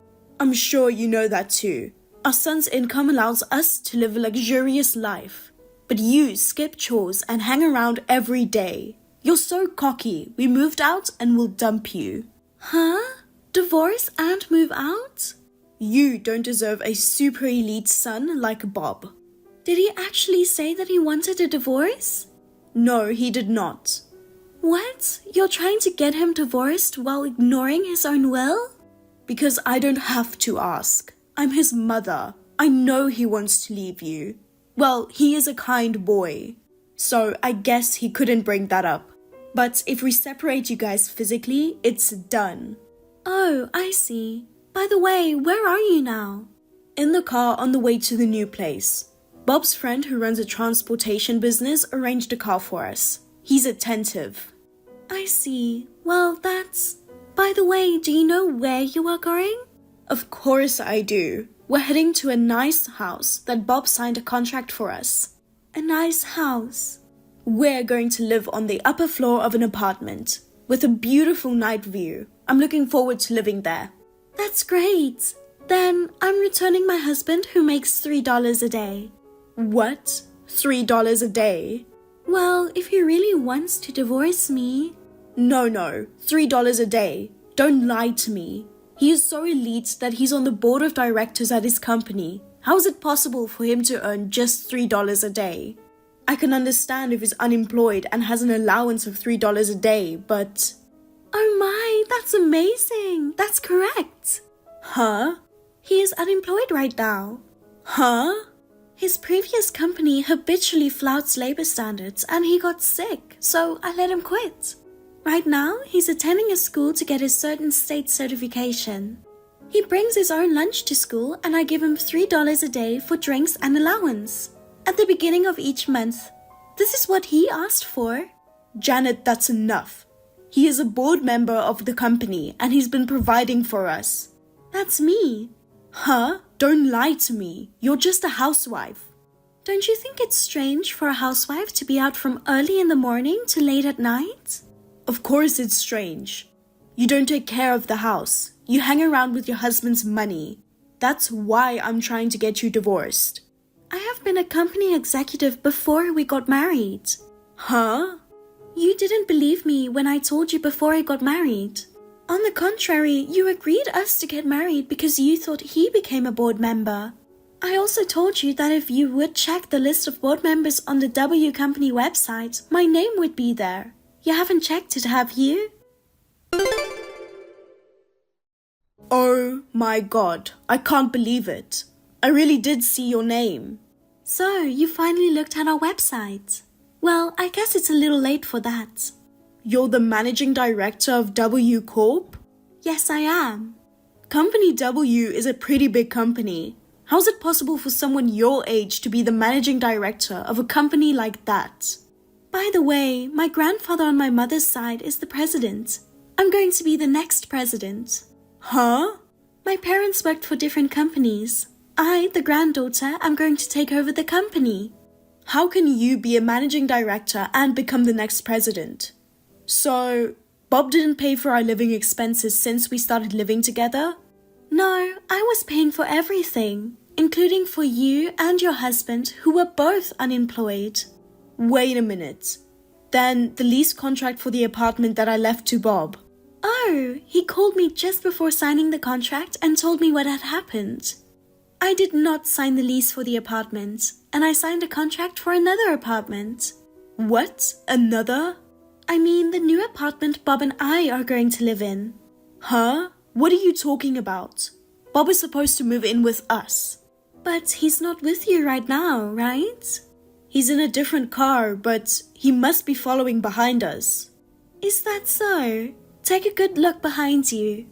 I'm sure you know that too. Our son's income allows us to live a luxurious life. But you skip chores and hang around every day. You're so cocky. We moved out and will dump you. Huh? Divorce and move out? You don't deserve a super elite son like Bob. Did he actually say that he wanted a divorce? No, he did not. What? You're trying to get him divorced while ignoring his own will? Because I don't have to ask. I'm his mother. I know he wants to leave you. Well, he is a kind boy, so I guess he couldn't bring that up. But if we separate you guys physically, it's done. Oh, I see. By the way, where are you now? In the car on the way to the new place. Bob's friend who runs a transportation business arranged a car for us. He's attentive. I see. Well, that's... By the way, do you know where you are going? Of course I do. We're heading to a nice house that Bob signed a contract for us. A nice house? We're going to live on the upper floor of an apartment with a beautiful night view. I'm looking forward to living there. That's great. Then I'm returning my husband who makes $3 a day. What? $3 a day? Well, if he really wants to divorce me... No, $3 a day. Don't lie to me. He is so elite that he's on the board of directors at his company. How is it possible for him to earn just $3 a day? I can understand if he's unemployed and has an allowance of $3 a day, but... Oh my, that's amazing. That's correct. Huh? He is unemployed right now. Huh? His previous company habitually flouts labor standards and he got sick, so I let him quit. Right now, he's attending a school to get his certain state certification. He brings his own lunch to school and I give him $3 a day for drinks and allowance. At the beginning of each month. This is what he asked for. Janet, that's enough. He is a board member of the company and he's been providing for us. That's me. Huh? Don't lie to me. You're just a housewife. Don't you think it's strange for a housewife to be out from early in the morning to late at night? Of course it's strange. You don't take care of the house. You hang around with your husband's money. That's why I'm trying to get you divorced. I have been a company executive before we got married. Huh? You didn't believe me when I told you before I got married. On the contrary, you agreed us to get married because you thought he became a board member. I also told you that if you would check the list of board members on the W Company website, my name would be there. You haven't checked it, have you? Oh my god, I can't believe it. I really did see your name. So, you finally looked at our website. Well, I guess it's a little late for that. You're the managing director of W Corp? Yes, I am. Company W is a pretty big company. How's it possible for someone your age to be the managing director of a company like that? By the way, my grandfather on my mother's side is the president. I'm going to be the next president. Huh? My parents worked for different companies. I, the granddaughter, am going to take over the company. How can you be a managing director and become the next president? So, Bob didn't pay for our living expenses since we started living together? No, I was paying for everything, including for you and your husband, who were both unemployed. Wait a minute. Then the lease contract for the apartment that I left to Bob. Oh, he called me just before signing the contract and told me what had happened. I did not sign the lease for the apartment, and I signed a contract for another apartment. What? Another? I mean the new apartment Bob and I are going to live in. Huh? What are you talking about? Bob is supposed to move in with us. But he's not with you right now, right? He's in a different car, but he must be following behind us. Is that so? Take a good look behind you.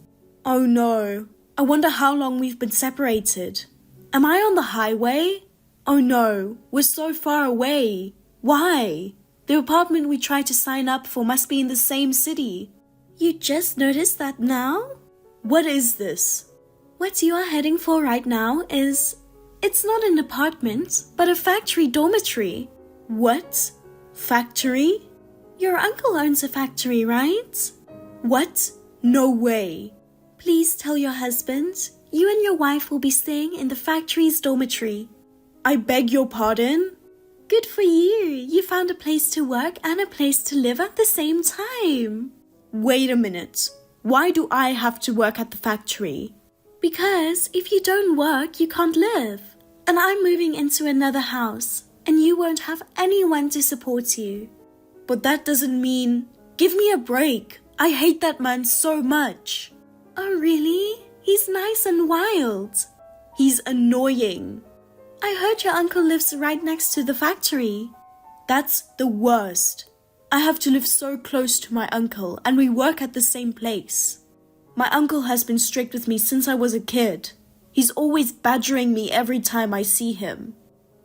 Oh no, I wonder how long we've been separated. Am I on the highway? Oh no, we're so far away. Why? The apartment we tried to sign up for must be in the same city. You just noticed that now? What is this? What you are heading for right now is... It's not an apartment, but a factory dormitory. What? Factory? Your uncle owns a factory, right? What? No way. Please tell your husband. You and your wife will be staying in the factory's dormitory. I beg your pardon? Good for you. You found a place to work and a place to live at the same time. Wait a minute. Why do I have to work at the factory? Because if you don't work, you can't live. And I'm moving into another house, and you won't have anyone to support you. But that doesn't mean... Give me a break. I hate that man so much. Oh, really? He's nice and wild. He's annoying. I heard your uncle lives right next to the factory. That's the worst. I have to live so close to my uncle, and we work at the same place. My uncle has been strict with me since I was a kid. He's always badgering me every time I see him.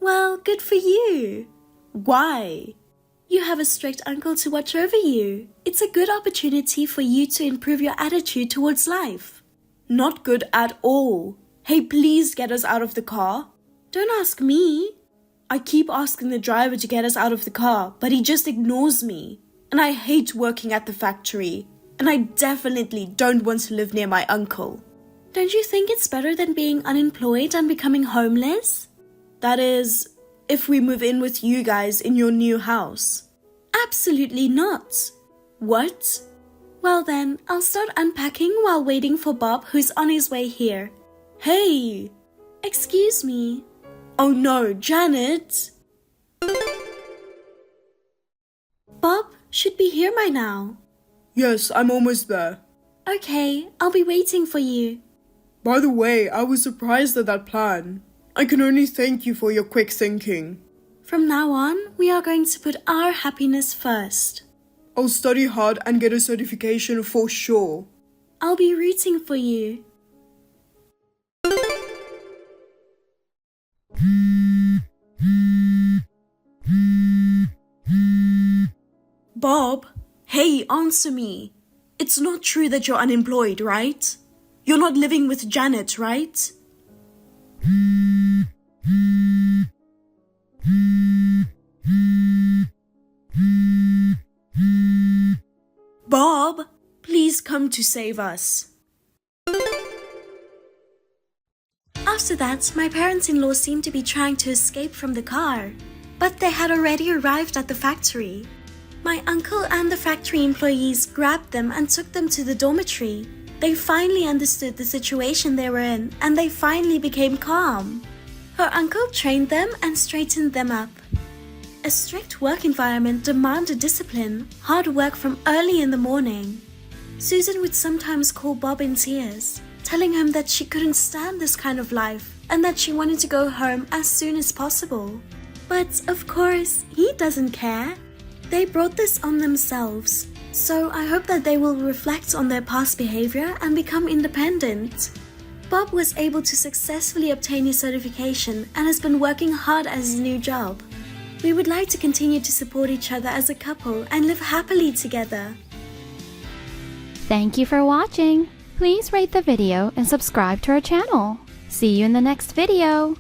Well, good for you. Why? You have a strict uncle to watch over you. It's a good opportunity for you to improve your attitude towards life. Not good at all. Hey, please get us out of the car. Don't ask me. I keep asking the driver to get us out of the car, but he just ignores me. And I hate working at the factory. And I definitely don't want to live near my uncle. Don't you think it's better than being unemployed and becoming homeless? That is, if we move in with you guys in your new house. Absolutely not. What? Well then, I'll start unpacking while waiting for Bob, who's on his way here. Hey! Excuse me. Oh no, Janet! Bob should be here by now. Yes, I'm almost there. Okay, I'll be waiting for you. By the way, I was surprised at that plan. I can only thank you for your quick thinking. From now on, we are going to put our happiness first. I'll study hard and get a certification for sure. I'll be rooting for you. Bob, hey, answer me. It's not true that you're unemployed, right? You're not living with Janet, right? Bob, please come to save us. After that, my parents-in-law seemed to be trying to escape from the car, but they had already arrived at the factory. My uncle and the factory employees grabbed them and took them to the dormitory. They finally understood the situation they were in, and they finally became calm. Her uncle trained them and straightened them up. A strict work environment demanded discipline, hard work from early in the morning. Susan would sometimes call Bob in tears, telling him that she couldn't stand this kind of life and that she wanted to go home as soon as possible. But of course, he doesn't care. They brought this on themselves, so I hope that they will reflect on their past behavior and become independent. Bob was able to successfully obtain his certification and has been working hard at his new job. We would like to continue to support each other as a couple and live happily together. Thank you for watching. Please rate the video and subscribe to our channel. See you in the next video.